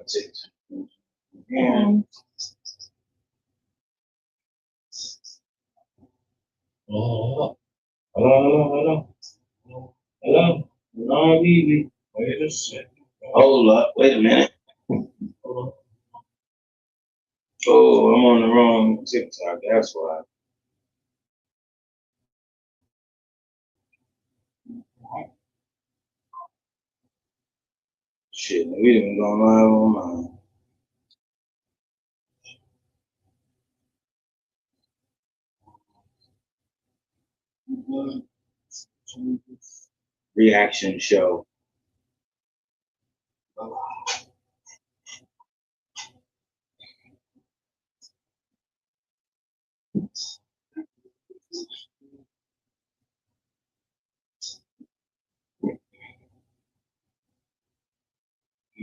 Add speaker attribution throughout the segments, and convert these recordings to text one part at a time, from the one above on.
Speaker 1: That's it. And hello, hello. No, Bibi. Wait a second. Hold up. Wait a minute. Hold up. Oh, I'm on the wrong TikTok. That's why. Shit, we didn't go live on mine. Reaction show.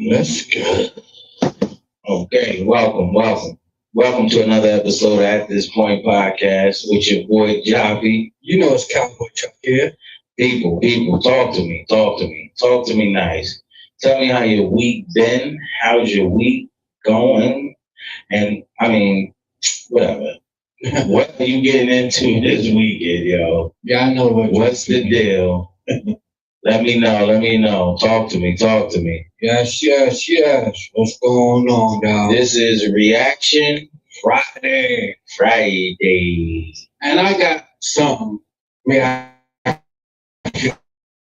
Speaker 1: Let's go. Okay, welcome to another episode of At This Point Podcast with your boy Javi.
Speaker 2: You know it's Cowboy Chuck here.
Speaker 1: People, talk to me nice. Tell me how your week been. How's your week going? And I mean, whatever. What are you getting into this weekend, yo?
Speaker 2: Yeah, I know
Speaker 1: what's the deal. Let me know. Talk to me.
Speaker 2: Yes. What's going on, y'all?
Speaker 1: This is Reaction Friday.
Speaker 2: And I got something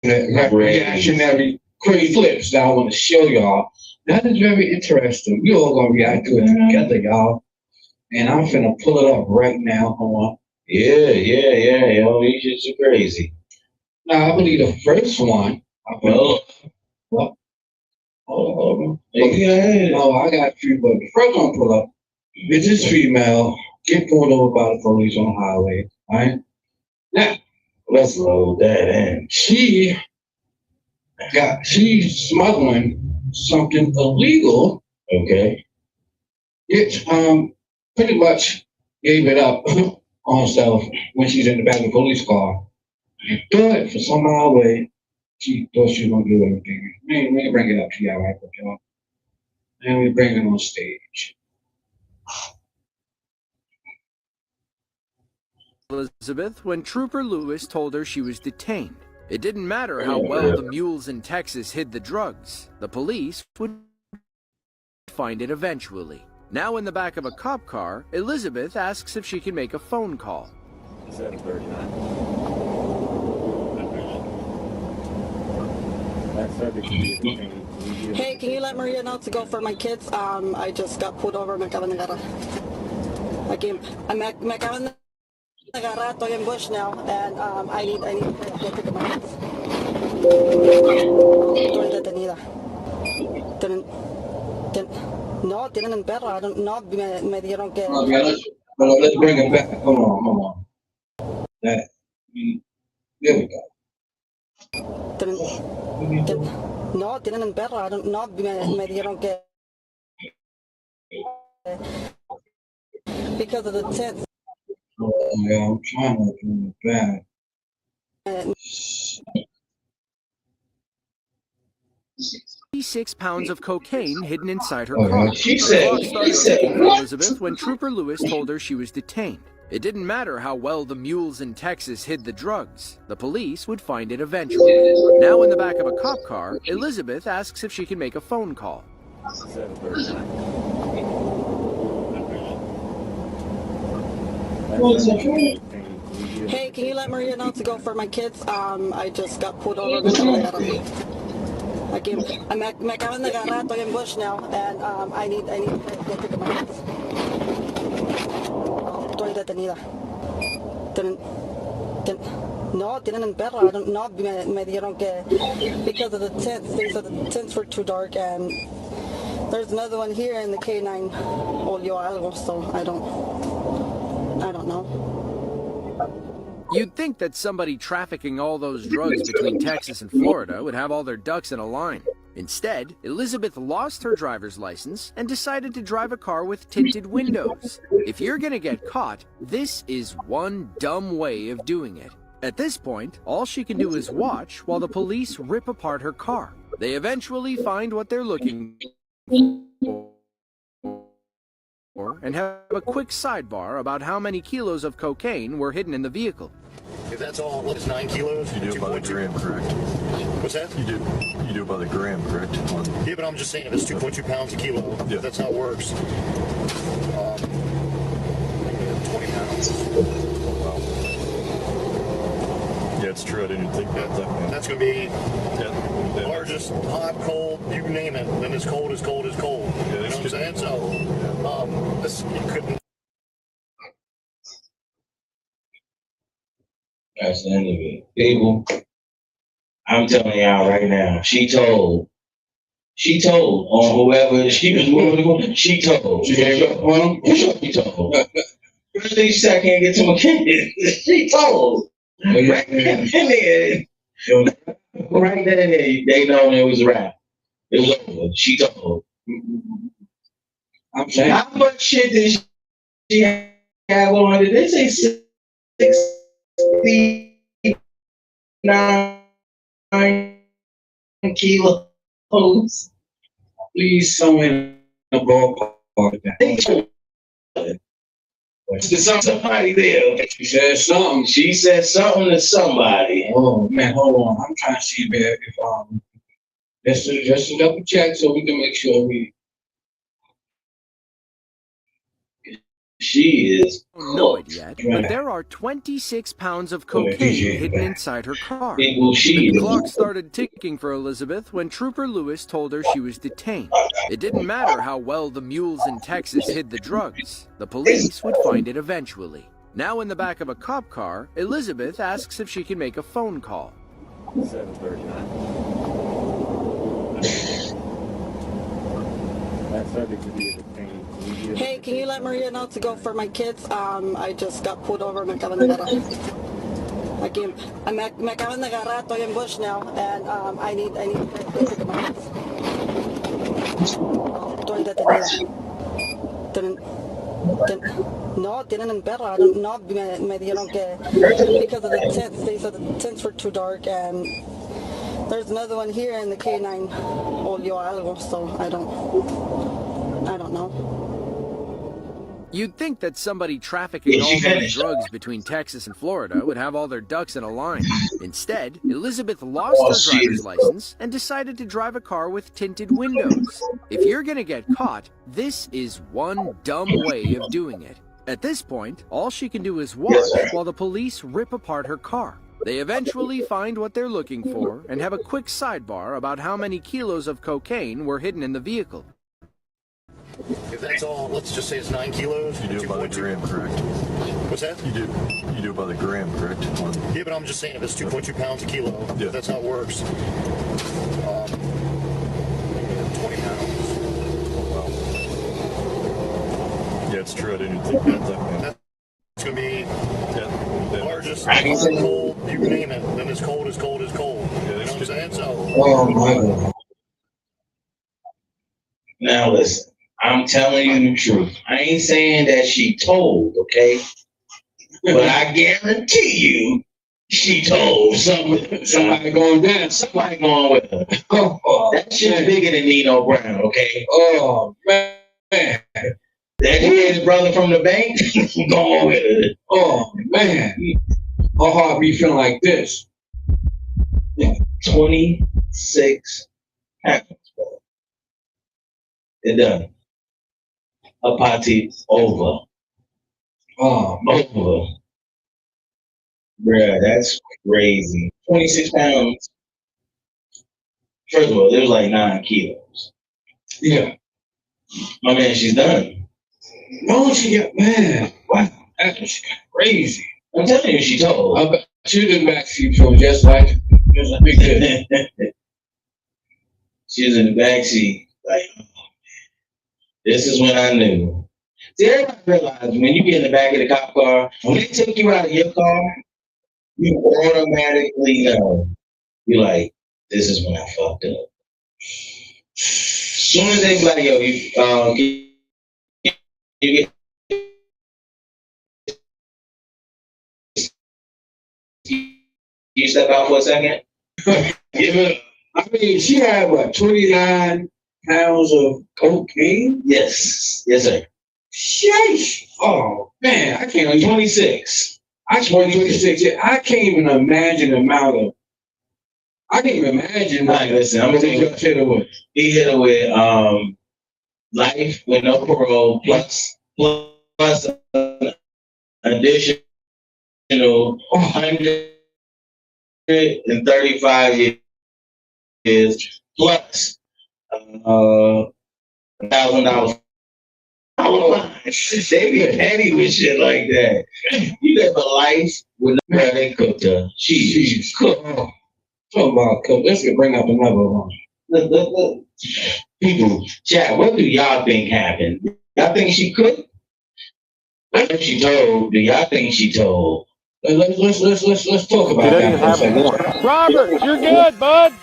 Speaker 2: reactionary crazy clips that I want to show y'all. That is very interesting. We all gonna react to it together, y'all. And I'm finna pull it up right now. Hold on.
Speaker 1: Yeah, yo, these shits are crazy.
Speaker 2: Now I believe the first one.
Speaker 1: What? Oh,
Speaker 2: I got you, but the first one pull up. It's this female get pulled over by the police on the highway. Right? Now,
Speaker 1: let's load that in.
Speaker 2: She's smuggling something illegal.
Speaker 1: Okay.
Speaker 2: It pretty much gave it up on herself when she's in the back of the police car. But for some odd way, she thought she was gonna do everything. Let me bring it up to y'all right quick, y'all. And we bring it on stage.
Speaker 3: Elizabeth when Trooper Lewis told her she was detained. It didn't matter how well the mules in Texas hid the drugs. The police would find it eventually. Now in the back of a cop car, Elizabeth asks if she can make a phone call.
Speaker 4: 739.
Speaker 5: Hey, can you let Maria know to go for my kids? I just got pulled over. Me acaban de agarrar. Aquí, me acaban de agarrar. Estoy en Bush now, and I need to pick up my kids. Estoy detenida. No, tienen en perro. I don't know. Me dijeron que.
Speaker 2: Let's bring it back. Hold on. There we go.
Speaker 5: No, tienen en perro. I don't know. Me dijeron que. Because of the tents.
Speaker 2: Yeah, I'm trying to bring it back.
Speaker 3: 36 pounds of cocaine hidden inside her car.
Speaker 1: She said
Speaker 3: ticking for Elizabeth when Trooper Lewis told her she was detained. It didn't matter how well the mules in Texas hid the drugs. The police would find it eventually. Now in the back of a cop car, Elizabeth asks if she can make a phone call.
Speaker 4: 739.
Speaker 5: Hey, can you let Maria know to go for my kids? I just got pulled over. Aquí, me acaban de agarrar. Estoy en Bush now, and I need to pick up my kids. Estoy detenida. No, tienen en perro. I don't know. Me dijeron que because of the tents. They said the tents were too dark, and there's another one here in the K9 olió algo, so I don't know.
Speaker 3: You'd think that somebody trafficking all those drugs between Texas and Florida would have all their ducks in a line. Instead, Elizabeth lost her driver's license and decided to drive a car with tinted windows. If you're gonna get caught, this is one dumb way of doing it. At this point, all she can do is watch while the police rip apart her car. They eventually find what they're looking for. and have a quick sidebar about how many kilos of cocaine were hidden in the vehicle.
Speaker 6: If that's all, it's 9 kilos.
Speaker 4: You do it by the gram, correct?
Speaker 6: What's that?
Speaker 4: You do it by the gram, correct?
Speaker 6: Yeah, but I'm just saying if it's 2.2 pounds a kilo,
Speaker 4: Yeah.
Speaker 6: that's how it works. 20 pounds.
Speaker 4: Yeah, it's true. I didn't think about that.
Speaker 6: That's going to be
Speaker 4: Yeah.
Speaker 6: largest, hot, cold, you name it. Then as cold as cold as cold.
Speaker 4: Yeah,
Speaker 6: You know what I'm saying? So, this, you couldn't.
Speaker 1: That's the end of it. People, I'm telling y'all right now, she told on whoever she was with, she told.
Speaker 2: She gave up on him?
Speaker 1: She told. First thing she said, I can't get to my kids. She told. Right then, right then, they know it was a wrap. It was over. She told.
Speaker 2: I'm saying,
Speaker 1: How much shit did she have on her? Did they say 69 kilos?
Speaker 2: please, somewhere in the ballpark.
Speaker 1: There's somebody there.
Speaker 2: She said something.
Speaker 1: She said something to somebody.
Speaker 2: Oh man, hold on. I'm trying to see if just to double check so we can make sure we.
Speaker 1: She is
Speaker 3: Don't know it
Speaker 1: cooked.
Speaker 3: yet, but there are 26 pounds of cocaine hidden inside her car.
Speaker 1: People, she
Speaker 3: The
Speaker 1: is
Speaker 3: clock started ticking for Elizabeth when Trooper Lewis told her she was detained. It didn't matter how well the mules in Texas hid the drugs. The police would find it eventually. Now in the back of a cop car, Elizabeth asks if she can make a phone call.
Speaker 4: 739. That's subject to be detained.
Speaker 5: Hey, can you let Maria know to go for my kids? I just got pulled over. Me acaban de agarrar. Me acaban de agarrar. Estoy en Bush now, and I need to pick up my kids. Estoy detenida. No, tienen en perra. No, me dijeron que because of the tents, they said the tents were too dark, and there's another one here in the K9 olió algo, so I don't know.
Speaker 3: You'd think that somebody trafficking all those drugs between Texas and Florida would have all their ducks in a line. Instead, Elizabeth lost her driver's license and decided to drive a car with tinted windows. If you're gonna get caught, this is one dumb way of doing it. At this point, all she can do is watch while the police rip apart her car. They eventually find what they're looking for and have a quick sidebar about how many kilos of cocaine were hidden in the vehicle.
Speaker 6: If that's all, let's just say it's 9 kilos.
Speaker 4: You do it by the gram, correct?
Speaker 6: What's that?
Speaker 4: You do it by the gram, correct?
Speaker 6: Yeah, but I'm just saying if it's 2.2 pounds a kilo,
Speaker 4: Yeah.
Speaker 6: that's how it works. 20 pounds.
Speaker 4: Yeah, it's true. I didn't think about that.
Speaker 6: It's going to be
Speaker 4: Yeah.
Speaker 6: largest, hot, cold, you name it. Then as cold as cold as cold. You know what I'm saying? So,
Speaker 2: Oh my God.
Speaker 1: now listen. I'm telling you the truth. I ain't saying that she told, okay? But I guarantee you, she told
Speaker 2: Somebody going down.
Speaker 1: somebody going with her.
Speaker 2: Oh,
Speaker 1: That shit's bigger than Nino Brown, okay?
Speaker 2: oh man.
Speaker 1: That kid's brother from the bank going with her.
Speaker 2: Oh man. Her heart be feeling like this.
Speaker 1: 26 pounds, bro. It done. A party over.
Speaker 2: Oh man.
Speaker 1: Over. Bruh, that's crazy. 26 pounds. First of all, it was like 9 kilos.
Speaker 2: Yeah.
Speaker 1: My man, she's done.
Speaker 2: No, she got man. Wow. That's crazy.
Speaker 1: I'm telling you, she told.
Speaker 2: I bet she in the backseat from just like big kid.
Speaker 1: She was in the backseat, like, this is when I knew. See, everybody realize when you get in the back of the cop car, when they take you out of your car, you automatically know. You're like, this is when I fucked up. As soon as they be like, yo, you step out for a second? Give it up.
Speaker 2: I mean, she had what, 29 pounds of cocaine?
Speaker 1: Yes. Yes, sir.
Speaker 2: Sheesh. Oh man, I can't even.
Speaker 1: 26.
Speaker 2: I 26. I can't even imagine the amount of. I can't even imagine.
Speaker 1: All right, listen, I'm
Speaker 2: what
Speaker 1: gonna
Speaker 2: he just hit her with.
Speaker 1: He hit her with life with no parole plus an additional 135 years plus $1,000. They be petty with shit like that. You live a life with no where they cooked her. She's cooked.
Speaker 2: Oh, talk about cook. Let's bring up another one.
Speaker 1: Look. People, chat, what do y'all think happened? Y'all think she cooked? What if she told? Do y'all think she told?
Speaker 2: Let's talk about that for a second.
Speaker 7: Robert, you're good, bud.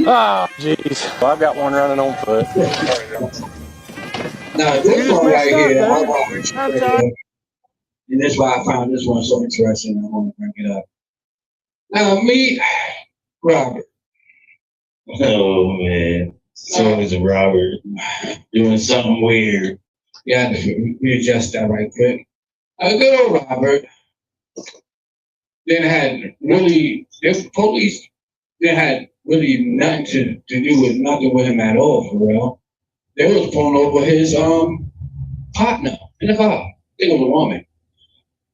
Speaker 7: Ah, jeez. Well, I've got one running on foot.
Speaker 2: Now this one right here,
Speaker 7: I'm sorry.
Speaker 2: and that's why I found this one so interesting. I want to bring it up. Now me, Robert.
Speaker 1: Oh man, so is Robert doing something weird.
Speaker 2: Yeah, readjust that right quick. Good old Robert. Then had really, the police, they had really nothing to do with nothing with him at all, for real. They was pulling over his partner in the car. It was a woman.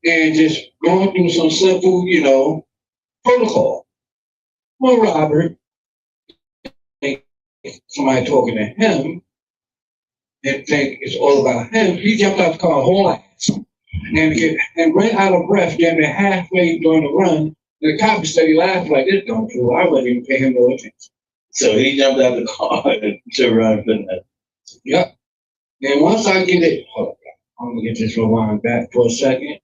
Speaker 2: And just going through some simple, protocol. Well, Robert, somebody talking to him and think it's all about him, he jumped out the car whole ass and ran out of breath, damn near halfway during the run. And the cop started laughing like, this don't true. I wouldn't even pay him no attention.
Speaker 1: So he jumped out the car to run for that.
Speaker 2: Yep. And once I get it, hold on, I'm gonna get this rewind back for a second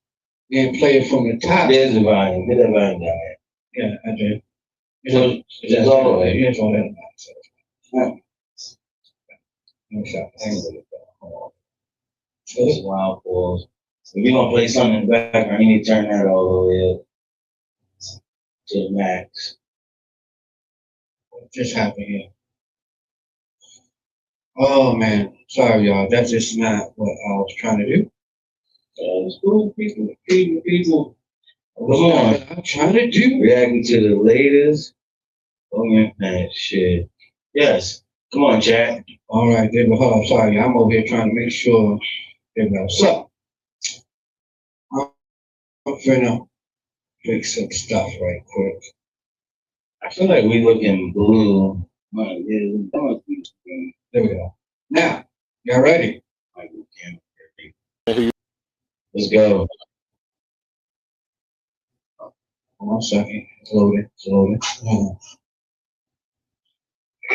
Speaker 2: and play it from the top.
Speaker 1: There's the volume. Get that volume down there.
Speaker 2: Yeah, I did.
Speaker 1: So it's all the way.
Speaker 2: It's all that.
Speaker 1: That's wild pause. If you're gonna play something in the background, you need to turn that all the way up to the max.
Speaker 2: What just happened here? Oh man, sorry y'all. That's just not what I was trying to do.
Speaker 1: It's cool, people.
Speaker 2: Come on. I'm trying to do.
Speaker 1: Reacting to the latest. Oh man, shit. Yes. Come on, chat.
Speaker 2: All right, David. Hold on. Sorry, I'm over here trying to make sure. There we go. So, I'm finna fix some stuff right quick.
Speaker 1: I feel like we looking blue.
Speaker 2: There we go. Now, y'all ready?
Speaker 1: Let's go.
Speaker 2: Hold on a second. It's loading.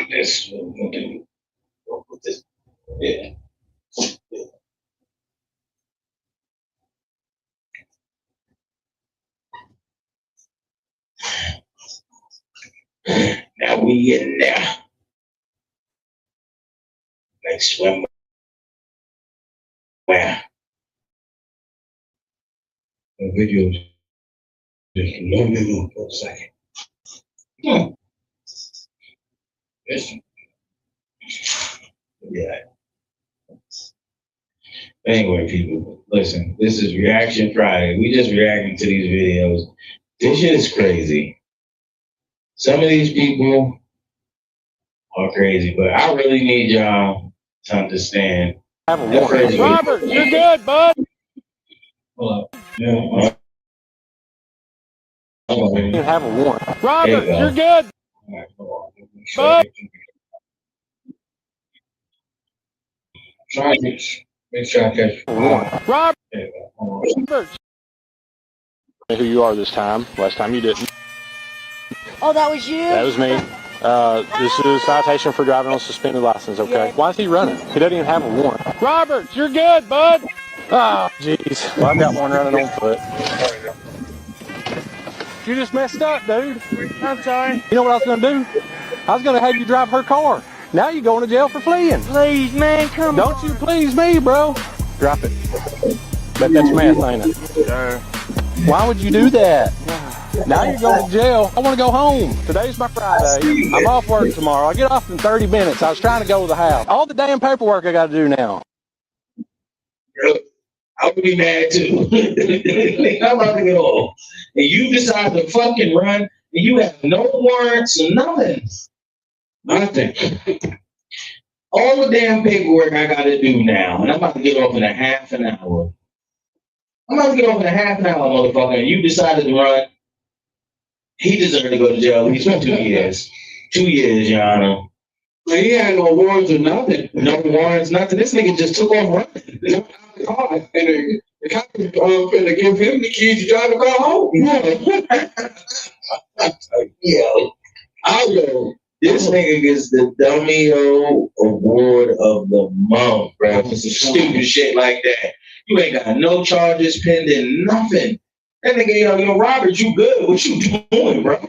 Speaker 1: This, we'll do. We'll put this. Yeah. Now we in there. Like swim. Where?
Speaker 2: The video just loading for a second. Yes.
Speaker 1: Yeah. Anyway, people, listen, this is Reaction Friday. We just reacting to these videos. This shit is crazy. Some of these people are crazy, but I really need y'all to understand.
Speaker 7: Robert, you're good, bud.
Speaker 2: Hold up. Yeah.
Speaker 7: You have a warrant. Robert,
Speaker 1: There you go.
Speaker 7: you're good.
Speaker 2: All right, hold on. Make sure I get to- Try to make sure I catch.
Speaker 7: Robert,
Speaker 2: There you go. Hold on.
Speaker 7: who you are this time. Last time you didn't.
Speaker 8: Oh, that was you?
Speaker 7: That was me. This is a citation for driving on suspended license, okay?
Speaker 8: Yeah.
Speaker 7: Why is he running? He doesn't even have a warrant. Robert, you're good, bud. Oh, jeez. Well, I've got one running on foot. You just messed up, dude.
Speaker 8: I'm sorry.
Speaker 7: You know what I was going to do? I was going to have you drive her car. Now you're going to jail for fleeing.
Speaker 8: Please, man, come on.
Speaker 7: Don't you please me, bro. Drop it. Bet that's math, ain't it? Why would you do that? Now you're going to jail. I want to go home. Today's my Friday. I'm off work tomorrow. I get off in 30 minutes. I was trying to go to the house. All the damn paperwork I got to do now.
Speaker 1: I would be mad too. I'm about to get off. And you decide to fucking run, and you have no warrants, nothing.
Speaker 2: Nothing.
Speaker 1: All the damn paperwork I gotta do now, and I'm about to get off in a half an hour. I'm about to get off in a half an hour, motherfucker, and you decided to run. He deserved to go to jail at least for 2 years. 2 years, Your Honor.
Speaker 2: Like, he had no warrants or nothing.
Speaker 1: No warrants, nothing. This nigga just took off running.
Speaker 2: The car, and the cop was finna give him the keys to drive the car home.
Speaker 1: Yo,
Speaker 2: I'll go.
Speaker 1: this nigga gets the Dummy-O Award of the month, bro. For some stupid shit like that. You ain't got no charges pending, nothing. That nigga, yo, Robert, you good? What you doing, bro?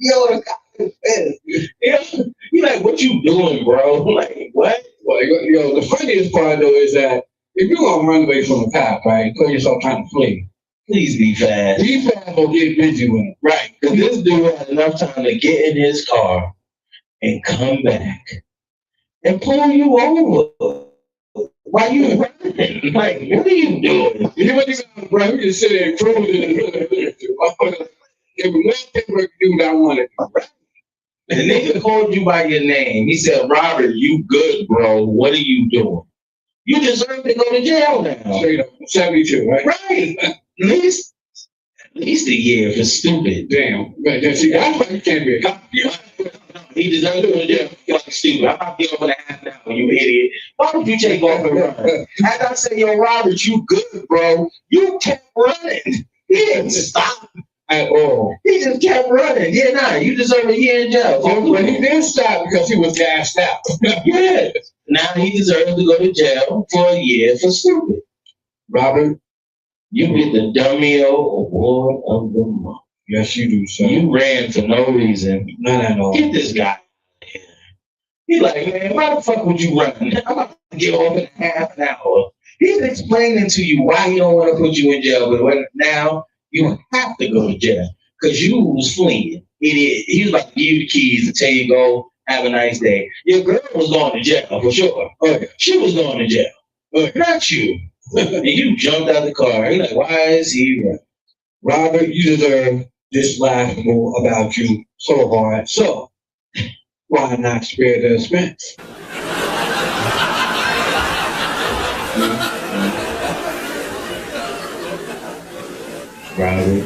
Speaker 1: Yo, the cop is pissed. Yeah, you like, what you doing, bro? Like, what?
Speaker 2: Well, the funniest part though is that if you're gonna run away from a cop, right, call yourself trying to flee.
Speaker 1: Please be fast.
Speaker 2: Be fast or get busy with it.
Speaker 1: Right, because this dude had enough time to get in his car and come back and pull you over. Why you running? Like, what are you doing?
Speaker 2: You know what you got, bro? We just sit there and cruising. If one paper to do what I wanted.
Speaker 1: The nigga called you by your name. He said, Robert, you good, bro. What are you doing? You deserve to go to jail now.
Speaker 2: Straight up, 72, right?
Speaker 1: Right. At least a year for stupid.
Speaker 2: Damn. But see, that's why you can't be a cop.
Speaker 1: He deserves to go to jail. You're like stupid. I'm not getting over the half an hour, you idiot. Why would you take off and run? As I say, yo, Robert, you good, bro. You kept running. He didn't stop
Speaker 2: At all.
Speaker 1: He just kept running. Yeah, nah, you deserve a year in jail.
Speaker 2: But he didn't stop because he was gassed out.
Speaker 1: Yeah. Now he deserves to go to jail for a year for stupid.
Speaker 2: Robert,
Speaker 1: you get the Dummy-O Award of the month.
Speaker 2: Yes, you do, sir.
Speaker 1: You ran for no reason.
Speaker 2: No.
Speaker 1: Get this guy out of here. He's like, man, why the fuck would you run? I'm about to get off in half an hour. He's explaining to you why he don't want to put you in jail, but now you have to go to jail because you was fleeing. Idiot. He was about to give you the keys to tell you go, have a nice day. Your girl was going to jail for sure. She was going to jail. Not you. And you jumped out the car. He's like, why is he running?
Speaker 2: Robert, you deserve this laughable about you so hard. So, why not spare the expense?
Speaker 1: Robert.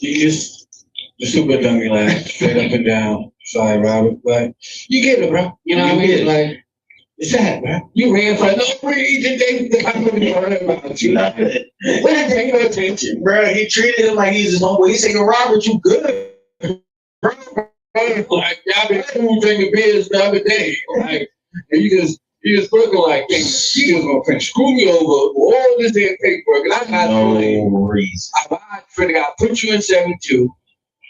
Speaker 2: You just the super dummy laugh, straight up and down. Sorry, Robert, but you get it, bro. You know what I mean? Like, it's sad, bro. You ran for no reason. They I'm gonna be worried about you.
Speaker 1: Nothing. When I take no attention, bro. He treated him like he's his homeboy. He said, Robert, you good?
Speaker 2: Bro, like, y'all been cool drinking beers the other day. Like, and you just looking like, you just gonna screw me over all this damn paperwork. And I got
Speaker 1: no reason.
Speaker 2: I put you in 72.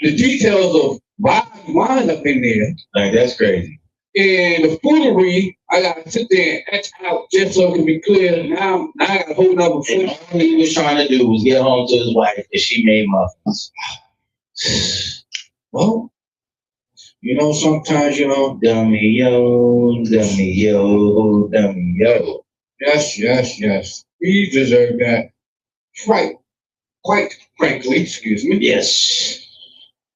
Speaker 2: The details of why you wind up in there.
Speaker 1: Like, that's crazy.
Speaker 2: And the foolery, I gotta sit there and etch out just so it can be clear. Now I gotta hold up a foot.
Speaker 1: All he was trying to do was get home to his wife and she made muffins.
Speaker 2: Well, you know, sometimes,
Speaker 1: Dummy-O.
Speaker 2: Yes. We deserve that. Quite frankly, excuse me.
Speaker 1: Yes.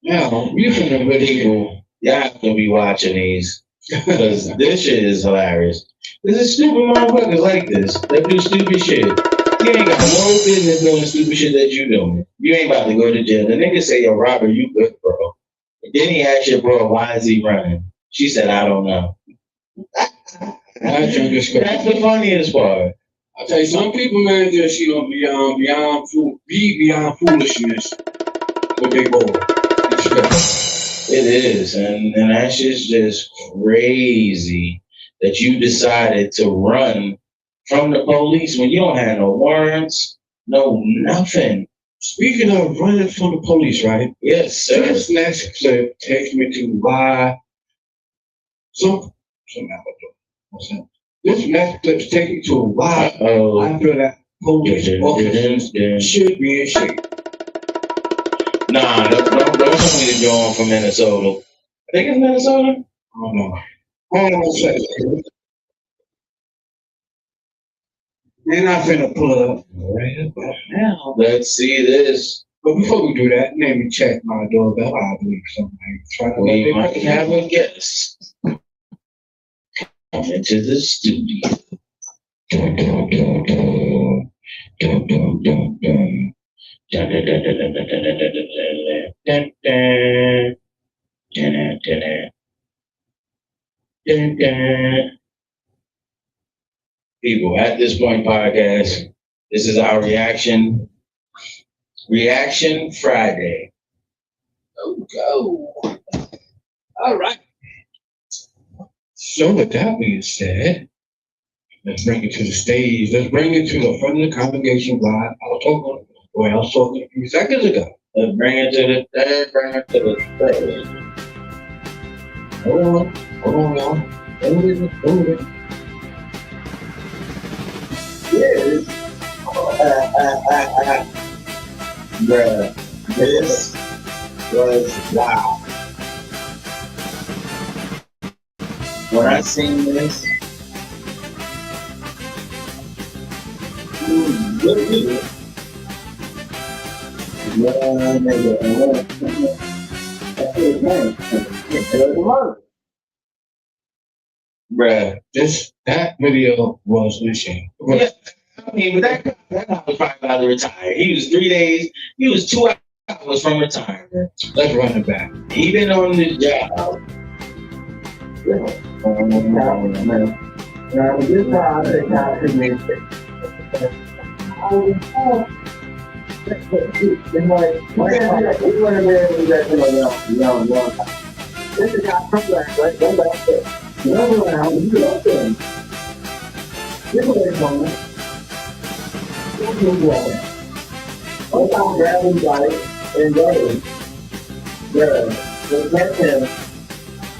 Speaker 2: Now, you can
Speaker 1: people, y'all have to be watching these because this shit is hilarious. This is stupid motherfuckers like this that do stupid shit. You ain't got no business doing the stupid shit that you doing. You ain't about to go to jail. The nigga say, yo, Robert, you good, bro. And then he asked your bro, why is he running? She said, I don't know. That's the funniest part.
Speaker 2: I tell you, some people, man, just beyond foolishness with their goal.
Speaker 1: It is, and that shit's just crazy that you decided to run from the police when you don't have no warrants, No, nothing.
Speaker 2: Speaking of running from the police, right?
Speaker 1: Yes, sir.
Speaker 2: This next clip takes me to why some what's that? This next clip takes me to why
Speaker 1: Uh-oh.
Speaker 2: I feel that police officers should be in shape.
Speaker 1: Nah, don't tell me to go on from Minnesota. I think it's Minnesota.
Speaker 2: Oh no. Hold on a second. They're not finna pull it up right about now.
Speaker 1: Let's see this.
Speaker 2: But before we do that, let me check my doorbell. I believe somebody trying to
Speaker 1: We might have a guest coming to the studio. Dun, dun, dun, dun. Dun, dun, dun, dun. Dun, dun, dun, dun, dun, dun, dun, dun, dun, dun. Dun, dun, dun, dun. Dun, dun. People, at this point, podcast, this is our reaction Friday.
Speaker 2: Go. All right. So with that being said, let's bring it to the stage. Let's bring it to the front of the congregation live. I was talking a few seconds ago.
Speaker 1: Let's bring it to the third. Bring it to the third.
Speaker 2: Hold on, y'all. Hold it.
Speaker 1: Yes. Bruh, this was wow. When I seen this, bruh,
Speaker 2: that video was insane.
Speaker 1: yeah, I mean, but that guy was probably about to retire. He was 3 days, he was 2 hours from retirement.
Speaker 2: Let's run it back.
Speaker 1: He been on the job.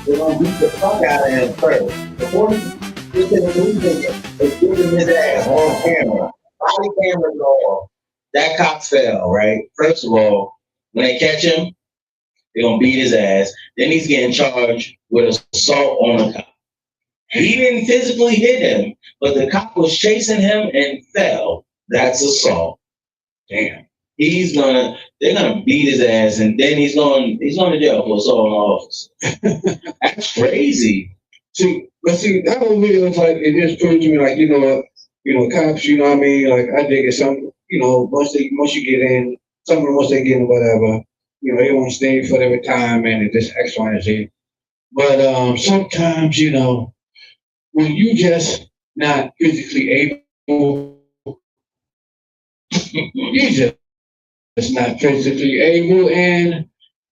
Speaker 1: They're gonna beat the fuck out of him first. Before he can lose him, they give him his ass on camera. Body camera go off. That cop fell, right? First of all, when they catch him, they're gonna beat his ass. Then he's getting charged with assault on the cop. He didn't physically hit him, but the cop was chasing him and fell. That's assault. Damn. They're gonna beat his ass, and then he's going to jail for assault on an officer. That's crazy.
Speaker 2: See, that whole video is like, it just proves to me, like, cops, you know what I mean? Like, I dig it. Some, once you get in, some of them, once they get in, whatever, they won't stay for every time, and it just X, Y, and Z. But sometimes, when you just not physically able, you just not physically able, and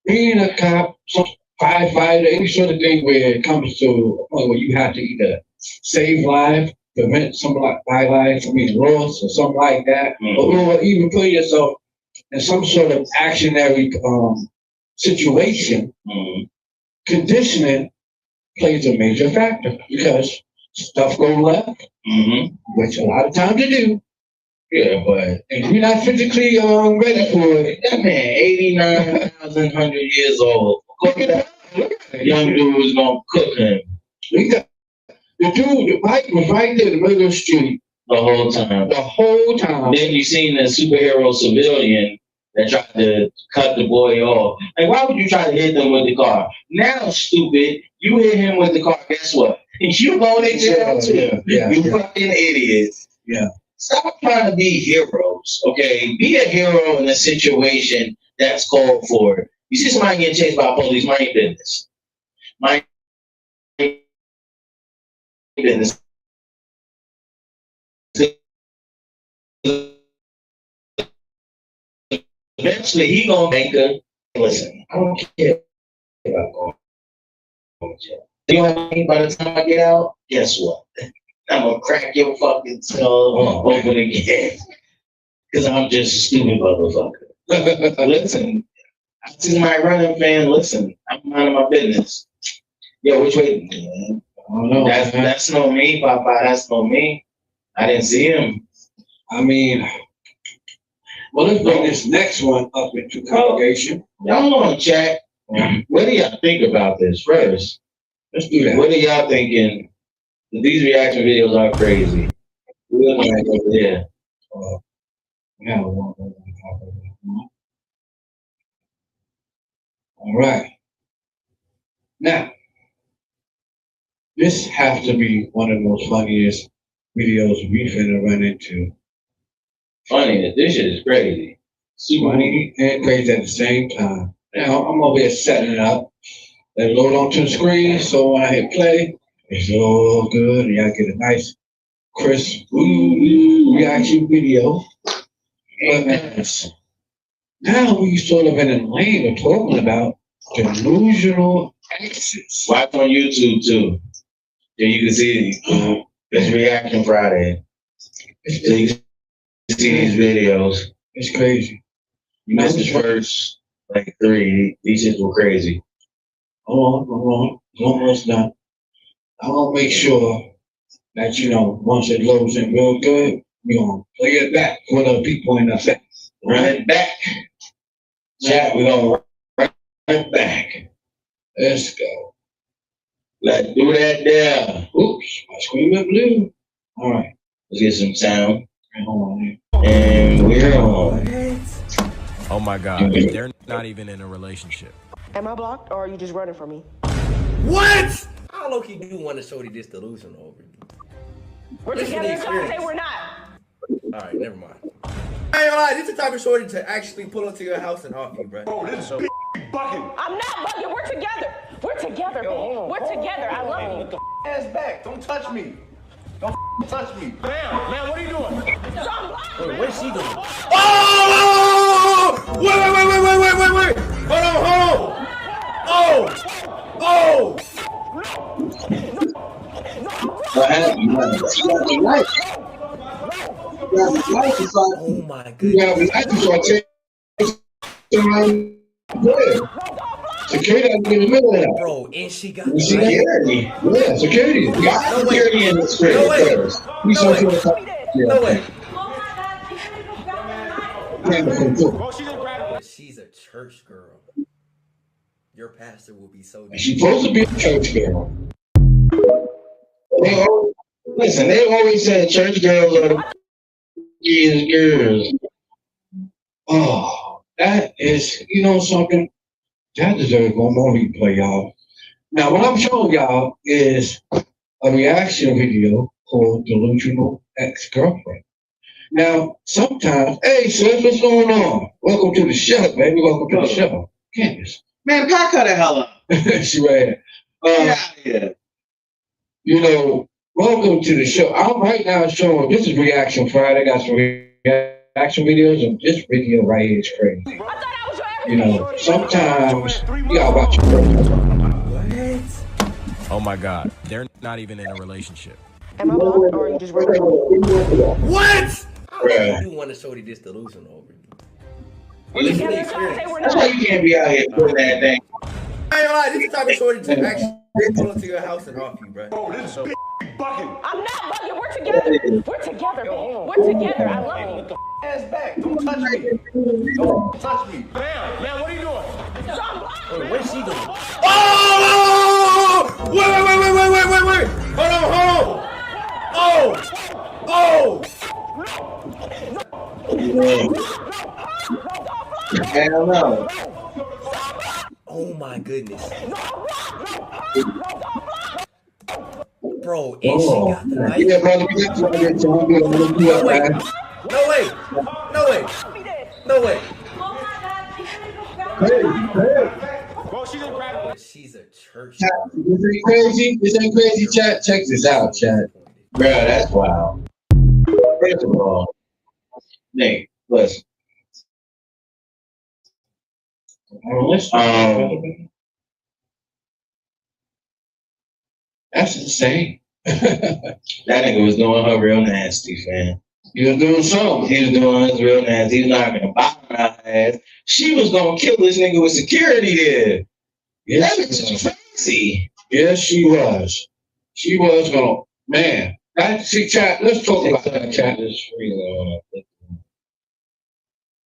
Speaker 2: being a cop, some firefighter, any sort of thing where it comes to a point where you have to either save life, prevent some life, loss or something like that, or even put yourself in some sort of actionary situation, conditioning plays a major factor because stuff goes left, which a lot of times it do.
Speaker 1: Yeah, but
Speaker 2: if you're not physically ready for it,
Speaker 1: that man, 89,100 years old. Young dude was gonna cook him.
Speaker 2: The bike was right there in the middle of the street
Speaker 1: the whole time.
Speaker 2: Then
Speaker 1: you seen the superhero civilian that tried to cut the boy off. Like, why would you try to hit them with the car? Now, stupid, you hit him with the car. Guess what? You going to jail too. You fucking idiots.
Speaker 2: Yeah.
Speaker 1: Stop trying to be heroes, okay? Be a hero in a situation that's called for it. You see somebody getting chased by police, mind your business. Mind your business. Eventually, he gonna make a listen. I don't care about going to jail. You know what I mean? By the time I get out, guess what? I'm gonna crack your fucking skull open again. Because I'm just a stupid motherfucker. Listen, I see my running fan. Listen, I'm minding my business. Yo, which way? Man?
Speaker 2: I don't know.
Speaker 1: That's no me, Papa. That's no me. I didn't see him.
Speaker 2: I mean, well, let's bring this next one up into congregation.
Speaker 1: Y'all want to chat? What do y'all think about this first?
Speaker 2: Let's do that.
Speaker 1: What are y'all thinking? These reaction videos are crazy. We're like over there.
Speaker 2: Yeah, all right. Now, this has to be one of the most funniest videos we finna run into.
Speaker 1: Funny, this shit is crazy. Super
Speaker 2: Funny and crazy at the same time. Now, I'm over here setting it up. Let it load onto the screen, so when I hit play, it's all good, and y'all get a nice, crisp reaction video. But now we sort of in a lane of talking about delusional exes.
Speaker 1: Watch on YouTube too. Yeah, you can see it's Reaction Friday. So you can see these videos.
Speaker 2: It's crazy.
Speaker 1: You missed the first like 3. These shits were crazy.
Speaker 2: Hold on. It's almost done. I'm gonna make sure that once it loads in real good, we're gonna play it back for the people in the set.
Speaker 1: Run it back. Chat, we're gonna run it back.
Speaker 2: Let's go.
Speaker 1: Let's do that there.
Speaker 2: Oops, my screen went blue. All right.
Speaker 1: Let's get some sound.
Speaker 2: Hold on.
Speaker 1: And we're on.
Speaker 9: Oh my God, they're not even in a relationship.
Speaker 8: Am I blocked or are you just running from me?
Speaker 10: What? How low-key do you want to show this delusion over you?
Speaker 8: We're together until I say we're not.
Speaker 10: Alright, never mind. I ain't gonna lie, this is the type of shorty to actually pull up to your house and off you, bro.
Speaker 6: Bro, this is bugging.
Speaker 8: I'm not bugging. We're together. We're together, babe. We're together. I love you.
Speaker 6: Get the ass back. Don't touch me. Don't touch me.
Speaker 10: Man, what are you doing?
Speaker 8: So I'm blocked.
Speaker 10: Wait, what's she doing? Oh! Wait. Hold on. Oh!
Speaker 1: What happened?
Speaker 10: Oh my goodness.
Speaker 2: Yeah, but I just want to security has to be in the middle of that.
Speaker 10: Bro, and she got
Speaker 1: You see security.
Speaker 2: Yeah, security. Yeah.
Speaker 1: No security in the street.
Speaker 10: No way. No way. She's a church girl. Your pastor will be so deep.
Speaker 2: She's supposed to be a church girl.
Speaker 1: Listen, they always said church girls are the girls.
Speaker 2: Oh, that is, something? That deserves one more replay, y'all. Now, what I'm showing y'all is a reaction video called Delusional Ex-Girlfriend. Now, sometimes, hey, sis, what's going on? Welcome to the show, baby. Welcome to the show. Candace.
Speaker 1: Man, pack her the hell up.
Speaker 2: She right here. Welcome to the show. I'm right now showing, this is Reaction Friday. I got some reaction videos, and this video right here is crazy.
Speaker 8: I thought I was your everything.
Speaker 2: Sometimes you gotta watch your
Speaker 9: What? Oh my God, they're not even in a relationship.
Speaker 8: Am I blocked or are you just running from me?
Speaker 10: What? How do you want to show this delusion over you?
Speaker 8: We're together until I say we're
Speaker 1: That's why
Speaker 8: not.
Speaker 1: you can't be out here doing that thing.
Speaker 10: I ain't gonna lie, this is the type of shorty to actually pull up to your house and off you, bro.
Speaker 6: Bro, this is bugging.
Speaker 8: I'm not bugging. We're together. We're together, babe. We're together. I love you.
Speaker 6: Get the ass back. Don't touch me. Don't touch me.
Speaker 10: Man, what are you doing?
Speaker 8: So I'm blocked.
Speaker 10: Wait, what's she doing? Oh! Wait. Hold on. Oh!
Speaker 1: Hell no.
Speaker 10: Oh my goodness. Bro, and she got the light.
Speaker 2: Yeah, brother, we got to get John. We're gonna do it, man.
Speaker 10: No way.
Speaker 6: Bro, she just grabbed it.
Speaker 10: She's a church.
Speaker 2: This ain't crazy, chat. Check this out, chat.
Speaker 1: Bro, that's wild. First of all, Nate, listen.
Speaker 2: That's insane.
Speaker 1: That nigga was doing her real nasty, fam.
Speaker 2: He was doing something.
Speaker 1: He was doing his real nasty. He was knocking the bottom out her ass. She was gonna kill this nigga with security there.
Speaker 2: Yes,
Speaker 1: That bitch is crazy.
Speaker 2: yes, she was. She was gonna, man. See, chat. Let's talk about that, chat.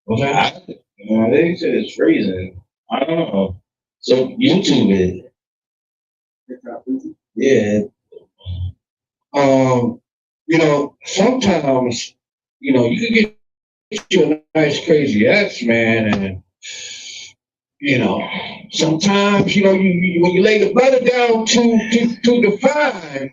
Speaker 2: What's that?
Speaker 1: They said it's freezing. I don't know. So YouTube it. Yeah.
Speaker 2: You know, sometimes, you know, you can get you a nice crazy ex, man, and you know, sometimes, you know, you when you lay the butter down to define,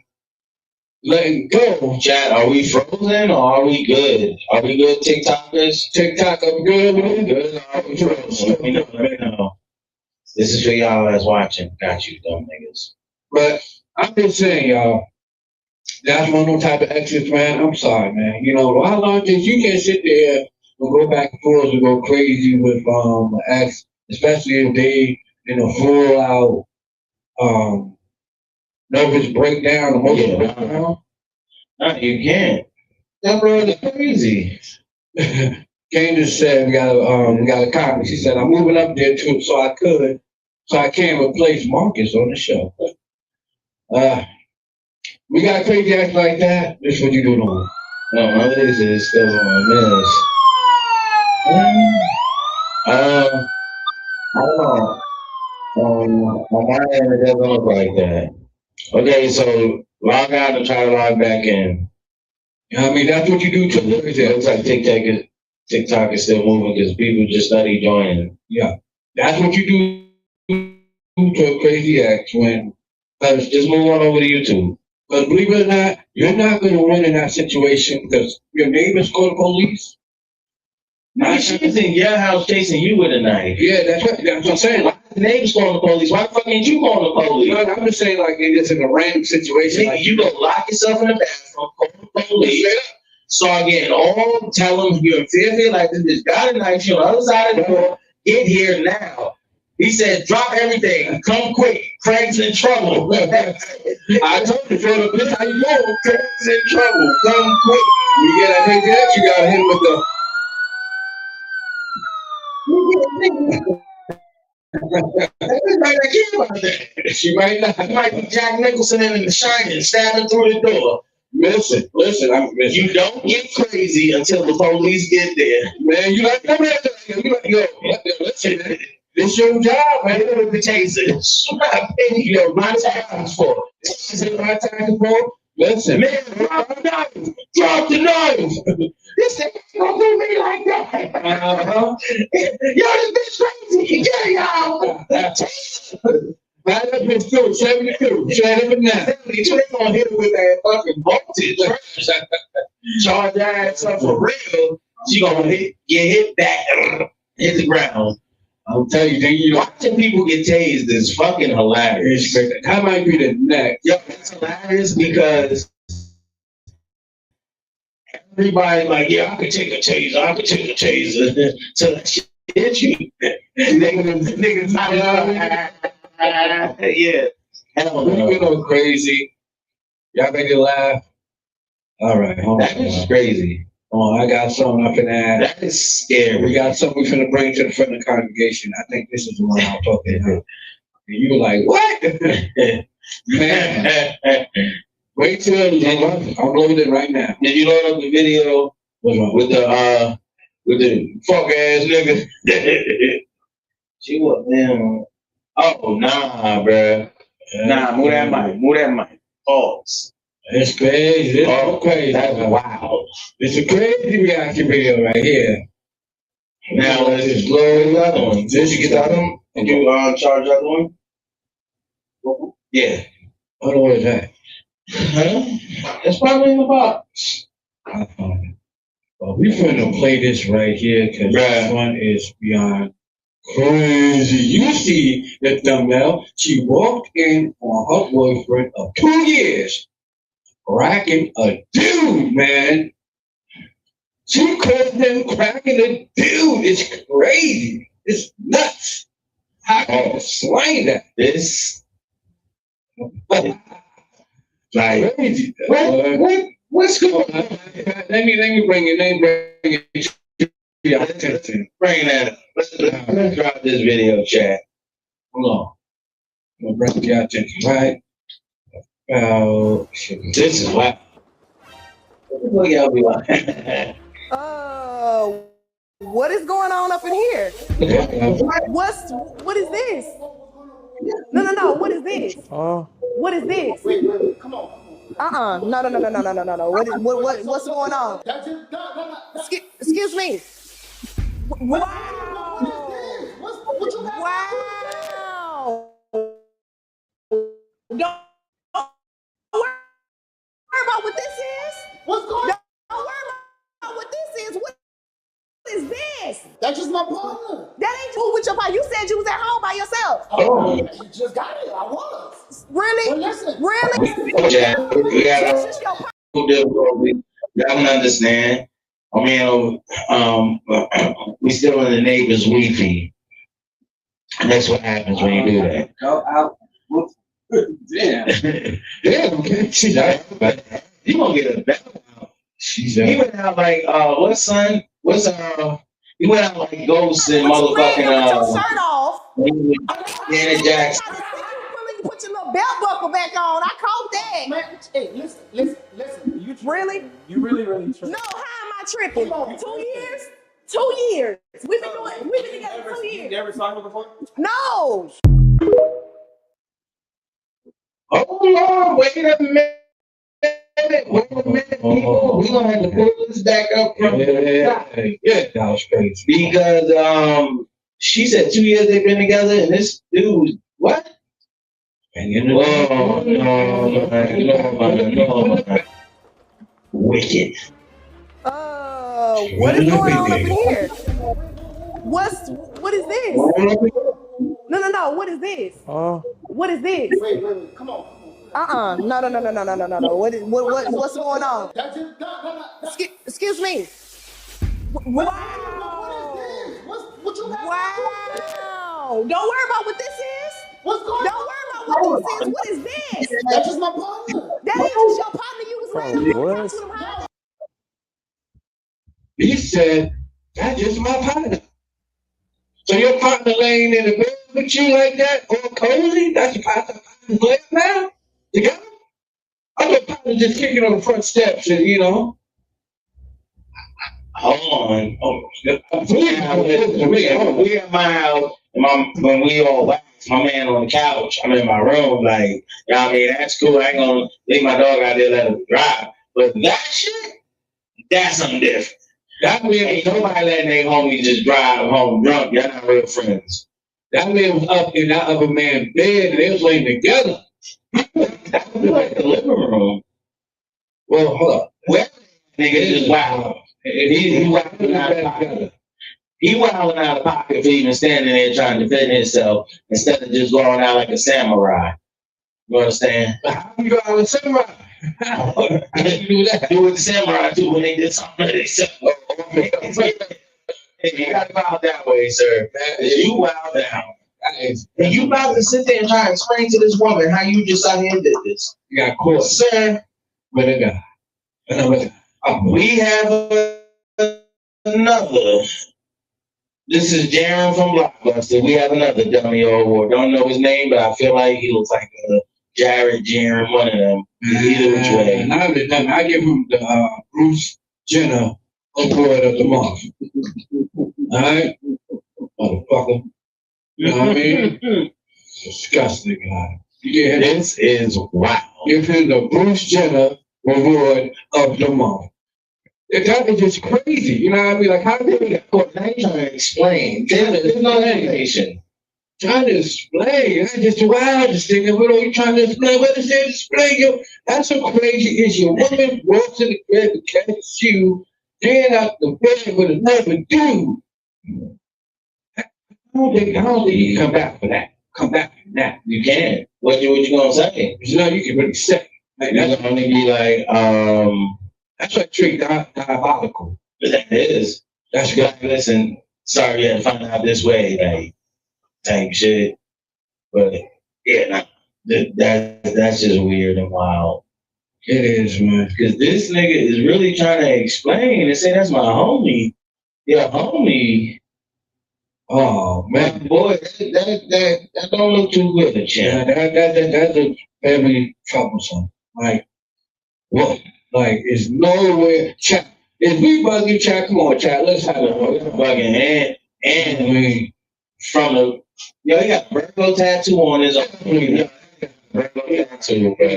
Speaker 2: letting go.
Speaker 1: Chat, are we frozen or are we good? Are we good, TikTokers?
Speaker 2: TikTok, I'm good.
Speaker 1: Good. Are we frozen? Let me know. Let me know. This is for y'all that's watching. Got you, dumb niggas.
Speaker 2: But I'm just saying, y'all, that's one of those type of exes, man. I'm sorry, man. You know, how long did you can't sit there and go back and forth and go crazy with an ex, especially if they in a full out nervous breakdown, emotional breakdown?
Speaker 1: No, you can't. That bro is crazy.
Speaker 2: Candace said we got a copy. She said I'm moving up there too, so I can replace Marcus on the show. We got crazy acts like that. This is what you do to them.
Speaker 1: No, my ladies is still on this. Hold on. On my end, it doesn't look like that. Okay, so log out and try to log back in.
Speaker 2: You know what I mean? That's what you do to them.
Speaker 1: It looks like TikTok is still moving because people just started joining.
Speaker 2: Yeah, that's what you do to a crazy ex when.
Speaker 1: Just move on over to YouTube.
Speaker 2: But believe it or not, you're not going to win in that situation because your neighbors call the police.
Speaker 1: Now she's in your house chasing you with a knife.
Speaker 2: Yeah, that's right. That's what I'm saying.
Speaker 1: Why the neighbors calling the police? Why the fuck ain't you calling the police?
Speaker 2: No, I'm just saying, like, it's in a random situation.
Speaker 1: Nigga, you go lock yourself in the bathroom, call the police, start getting all, tell them you're in fear, like this bitch got a knife, you on the other side of the door, get here now. He said, drop everything, come quick, Craig's in trouble. I told you, Philip, this how you go, Craig's in trouble, come quick.
Speaker 2: You get that crazy ex, you got to hit him with the...
Speaker 1: She might not. It might be Jack Nicholson in The Shining, stabbing through the door.
Speaker 2: Listen,
Speaker 1: you don't get crazy until the police get there.
Speaker 2: Man, you like, come here, you like, yo, listen, man. This your job, man.
Speaker 1: They with the taser. I pay you my taxes for.
Speaker 2: This is my taxes for. Listen,
Speaker 1: man, drop the knife. Drop the knife. This thing don't do me like that. Yo, this bitch crazy. Yeah, y'all.
Speaker 2: Right up in 72. Shut up and down.
Speaker 1: 72, they gonna hit her with that fucking voltage. Charge her ass up for real. She gonna get hit back, hit the ground.
Speaker 2: I'll tell you,
Speaker 1: watching people get tased is fucking hilarious.
Speaker 2: That might be the next.
Speaker 1: Yo, it's hilarious because everybody like, yeah, I could take a taser, so that shit hit you. Niggas yeah. Hell no.
Speaker 2: You know, crazy. Y'all make it laugh. All right, hold on.
Speaker 1: That is crazy.
Speaker 2: Oh, I got something I can add.
Speaker 1: That is scary.
Speaker 2: We got something we're finna bring to the front of the congregation. I think this is the one I'm talking about. And you were like, what? Man. Wait till I'm loading right now.
Speaker 1: Did you load up the video with the fuck ass nigga? She was, man. Oh, nah, bruh. Nah, move that mic. Pause.
Speaker 2: It's crazy. It's crazy.
Speaker 1: That's wow.
Speaker 2: It's a crazy reaction video right here.
Speaker 1: Now let's just load the other one. Did you get the other one? Did you charge the other one? Yeah.
Speaker 2: What is that?
Speaker 1: Huh? It's probably in the box.
Speaker 2: Well, we finna play this right here because this one is beyond crazy. You see the thumbnail. She walked in on her boyfriend of 2 years. Cracking a dude, man. She called him cracking a dude. It's crazy. It's nuts. How can you explain that?
Speaker 1: This like
Speaker 2: crazy.
Speaker 1: What
Speaker 2: What's going on? Let me bring it to your attention.
Speaker 1: Bring that up. Let's drop this video chat.
Speaker 2: Hold on. I'm gonna bring it to your attention, right?
Speaker 1: This is what. What the fuck y'all be like?
Speaker 11: What is going on up in here? What is this? No. What is this? What is this?
Speaker 6: Wait, come on.
Speaker 11: No. What's going on? Excuse me. Wow.
Speaker 6: What you got?
Speaker 11: Wow. Don't worry about what this is.
Speaker 6: What's going on?
Speaker 11: Don't worry about what this is. What is this?
Speaker 6: That's just my partner.
Speaker 11: That ain't you with your partner. You said you was at home by yourself.
Speaker 6: Oh, you just got it. I was.
Speaker 11: Really?
Speaker 6: Well, listen.
Speaker 11: Really?
Speaker 1: Chat. We
Speaker 11: This is your partner.
Speaker 1: difficulty. Y'all can understand. I mean, we still in the neighbor's Wi-Fi. And that's what happens when you do that.
Speaker 2: Go out. Damn.
Speaker 1: You gonna get a better one. He went out like he went out like Ghost and motherfucking
Speaker 11: your shirt off.
Speaker 1: Janet Jackson.
Speaker 11: You put your little belt buckle back on. I caught that.
Speaker 6: Man, hey, listen.
Speaker 11: Really?
Speaker 7: You really tripping.
Speaker 11: No, how am I tripping? 2 years? 2 years. We've been together 2 years.
Speaker 7: You ever talked before?
Speaker 11: No.
Speaker 1: Oh Lord, wait a minute. People. We gonna have to pull this back up from the top.
Speaker 2: Yeah, that was crazy.
Speaker 1: Because she said 2 years they've been together, and this dude, what?
Speaker 2: And you know,
Speaker 1: no. Wicked.
Speaker 11: What is going on up in here? What is this? No. What is this? What is this?
Speaker 6: Wait, come on.
Speaker 11: No. What's going on? Excuse me. Wow.
Speaker 6: What you got?
Speaker 11: Wow. Don't worry about what this is.
Speaker 6: What's going on?
Speaker 11: Don't worry about what this is. What is this?
Speaker 6: That's just my partner.
Speaker 11: That ain't just your partner. You was laying on the couch.
Speaker 2: He said, that's just my partner. So your partner laying in the bed with you like that, all cozy? That's your partner laying now? Together? I thought partner just kicking on the front steps and, you know.
Speaker 1: Hold on. We at my house, and when we all wax, my man on the couch, I'm in my room, like, you know what I mean? That's cool. I ain't gonna leave my dog out there, let him drive. But that shit, that's something different. That means ain't nobody letting their homie just drive home drunk. Y'all not real friends.
Speaker 2: That man was up in that other man's bed and they was laying together.
Speaker 1: That would be like the living room.
Speaker 2: Well, hold up.
Speaker 1: Well, nigga just wow. He wilding out of pocket. He wilding out of pocket for even standing there trying to defend himself instead of just going out like a samurai. You understand?
Speaker 2: How you go out with a samurai?
Speaker 1: How you do that? Do what the samurai do when they did something to themselves. You gotta go out that way, sir. You wild down. And you about to sit there and try and explain to this woman how you just out here and did this.
Speaker 2: You got caught.
Speaker 1: Sir,
Speaker 2: with a guy.
Speaker 1: We have another. This is Jaron from Blockbuster. We have another dummy award. Don't know his name, but I feel like he looks like a Jaron, one of them. Either which way.
Speaker 2: I give him the Bruce Jenner Award of the Month. All right? Motherfucker. You know what I mean? Disgusting guy. Yeah,
Speaker 1: this is wow.
Speaker 2: Give him the Bruce Jenner Award of the Month. That is just crazy. You know what I mean? Like, how did we go?
Speaker 1: Now you're trying to explain. There's no explanation.
Speaker 2: Trying to explain. I just wow, just thinking, what are you trying to explain? What is it? Explain you. That's so crazy. Is your woman walks in the bed to catch you, then out the bed with another dude. I don't think you come back for that. Come back from that.
Speaker 1: You can. What you gonna say?
Speaker 2: You know, you can really say.
Speaker 1: Like, that's gonna only be like,
Speaker 2: that's what trick diabolical.
Speaker 1: That is.
Speaker 2: That's good.
Speaker 1: Like, listen, sorry you had to find out this way, like, type shit. But yeah, that's just weird and wild.
Speaker 2: It is, man.
Speaker 1: Because this nigga is really trying to explain and say that's my homie. Yeah, homie.
Speaker 2: Oh man,
Speaker 1: boy, that don't look too good, champ.
Speaker 2: That's a very troublesome. Like what? Like it's nowhere. Chat. If we bugging chat, come on, chat. Let's have it.
Speaker 1: Bugging and I mean from the he got a Virgo tattoo on his arm. Virgo tattoo, bro.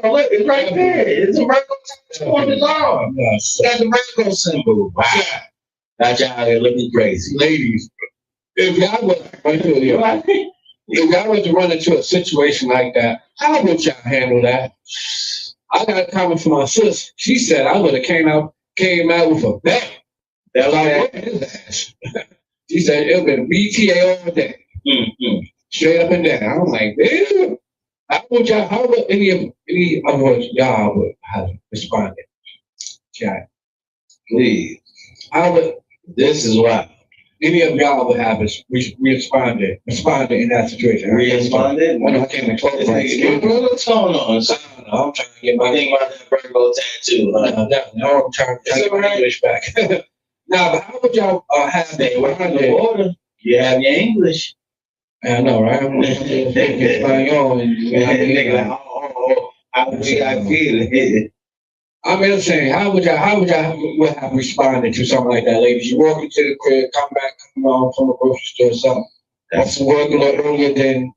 Speaker 1: Look, it's right there. It's a Virgo tattoo on his arm. Yes. That's a Virgo symbol. Wow. Got y'all here looking crazy.
Speaker 2: Ladies, if y'all was to run into a situation like that, how would y'all handle that? I got a comment from my sis. She said I would have came out with a bang. That was like, what is that? She said it would have been BTA all day. Mm-hmm. Straight up and down. I'm like, damn. How would any of y'all would have responded? Chat.
Speaker 1: Please.
Speaker 2: This is why any of y'all would have responded in that situation.
Speaker 1: Responded?
Speaker 2: When I came to close,
Speaker 1: what's going on?
Speaker 2: I'm trying to get my
Speaker 1: thing about that Virgo tattoo.
Speaker 2: No, I'm trying to get my English back. Now, but how would y'll have
Speaker 1: the order? You have your English.
Speaker 2: I know, right? I'm thinking Espanol and
Speaker 1: how would you feel it?
Speaker 2: I mean, I'm saying, how would y'all have responded to something like that, ladies? You walk into the crib, come home from the grocery store or something. That's work a little earlier than,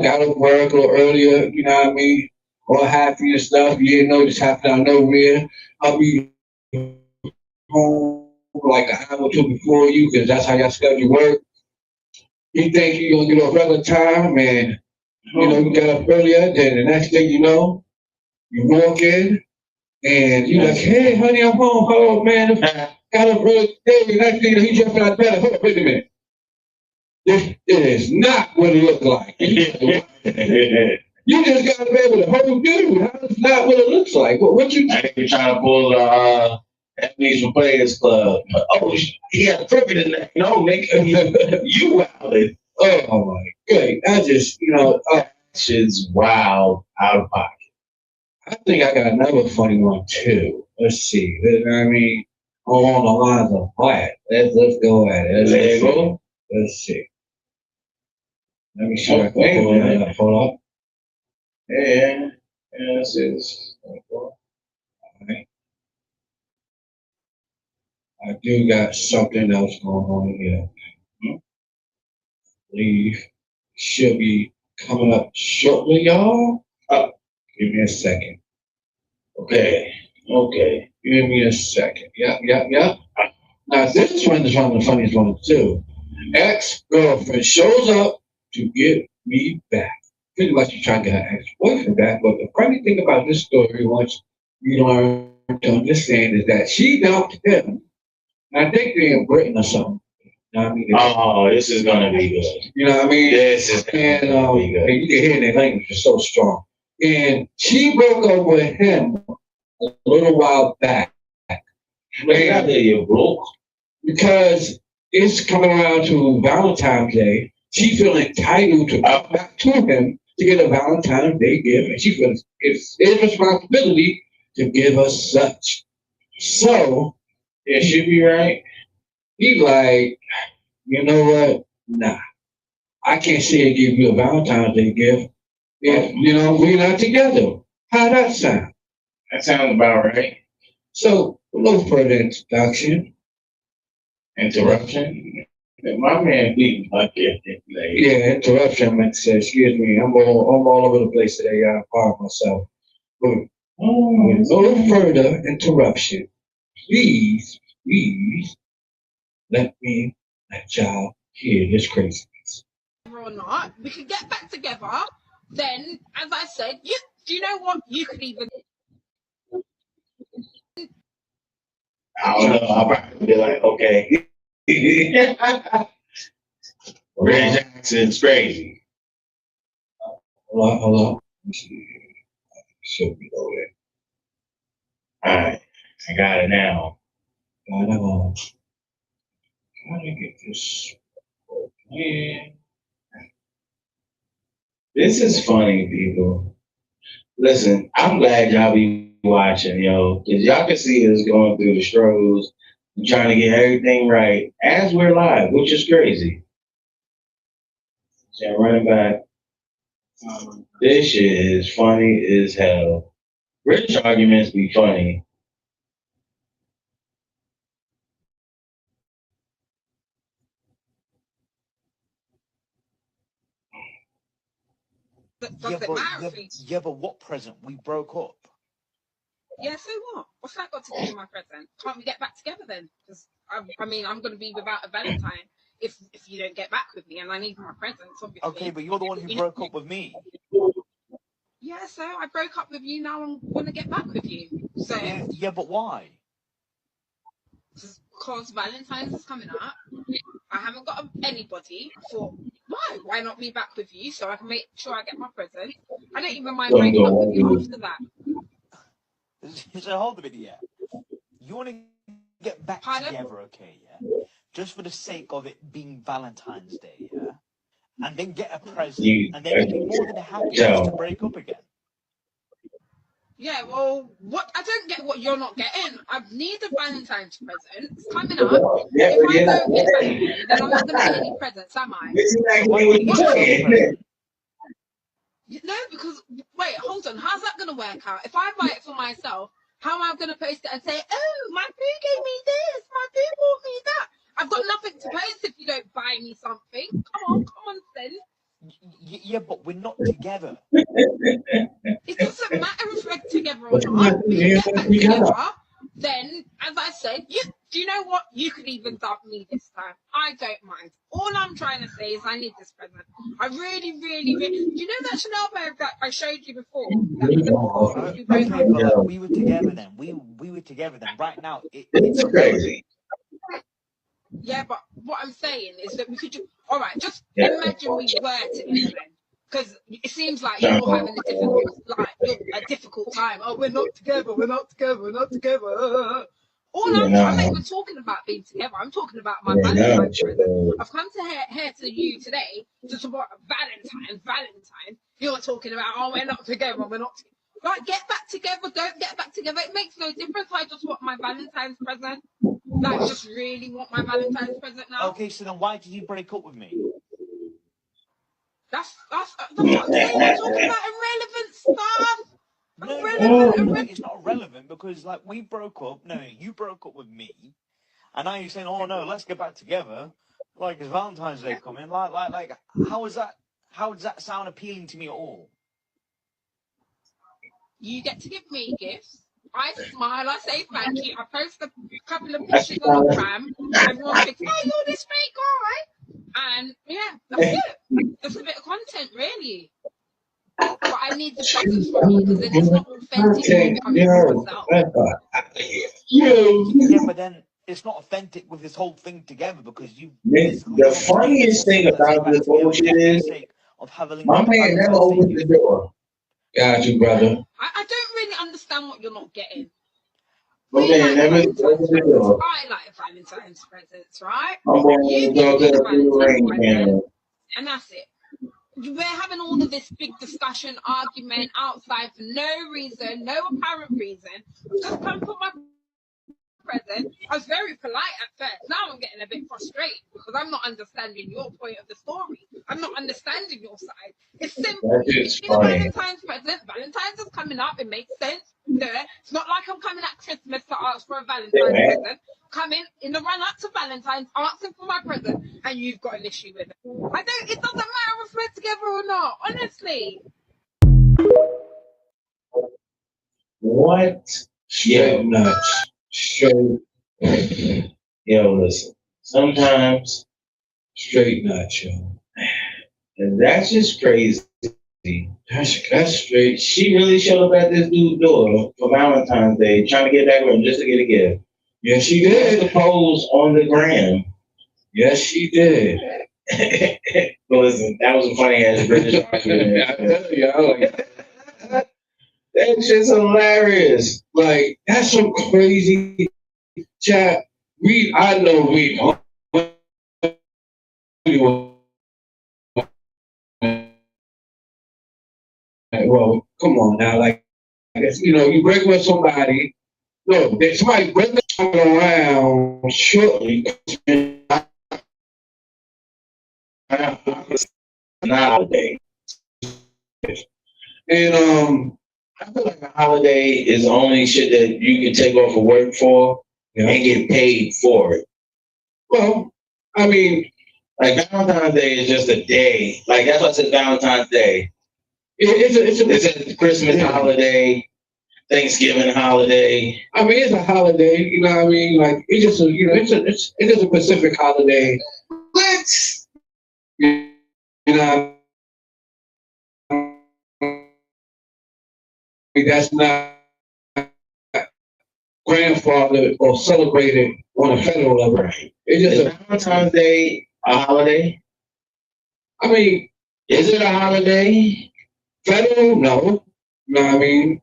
Speaker 2: got to work a little earlier, you know what I mean? All happy and stuff. You didn't know this happened out of nowhere. I'll be home like an hour or two before you because that's how y'all schedule work. You think you're going to get off regular time and, you got up earlier, then the next thing you know, you walk in, and you're like, hey, honey, I'm home. Oh, man, got up early. Hey, next thing he jumping out of bed. Hold on, wait a minute. It is not what it looks like. You just got out of bed with a whole dude. That's not what it looks like. What you?
Speaker 1: I think you're trying to pull Ebenezer Players Club. Oh, he had a crooked in there. No, nigga, you wilded.
Speaker 2: Oh my God! I just,
Speaker 1: shit's wild out of pocket.
Speaker 2: I think I got another funny one too. Let's see. I mean, along the lines of that. Let's go at it. Let's see. Let me see. Hold up.
Speaker 1: Yeah. This is.
Speaker 2: All right. I do got something else going on here. Leave should be coming up shortly, y'all. Give me a second.
Speaker 1: Okay.
Speaker 2: Give me a second. Yeah. Now this one is one of the funniest ones too. Ex-girlfriend shows up to get me back. Pretty much she's trying to get her ex-boyfriend back. But the funny thing about this story, once you learn to understand, is that she dumped him. And I think they're in Britain or something. You know what I mean?
Speaker 1: Oh, this is gonna be good.
Speaker 2: You know what I mean?
Speaker 1: This is
Speaker 2: gonna be good. And you can hear their language is so strong. And she broke up with him a little while back.
Speaker 1: You broke?
Speaker 2: Because it's coming around to Valentine's Day. She feels entitled to come back to him to get a Valentine's Day gift. And she feels it's his responsibility to give us such. So,
Speaker 1: it should be right.
Speaker 2: He's like, you know what? Nah. I can't say I give you a Valentine's Day gift if, we're not together. How that sound?
Speaker 1: That sounds about right.
Speaker 2: So, no further introduction.
Speaker 1: Interruption? My man beat my gift.
Speaker 2: Yeah, interruption. I meant to say, excuse me. I'm all over the place today. I apologize myself. But no further interruption. Please, let y'all hear this craziness.
Speaker 12: Or not, we could get back together. Then, as I said, do you know what? You could even.
Speaker 1: I don't know. I'll probably be like, okay. Ray Jackson's crazy.
Speaker 2: Hold on. Should be loaded.
Speaker 1: All right. I got it now.
Speaker 2: How to get this? Man.
Speaker 1: This is funny, people. Listen, I'm glad y'all be watching, yo, because y'all can see us going through the struggles and trying to get everything right as we're live, which is crazy. So running back. This shit is funny as hell. Rich arguments be funny.
Speaker 13: Yeah, but what present? We broke up.
Speaker 12: Yeah, so what? What's that got to do with my present? Can't we get back together then? Because I mean, I'm going to be without a Valentine if you don't get back with me, and I need my presents, obviously.
Speaker 13: Okay, but you're the one who broke up with me.
Speaker 12: Yeah, so I broke up with you. Now I want to get back with you. So
Speaker 13: yeah, but why?
Speaker 12: Because Valentine's is coming up. I haven't got anybody. I thought, why? Why not be back with you so I can make sure I get my present? I don't even mind breaking up with you after that.
Speaker 13: So hold a minute, yeah. You want to get back together, okay, yeah? Just for the sake of it being Valentine's Day, yeah? And then get a present, and then you'd be more than happy just to break up again.
Speaker 12: Yeah, well, what I don't get what you're not getting. I need a Valentine's present. It's coming up. If I don't get back with you, then I'm not going to get any presents, am I? No, because wait, hold on. How's that going to work out? If I buy it for myself, how am I going to post it and say, "Oh, my boo gave me this. My boo bought me that"? I've got nothing to post if you don't buy me something. Come on, then.
Speaker 13: Yeah, but we're not together.
Speaker 12: It doesn't matter if we're together or not. We can get back together. Then, as I said, do you know what? You could even dump me this time. I don't mind. All I'm trying to say is I need this present. I really. Do you know that Chanel bag that I showed you before?
Speaker 13: Okay, but we were together then. We were together then. Right now, it's crazy.
Speaker 12: Yeah, but what I'm saying is that we could do. All right, just imagine we were together then. Because it seems like you're having a difficult time. Oh, we're not together. We're not together. We're not together. I'm not even talking about being together. I'm talking about my Valentine's present. I've come here to you today to support Valentine. You're talking about, oh, we're not together. We're not together. Like, get back together. Don't get back together. It makes no difference. I just want my Valentine's present. Like, just really want my Valentine's present now.
Speaker 13: Okay, so then why did you break up with me?
Speaker 12: That's what I'm saying. I'm talking about irrelevant stuff.
Speaker 13: No, it's not relevant because, like, we broke up. No, you broke up with me. And now you're saying, oh, no, let's get back together. Like, it's Valentine's Day coming. Like, how does that sound appealing to me at all?
Speaker 12: You get to give me gifts. I smile, I say thank you. I post a couple of pictures on the gram. Everyone thinks, oh, you're this great guy. And yeah, that's it. Just a bit of content, really. But I need the presents from you because then it's not authentic coming from myself.
Speaker 13: Yeah, but then it's not authentic with this whole thing together because you.
Speaker 1: The funniest thing about this bullshit is my man never opened the door.
Speaker 2: Got you, brother.
Speaker 12: I don't really understand what you're not getting.
Speaker 1: My man never opened the door.
Speaker 12: I like Valentine's presents, right?
Speaker 1: You give me the Valentine's present,
Speaker 12: and that's it. We're having all of this big discussion, argument outside for no reason, no apparent reason. I've just come for my present. I was very polite at first. Now I'm getting a bit frustrated because I'm not understanding your point of the story. I'm not understanding your side. It's simple. It's a Valentine's present. Valentine's is coming up. It makes sense. Yeah. It's not like I'm coming at Christmas to ask for a Valentine's present. Coming in the run up to Valentine's, asking for my present, and you've got an issue with it. It doesn't matter if we're together or not, honestly.
Speaker 1: What?
Speaker 2: Straight nuts. Straight.
Speaker 1: Yo, listen. Sometimes
Speaker 2: straight nuts, yo.
Speaker 1: And that's just crazy.
Speaker 2: That's straight.
Speaker 1: She really showed up at this dude's door for Valentine's Day, trying to get back with him just to get a gift.
Speaker 2: Yes, she did.
Speaker 1: The pose on the gram.
Speaker 2: Yes, she did.
Speaker 1: But listen, that was a funny ass British argument. I tell you, I like that shit's hilarious.
Speaker 2: Like, that's some crazy chat. I know we well, come on now, like, you know, you break with somebody. No, there's somebody breaking around shortly.
Speaker 1: Holiday. And I feel like a holiday is only shit that you can take off of work for and get paid for it.
Speaker 2: Well, I mean,
Speaker 1: like Valentine's Day is just a day. Like that's why I said Valentine's Day. It's a Christmas holiday, Thanksgiving holiday.
Speaker 2: I mean, it's a holiday. You know what I mean? Like it's just a, you know, it is a Pacific holiday.
Speaker 1: What?
Speaker 2: You know, that's not grandfathered or celebrated on a federal level.
Speaker 1: Right.
Speaker 2: It's just
Speaker 1: is Valentine's Day a holiday?
Speaker 2: I mean,
Speaker 1: is it a holiday?
Speaker 2: Federal? No. You know what I mean?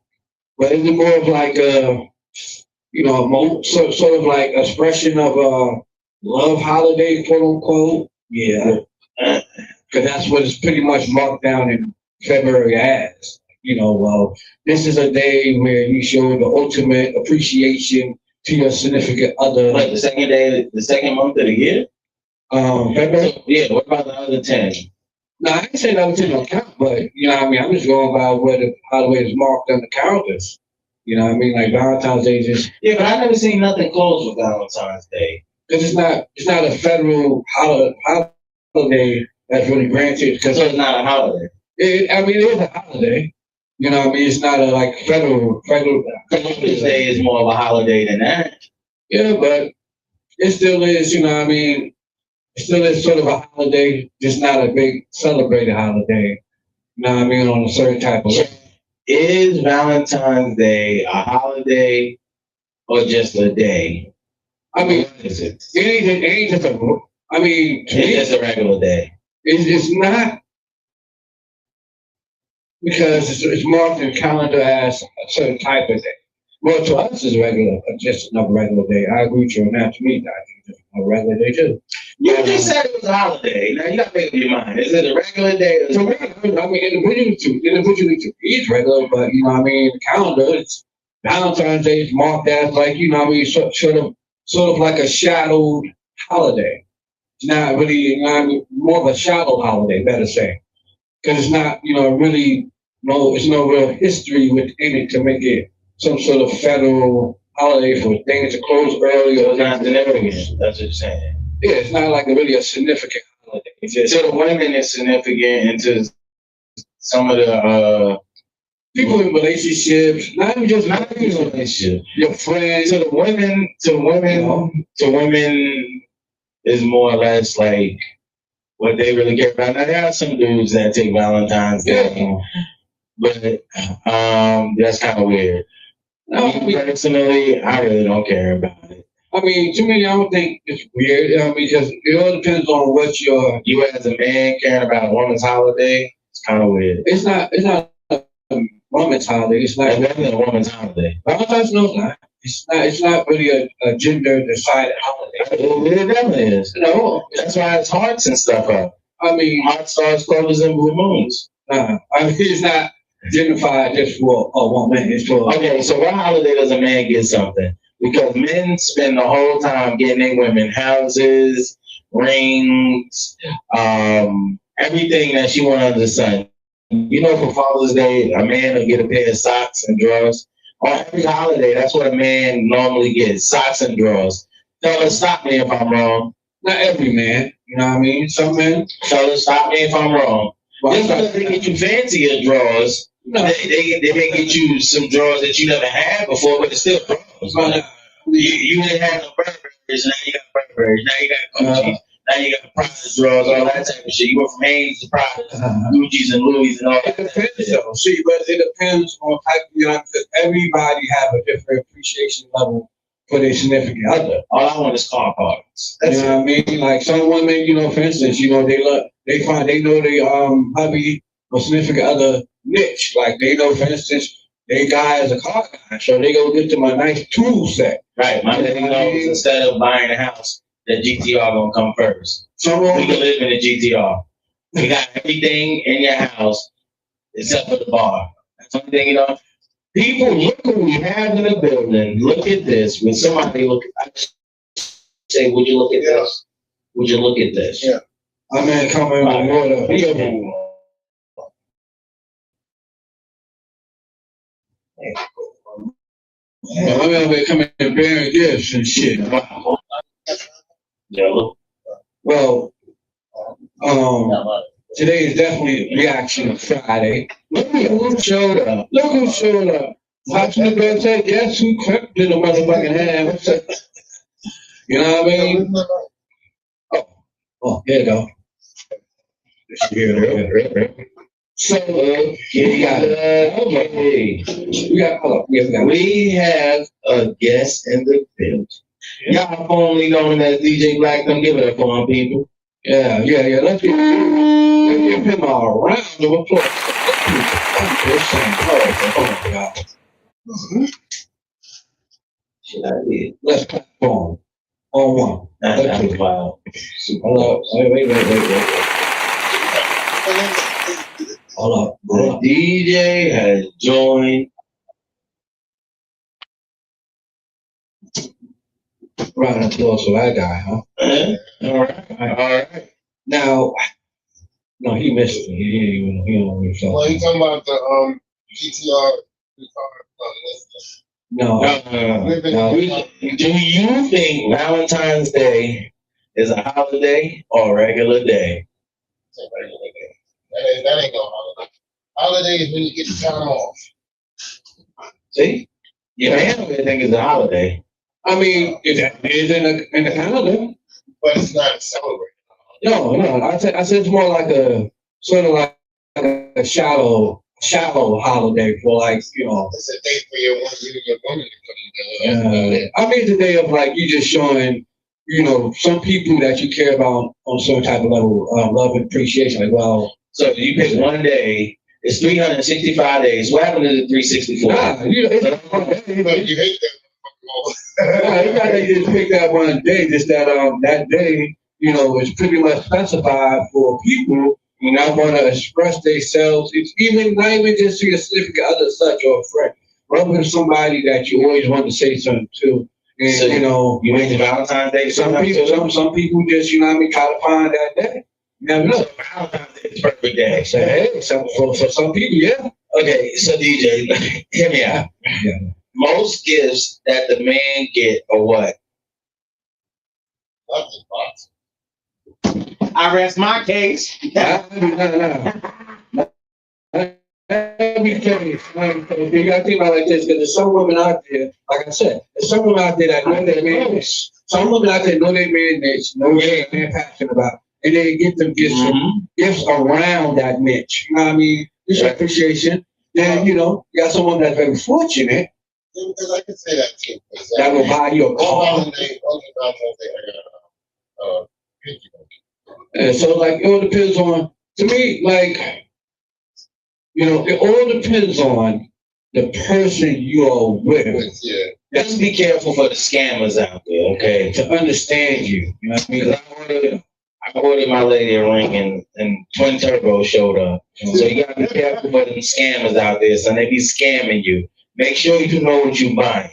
Speaker 2: But is it more of like a, you know, sort of like expression of a love holiday, quote unquote? Yeah. Because that's what it's pretty much marked down in February as. You know, well, this is a day where you show the ultimate appreciation to your significant other.
Speaker 1: Like the second month of the year?
Speaker 2: February?
Speaker 1: Yeah, what about the other 10?
Speaker 2: No, I ain't saying the other 10 don't count, but, you know what I mean? I'm just going by where the holiday is marked on the calendars. You know what I mean? Like Valentine's Day is just.
Speaker 1: Yeah, but I never seen nothing close with Valentine's Day.
Speaker 2: Because it's not a federal holiday that's really granted.
Speaker 1: So it's not a holiday?
Speaker 2: I mean, it is a holiday. You know what I mean? It's not a like federal.
Speaker 1: Columbus Day is more of a holiday than that.
Speaker 2: Yeah, but it still is, you know what I mean? It still is sort of a holiday, just not a big celebrated holiday. You know what I mean? On a certain type of level.
Speaker 1: Is Valentine's Day a holiday or just a day?
Speaker 2: I mean,
Speaker 1: what is it?
Speaker 2: It ain't just a, I mean,
Speaker 1: it's just a regular day.
Speaker 2: It's not. Because it's marked in the calendar as a certain type of day. Well, to us, it's regular, just another regular day. I agree with you on that. To me, I think it's a regular day too.
Speaker 1: You just said it was a holiday. Now you got to make up your mind. Is it a regular day?
Speaker 2: I mean, individually to each regular, but you know, what I mean, the calendar, it's Valentine's Day is marked as like, you know, what I mean, sort of like a shadowed holiday. It's not really, you know, what I mean, more of a shadow holiday, better say. Because it's not, you know, really, it's no real history within it to make it some sort of federal holiday for things to close early.
Speaker 1: So it's not significant. That's what you're saying.
Speaker 2: Yeah, it's not like really a significant holiday.
Speaker 1: It's just, to the women, it's significant, and to some of the
Speaker 2: people in relationships, not even
Speaker 1: relationships,
Speaker 2: your friends.
Speaker 1: To women is more or less like what they really care about. Now, there are some dudes that take Valentine's Day, but that's kind of weird. Personally, I really don't care about it.
Speaker 2: I mean, to me, I don't think it's weird. I mean, because it all depends on what
Speaker 1: you as a man caring about a woman's holiday. It's kind of weird.
Speaker 2: It's not a woman's holiday. It's not
Speaker 1: a woman's holiday.
Speaker 2: Valentine's no, it's not. It's not really a gender decided holiday.
Speaker 1: It definitely is.
Speaker 2: No,
Speaker 1: that's why it's hearts and stuff up.
Speaker 2: I mean,
Speaker 1: heart stars, clovers, and blue moons.
Speaker 2: I mean, it's not identified just for a woman. It's for
Speaker 1: okay. So what holiday does a man get something? Because men spend the whole time getting their women houses, rings, everything that she wants under the sun. You know, for Father's Day, a man will get a pair of socks and drawers. On every holiday, that's what a man normally gets, socks and drawers. Fellas, stop me if I'm wrong.
Speaker 2: Not every man, you know what I mean? Some men.
Speaker 1: Fellas, stop me if I'm wrong. Just because they get you fancier drawers, no. they may get you some drawers that you never had before, but it's still drawers. You didn't have no Burberrys, now you got Burberrys, now you got Gucci's, now you got Prada drawers, all that type of shit. You went from Hanes to Prada, Gucci's and Louis and all that.
Speaker 2: It depends though. See, but it depends on type, you know, because everybody have a different appreciation level for their significant other.
Speaker 1: All I want is car parts.
Speaker 2: You know what I mean? Like some women, you know, for instance, you know, they know their hubby or significant other niche. Like they know, for instance, they guy is a car guy, so they go get them a nice tool set.
Speaker 1: Right. My nigga knows instead of buying a house, that GTR gonna come first. We can live in a GTR. We got everything in your house. except for the bar. That's the only thing, you know. People, look who we have in the building. Look at this. When somebody look, I say, would you look at this? Would you look at this?
Speaker 2: Yeah. I mean, come in with water. Yeah, I mean, they come in bearing gifts and shit.
Speaker 1: Yeah.
Speaker 2: Well, today is definitely Reaction Friday. Look who showed up. Look who showed up. Watching the girl say, guess who crept in the motherfucking house? You know what I mean? Oh, here you go. So,
Speaker 1: we have a guest in the building. Y'all formerly known as DJ Black. Don't give it up for him, people.
Speaker 2: Yeah. Let's give him a round of applause. Let's clap on one.
Speaker 1: That's wild.
Speaker 2: Hold up. Wait. Hold up.
Speaker 1: The DJ has joined.
Speaker 2: Round of applause for that guy, huh?
Speaker 1: All right.
Speaker 2: Now, no, he missed it. He don't know himself.
Speaker 6: Well, you talking about the GTR?
Speaker 2: No.
Speaker 1: Do you think Valentine's Day is a holiday or a regular day?
Speaker 6: It's a regular day. That ain't no holiday. Holiday is when you get the time off.
Speaker 1: See? Your family think it's a holiday.
Speaker 2: I mean, it is in the calendar.
Speaker 6: But it's not celebrated.
Speaker 2: No. I said it's more like a sort of like a shallow holiday for, like, you know.
Speaker 6: It's a day for your woman to come together.
Speaker 2: I mean, it's a day of, like, you just showing, you know, some people that you care about on some type of level, love and appreciation. Like, well,
Speaker 1: so you pick one day. It's 365 days. What happened to the 364?
Speaker 2: Nah, you know,
Speaker 6: but you hate that.
Speaker 2: You gotta just pick that one day. Just that that day, you know, is pretty much specified for people who not want to express themselves. It's not even just to your significant other, such or a friend, rather somebody that you always want to say something to. And
Speaker 1: so,
Speaker 2: you know,
Speaker 1: you make Valentine's Day.
Speaker 2: Some people just, you know what I mean, try to find that day. You never know.
Speaker 1: Valentine's Day is perfect day.
Speaker 2: So, hey, for some people, yeah.
Speaker 1: Okay, so DJ, hear me out.
Speaker 2: Yeah.
Speaker 1: Most gifts that the man get are what?
Speaker 14: I rest my case.
Speaker 2: No. Let me tell you, you got to think about it like this, because there's some women out there, like I said, there's some women out there that know their man niche. Some women out there know their man niche, know what they're passionate about, and they get them gifts around that niche. You know what I mean? Just appreciation. Then, you know, you got someone that's very fortunate.
Speaker 6: Because I can say that too.
Speaker 2: That will buy you a car. And so, like, it all depends on, to me, like, you know, it all depends on the person you're with.
Speaker 6: Yeah.
Speaker 1: Just be careful for the scammers out there, okay?
Speaker 2: To understand you. You know what I mean?
Speaker 1: I ordered my lady a ring and twin turbo showed up. So you gotta be careful for them scammers out there. So they be scamming you. Make sure you know what you're buying.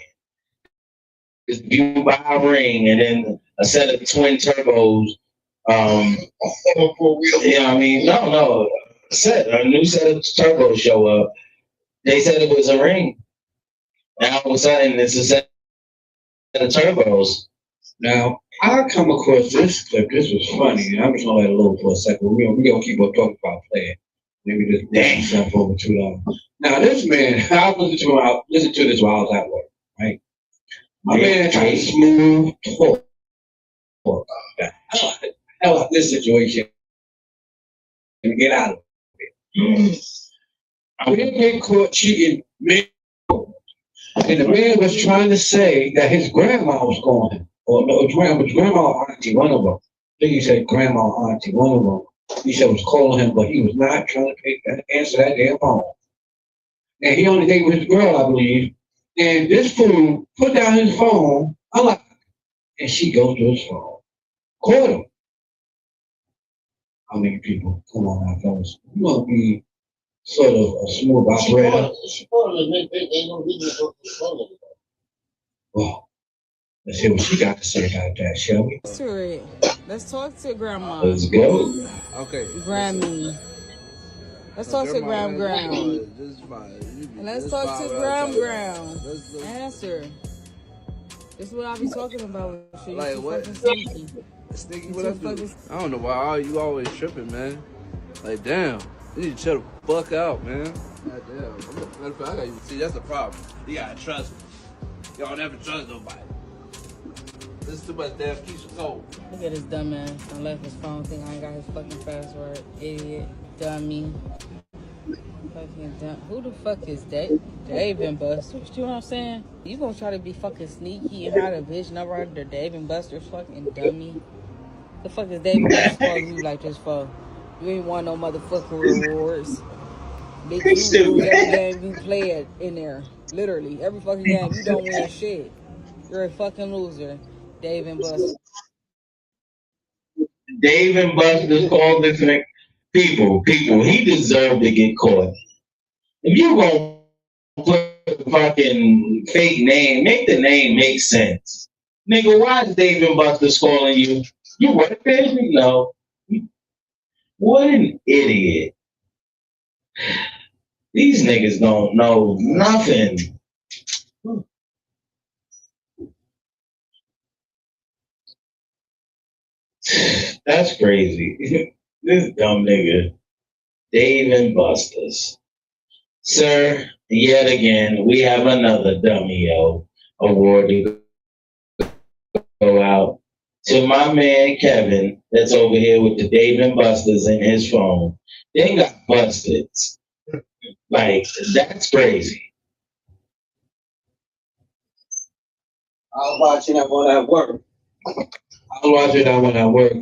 Speaker 1: If you buy a ring and then a set of twin turbos, you know what I mean? No. A new set of turbos show up. They said it was a ring. Now all of a sudden it's a set of turbos.
Speaker 2: Now, I come across this clip. This was funny. I'm just gonna let it load for a second. We're gonna keep on talking about playing. Maybe just dang stuff over too long. Now, this man, I listened to this while I was at work, right? My man tried to smooth talk the hell out this situation and get out of it. We didn't get caught cheating, man. And the man was trying to say that his grandma was calling. Or no, grandma or auntie, one of them. I think he said grandma or auntie, one of them. He said was calling him, but he was not trying to answer that damn phone. And he only dated with his girl, I believe. And this fool put down his phone, and she goes to his phone. Caught him. How many people? Come on now, fellas. You want to be sort of a smooth operator. Well, let's hear what she got to say about that, shall we?
Speaker 14: Let's talk to Grandma.
Speaker 1: Let's go.
Speaker 14: Okay. Grammy. Let's talk to Gram. And let's talk to Gram. Answer. This is what I be talking about with shit.
Speaker 15: Like what?
Speaker 14: Sneaky.
Speaker 15: Sneaky, what I don't know why you always tripping, man. Like, damn. You need to chill the fuck out, man. God damn. Matter of fact, I got you. See, that's the problem. You gotta trust me. Y'all never trust nobody. This is too much damn Keisha Cole.
Speaker 14: Look at this dumbass. I left his phone thing. I ain't got his fucking password. Idiot. Dummy. Fucking dumb. Who the fuck is that? Dave and Buster's. You know what I'm saying? You gonna try to be fucking sneaky and hide a bitch number under Dave and Buster's fucking dummy? The fuck is Dave and Buster's calling you like this for? You ain't want no motherfucking rewards. Bitch, you lose every game you play it in there. Literally. Every fucking game. You don't win shit. You're a fucking loser. Dave and Buster's.
Speaker 1: Dave and Buster's called different people. He deserved to get caught. If you gonna put a fucking fake name, make the name make sense. Nigga, why is Dave and Buster's calling you? You work there? No. What an idiot. These niggas don't know nothing. That's crazy. This dumb nigga. Dave and Buster's. Sir, yet again, we have another Dummy award to go out to my man Kevin that's over here with the Dave and Buster's in his phone. They got busted. Like, that's crazy.
Speaker 2: I was watching that one at work.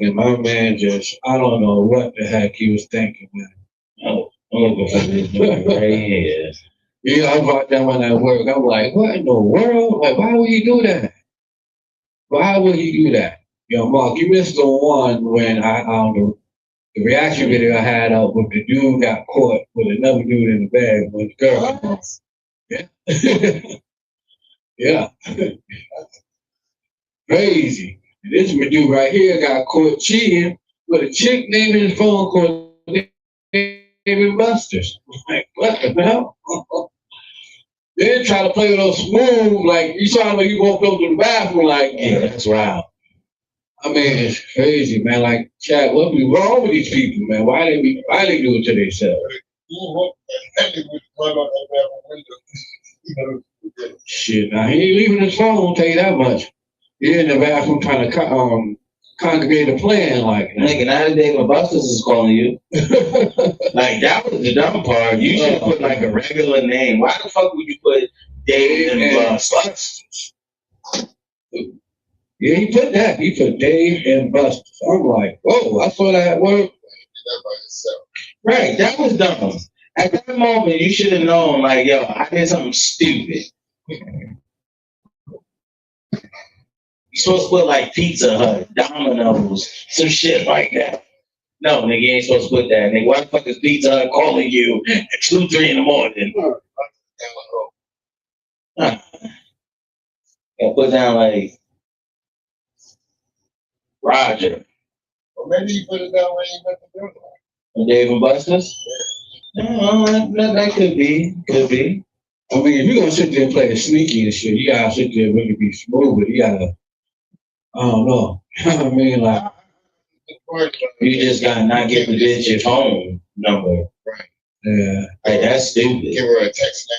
Speaker 2: And my man just, I don't know what the heck he was thinking, man.
Speaker 1: Oh, I'm looking for this one right here.
Speaker 2: Yeah, I watched that one at work. I'm like, what in the world? Like, why would he do that? Why would he do that? You know, Mark, you missed the one when the reaction video I had up with the dude got caught with another dude in the bag with the girl. Yeah. Yeah. Crazy. And this dude right here got caught cheating with a chick named his phone called David Buster's. Like, what the hell? Then try to play with those smooth, like you saw when you walk up to the bathroom, like,
Speaker 1: yeah, that's wild.
Speaker 2: I mean, it's crazy, man. Like, Chad, what be wrong with these people, man? Why they do it to themselves? Shit, now he ain't leaving his phone, I'll tell you that much. He in the bathroom trying to congregate a plan, like that.
Speaker 1: Nigga, now that Dave and Buster's is calling you. Like, that was the dumb part. You should put like a regular name. Why the fuck would you put Dave and Buster's?
Speaker 2: Yeah, he put that. He put Dave and Buster's. I'm like, whoa, I saw that at work.
Speaker 1: Right, that was dumb. At that moment, you should have known, like, yo, I did something stupid. You're supposed to put like Pizza Hut, Domino's, some shit like that. No, nigga, you ain't supposed to put that. Nigga, why the fuck is Pizza Hut calling you at 2, 3 in the morning? Gotta put down like Roger.
Speaker 6: Or maybe you put it down where you met the girl.
Speaker 1: Dave and Buster's? That could be. Could be.
Speaker 2: I mean, if you're gonna sit there and play the sneaky and shit, you gotta sit there and really be smooth, but you gotta, I don't know. I mean, like,
Speaker 1: you just gotta not give the bitch your phone number.
Speaker 6: Right.
Speaker 2: Yeah.
Speaker 1: Like, that's stupid.
Speaker 6: Give her a text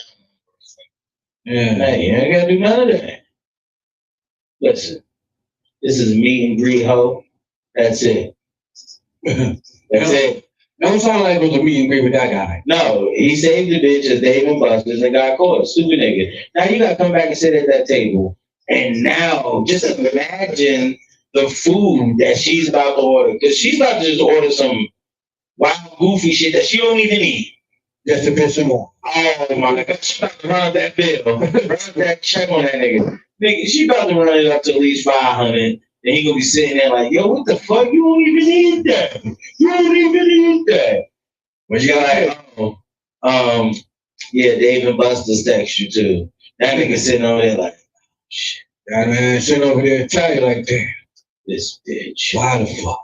Speaker 6: now.
Speaker 2: Yeah.
Speaker 1: Hey, you ain't gotta do none of that. Listen, this is meet and greet hoe. That's it. That's it.
Speaker 2: Don't sound like it was a meet and greet with that guy.
Speaker 1: No, he saved the bitch at Dave and Buster's and got caught. Stupid nigga. Now you gotta come back and sit at that table. And now, just imagine the food that she's about to order. Because she's about to just order some wild, goofy shit that she don't even eat.
Speaker 2: Just to piss him off.
Speaker 1: Oh my God. She's about to run that bill. Run that check on that nigga. Nigga, she about to run it up to at least 500. And he gonna be sitting there like, yo, what the fuck? You don't even eat that. You don't even eat that. But you're like, oh, Yeah, Dave and Buster's text you too. That nigga sitting over there like, shit.
Speaker 2: That man sitting over there and tell you like, damn,
Speaker 1: this bitch.
Speaker 2: Why the fuck?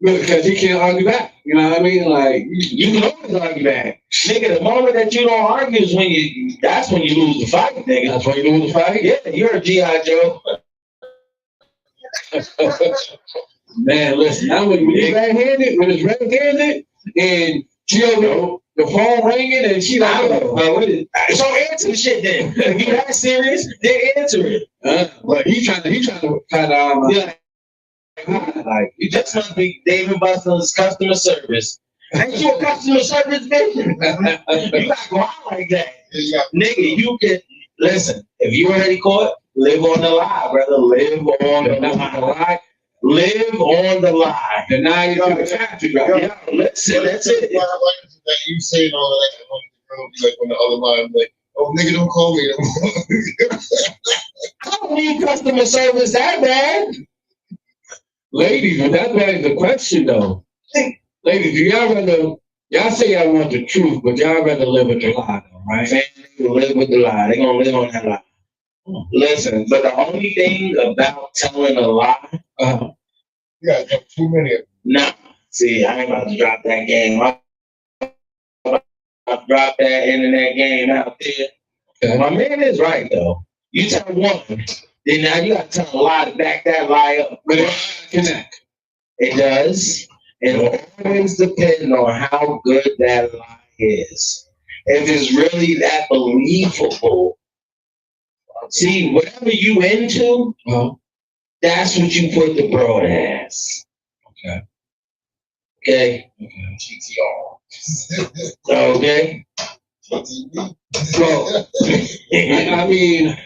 Speaker 2: Because he can't argue back. You know what I mean? Like,
Speaker 1: you can always argue back. Nigga, the moment that you don't argue is when that's when you lose the fight, nigga.
Speaker 2: That's when you lose the fight?
Speaker 1: Yeah, you're a G.I. Joe.
Speaker 2: Man, listen, now when he's red-handed, when it's red-handed, and she over the phone ringing, and she like,
Speaker 1: so answer the shit then. If you that serious, then answer it.
Speaker 2: But he's trying to kind of,
Speaker 1: yeah. Like, you just must be David Buster's customer service. Ain't you a customer service bitch? You gotta go out like that. Nigga, you can listen, if you already caught, live on the lie, brother. Live on the lie. Live on the lie.
Speaker 2: Deny you to the factory, right?
Speaker 1: Yeah, listen, that's it.
Speaker 6: That you saying all of that when the girl be like when the other line like, oh nigga, don't call me no more.
Speaker 1: I don't need customer service that bad.
Speaker 2: Ladies, but that begs the question though. Ladies, do y'all say y'all want the truth, but y'all rather live with the lie though, right?
Speaker 1: They live with the lie. They're gonna live on that lie. Listen, but the only thing about telling a lie,
Speaker 6: you got too many of them.
Speaker 1: Nah. See, I ain't about to drop that game. I'll drop that internet game out there. Okay. My man is right though. You tell one, then now you gotta tell a lie to back that lie up.
Speaker 2: But it connect.
Speaker 1: It does. It always depends on how good that lie is. If it's really that believable. See, whatever you into, that's what you put the broad ass.
Speaker 2: Okay.
Speaker 1: Okay.
Speaker 6: GTR.
Speaker 1: Okay.
Speaker 2: So, I mean,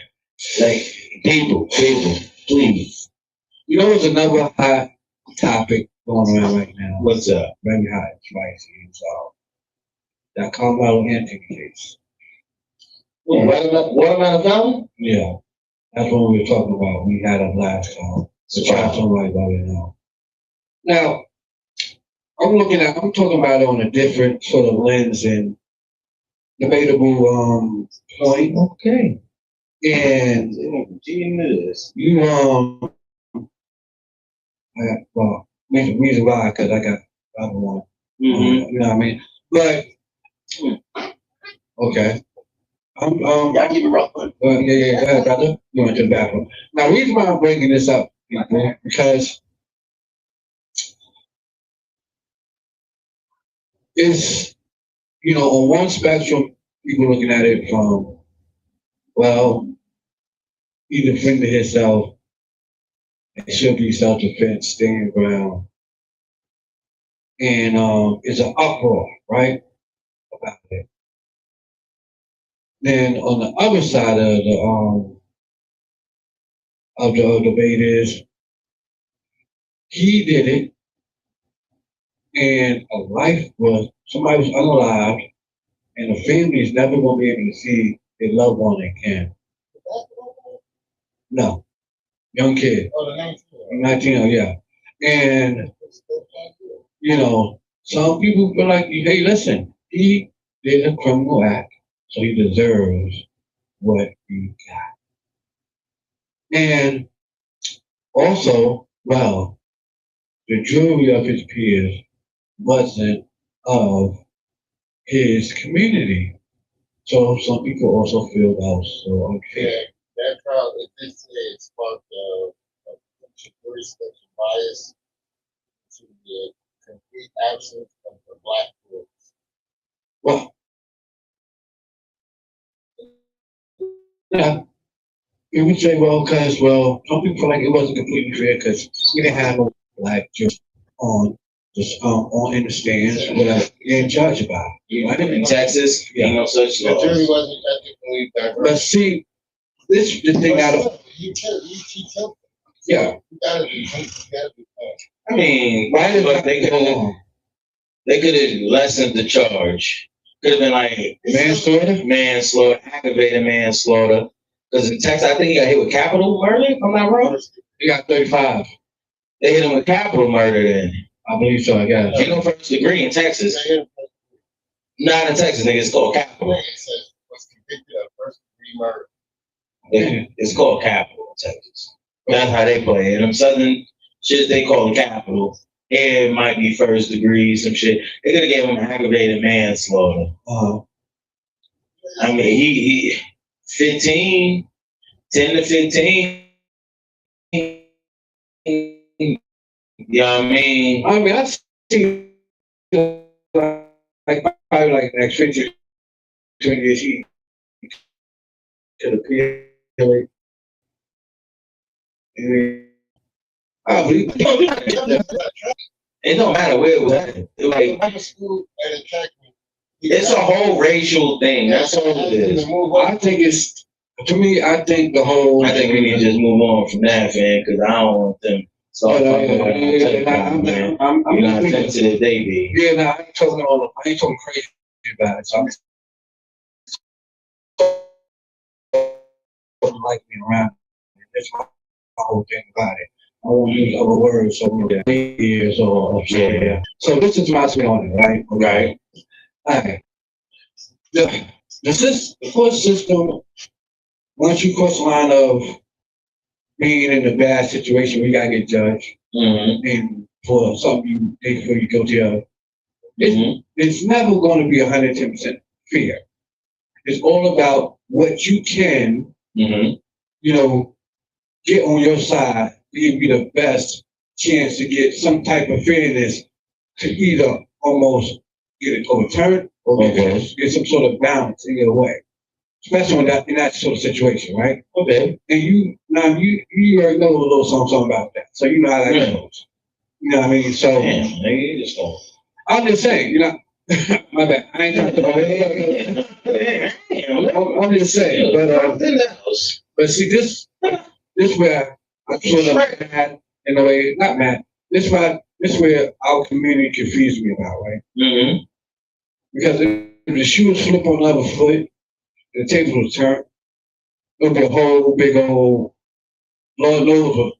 Speaker 1: like, people, please.
Speaker 2: You know what's another hot topic going around right now?
Speaker 1: What's up?
Speaker 2: Very hot, spicy. So, that Carmelo Anthony case.
Speaker 1: What about a felon?
Speaker 2: Yeah. That's what we were talking about. We had a last call. So try somebody about it now. Now, I'm talking about it on a different sort of lens and debatable point.
Speaker 1: Okay.
Speaker 2: And you well, make a reason why, because I got other one. You know what I mean? But okay.
Speaker 1: Y'all keep it rolling.
Speaker 2: Yeah, go ahead, brother. You went to the bathroom. Now, the reason why I'm bringing this up, because it's, on one spectrum, people looking at it from, well, he defended himself. It should be self-defense, stand ground. And it's an uproar, right, about it. Then on the other side of the debate is he did it, and somebody was unalived, and the family is never going to be able to see their loved one again. No, young kid, 19, yeah, and some people feel like, hey, listen, he did a criminal act. So he deserves what he got. And also, well, the jury of his peers wasn't of his community. So some people also feel that was so unfair.
Speaker 6: Yeah, that trial, it sparked jury selection bias to the complete absence of the black voice.
Speaker 2: Well, yeah, you would say, some people feel like it wasn't completely fair because we didn't have no black judge on in the stands without getting judged about it.
Speaker 1: Right? In Texas, ain't no such law.
Speaker 6: The jury wasn't ethically diverse.
Speaker 2: But see, this is the thing out of yeah.
Speaker 6: You gotta be fair.
Speaker 1: I mean, but they could have lessened the charge. Could have been like manslaughter, aggravated manslaughter. Because in Texas, I think he got hit with capital murder, if I'm not wrong.
Speaker 2: He got 35.
Speaker 1: They hit him with capital murder then.
Speaker 2: I believe so, I guess.
Speaker 1: First degree in Texas. Not in Texas, nigga. It's called capital.
Speaker 6: It says was convicted of first-degree murder.
Speaker 1: It's called capital in Texas. That's how they play it. Them southern shit they call it capital. It might be first degree, some shit. They could have gave him aggravated manslaughter. I mean, he 15, 10 to 15. You know what I mean?
Speaker 2: I mean, I see like probably like next 20 years he could appeal it. I believe
Speaker 1: it don't matter where it was at. Like, it's a whole racial thing. That's all it is.
Speaker 2: I think it's, to me, I think the whole.
Speaker 1: I think we need to just move on from that, fan, because I don't want them start fucking with man. You know how sensitive they be.
Speaker 2: Yeah, nah, I ain't talking crazy about it. So I'm just like being around. That's my whole thing about it. I won't use other words, so years or yeah. So this is my spin on it, right?
Speaker 1: Right.
Speaker 2: All right. The court system, once you cross the line of being in a bad situation, we gotta get judged, and for something they feel you're guilty of, it's never going to be 110% fair. It's all about what you can, you know, get on your side to give you the best chance to get some type of fairness to either almost get it overturned or get some sort of balance in your way. Especially in that sort of situation, right? Okay. And you already know a little something about that. So you know how that goes. You know what I mean? So I'm just saying, you know, my bad. I ain't talking about it. I'm just saying. But see this where I'm sort of mad in a way, not mad. This where our community confused me about, right? Because if the shoe would slip on the other foot, the table was turned. There'll be a whole big old Lord knows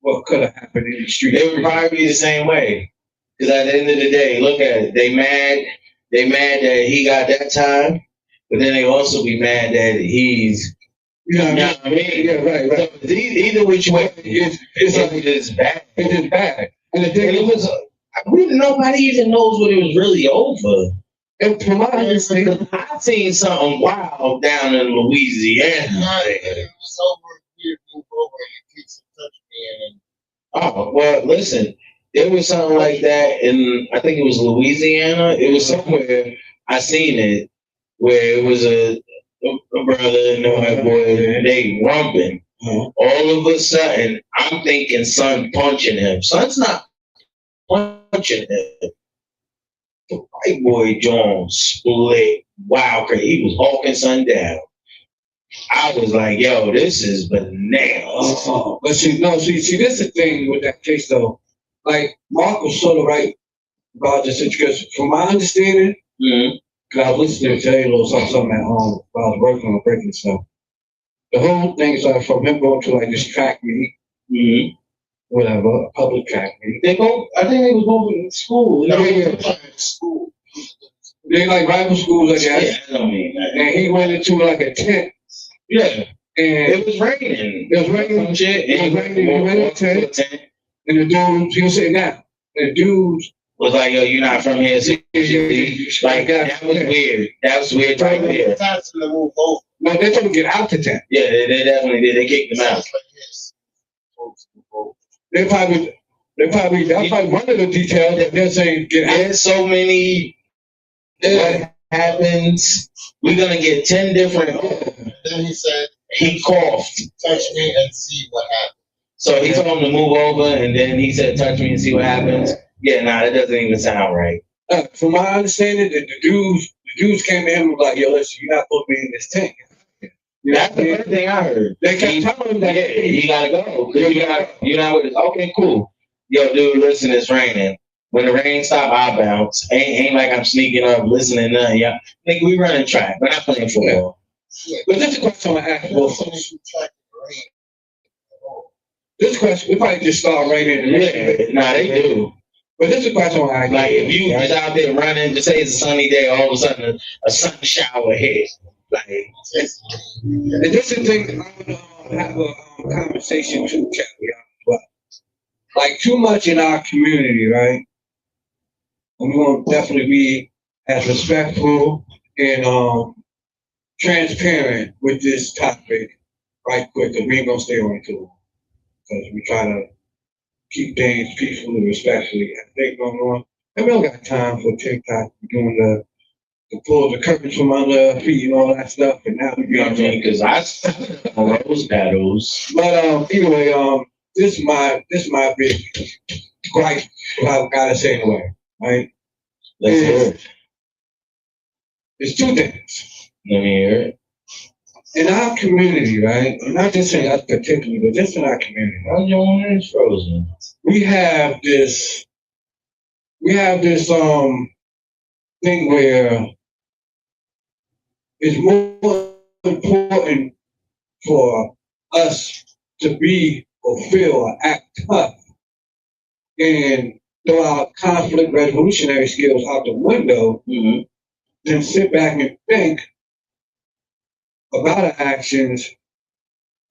Speaker 2: what could have happened in the street.
Speaker 1: It would probably be the same way. Because at the end of the day, look at it. They mad that he got that time, but then they also be mad that he's, you know what I mean?
Speaker 2: Yeah, right.
Speaker 1: So either which way, it's bad.
Speaker 2: It is bad. And the thing
Speaker 1: nobody even knows what it was really over.
Speaker 2: And from my understanding,
Speaker 1: I've seen something wild down in Louisiana.
Speaker 6: It's over here, move over, and kids touch me, and
Speaker 1: oh well, listen. There was something like that in, I think it was Louisiana. It was somewhere I seen it where it was a brother and a white boy, and they rumping. All of a sudden, I'm thinking son punching him. Son's not punching him. The white boy Jones split. Wow, crazy. He was hawking son down. I was like, yo, this is bananas.
Speaker 2: But see, this is the thing with that case though. Like Mark was sort of right about the situation. From my understanding, because I was listening to a little something at home while I was working on breaking stuff. The whole thing started from him going to like this track meet, whatever, a public track meet.
Speaker 1: I think they was going to school.
Speaker 2: School. They like rival schools, I guess.
Speaker 1: Yeah, I don't mean that.
Speaker 2: And he went into like a tent.
Speaker 1: Yeah.
Speaker 2: And
Speaker 1: it was raining.
Speaker 2: It was raining.
Speaker 1: Shit.
Speaker 2: It was raining. He went in a tent. And the dude, he was sitting down. The dude
Speaker 1: was like, yo, you're not from here. So like, that was weird. That was weird right there.
Speaker 2: No, they told him to get out the tent.
Speaker 1: Yeah, they definitely did. They kicked him out.
Speaker 2: That's probably one of the details that they're saying get out.
Speaker 1: There's so many that happens. We're gonna get 10 different.
Speaker 6: Then he said
Speaker 1: he coughed.
Speaker 6: Touch me and see what happens.
Speaker 1: So he told him to move over, and then he said, touch me and see what happens. Yeah, nah, that doesn't even sound right.
Speaker 2: From my understanding, the dudes came to him and was like, yo, listen, you're not supposed to be in this tent.
Speaker 1: That's the first thing I heard.
Speaker 2: They kept telling him that.
Speaker 1: Yeah, he gotta go. Because you're not with us. Okay, cool. Yo, dude, listen, it's raining. When the rain stop, I bounce. Ain't like I'm sneaking up, listening to nothing. Yeah. Nigga, we running track. We're not playing football.
Speaker 2: Yeah. But this is a question I want to ask both of us. This question, we probably just start right in.
Speaker 1: Yeah, nah, they do.
Speaker 2: But this is a question I
Speaker 1: like if you was out there running, just say it's a sunny day, all of a sudden a sun shower hits. Like,
Speaker 2: and this is the thing I want to have a conversation too, chat with y'all. But like too much in our community, right? And we want to definitely be as respectful and transparent with this topic right quick, because we ain't gonna stay on it too long. Because we try to keep things peacefully, respectfully, as they go on. And we don't got time for TikTok doing the pull the curtains from under our feet and all that stuff. And now we
Speaker 1: you know what I mean? Because I on those battles.
Speaker 2: But anyway, this is my big gripe. I gotta say anyway, right?
Speaker 1: Let's hear it.
Speaker 2: There's two things.
Speaker 1: Let me hear it.
Speaker 2: In our community, right? I'm not just saying us particularly, but just in our community.
Speaker 1: Why your orange frozen?
Speaker 2: We have this thing where it's more important for us to be or feel or act tough and throw our conflict resolutionary skills out the window, than sit back and think about our actions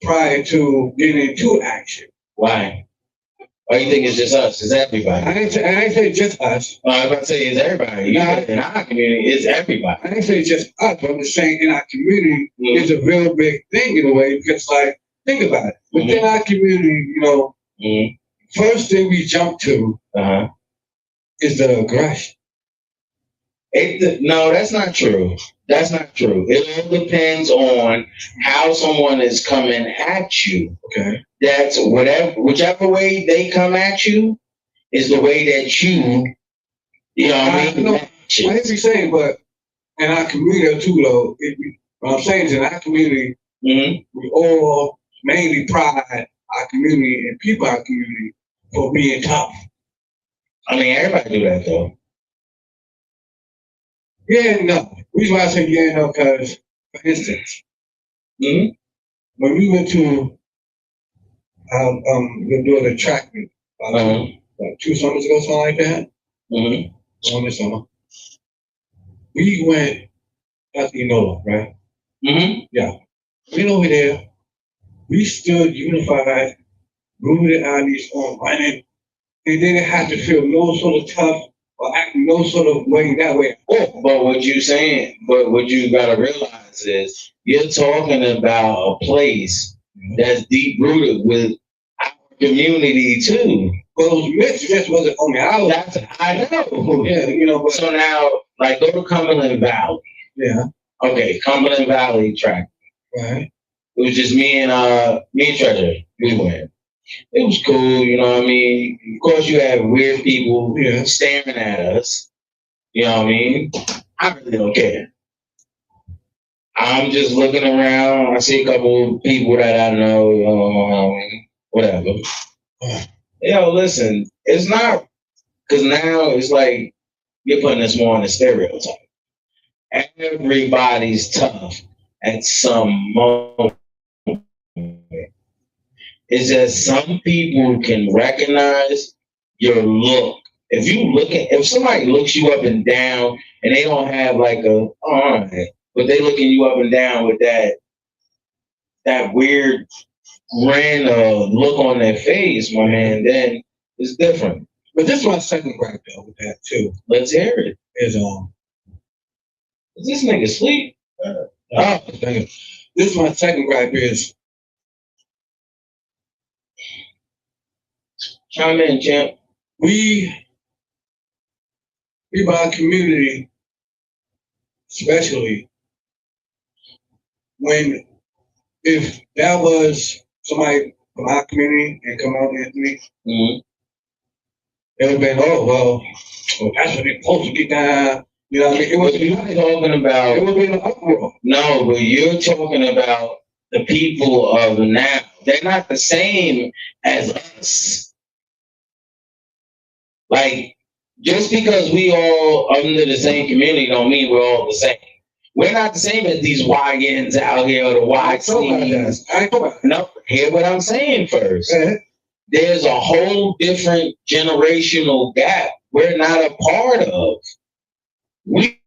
Speaker 2: prior to getting into action.
Speaker 1: Why? Why do you think it's just us? It's everybody.
Speaker 2: I ain't say just us.
Speaker 1: I was about to say it's everybody. In our community, it's everybody.
Speaker 2: I ain't say just us, but I'm just saying in our community, it's a real big thing in a way, because like, think about it. Within our community, you know, first thing we jump to is the aggression.
Speaker 1: No, that's not true. That's not true. It all depends on how someone is coming at you.
Speaker 2: Okay.
Speaker 1: That's whichever way they come at you is the way that you know what I mean?
Speaker 2: I hear you saying, but in our community too, though, what I'm saying is in our community, we all mainly pride our community and people in our community for being tough.
Speaker 1: I mean, everybody do that, though.
Speaker 2: Yeah, no. The reason why I say yeah, no, because, for instance, when we went to we do the track meet, like 2 summers ago, something like that. On this summer. We went at Enola, right? Yeah. We went over there. We stood unified, moving our knees on running, and they didn't have to feel no sort of tough or act no sort of way that way.
Speaker 1: But what you gotta realize is you're talking about a place that's deep rooted with our community too.
Speaker 2: Well, those myths just wasn't only ours.
Speaker 1: I know.
Speaker 2: Yeah, you know. But,
Speaker 1: so now, like, go to Cumberland Valley.
Speaker 2: Yeah.
Speaker 1: Okay, Cumberland Valley track.
Speaker 2: Right.
Speaker 1: It was just me and Treasure. We went. It was cool, you know what I mean? Of course, you have weird people staring at us. You know what I mean? I really don't care. I'm just looking around. I see a couple of people that I know, whatever. Yo, listen, it's not, because now it's like you're putting this more on the stereotype. Everybody's tough at some moment. It's just some people can recognize your look. If somebody looks you up and down and they don't have like all right, but they looking you up and down with that weird grin or look on their face, my man, then it's different.
Speaker 2: But this is my second gripe though with that too.
Speaker 1: Let's hear it.
Speaker 2: Is
Speaker 1: this nigga sleep?
Speaker 2: This is my second gripe is.
Speaker 1: Chime in, champ.
Speaker 2: We by our community, especially if that was somebody from our community and come out Anthony, it would have been, that's what they're supposed to get down. You know what I mean? It was
Speaker 1: talking about.
Speaker 2: It would be an uproar.
Speaker 1: No, but you're talking about the people of now. They're not the same as us. Like, just because we all under the same community don't mean we're all the same. We're not the same as these YNs out here or the YCs. No, hear what I'm saying first. There's a whole different generational gap we're not a part of. We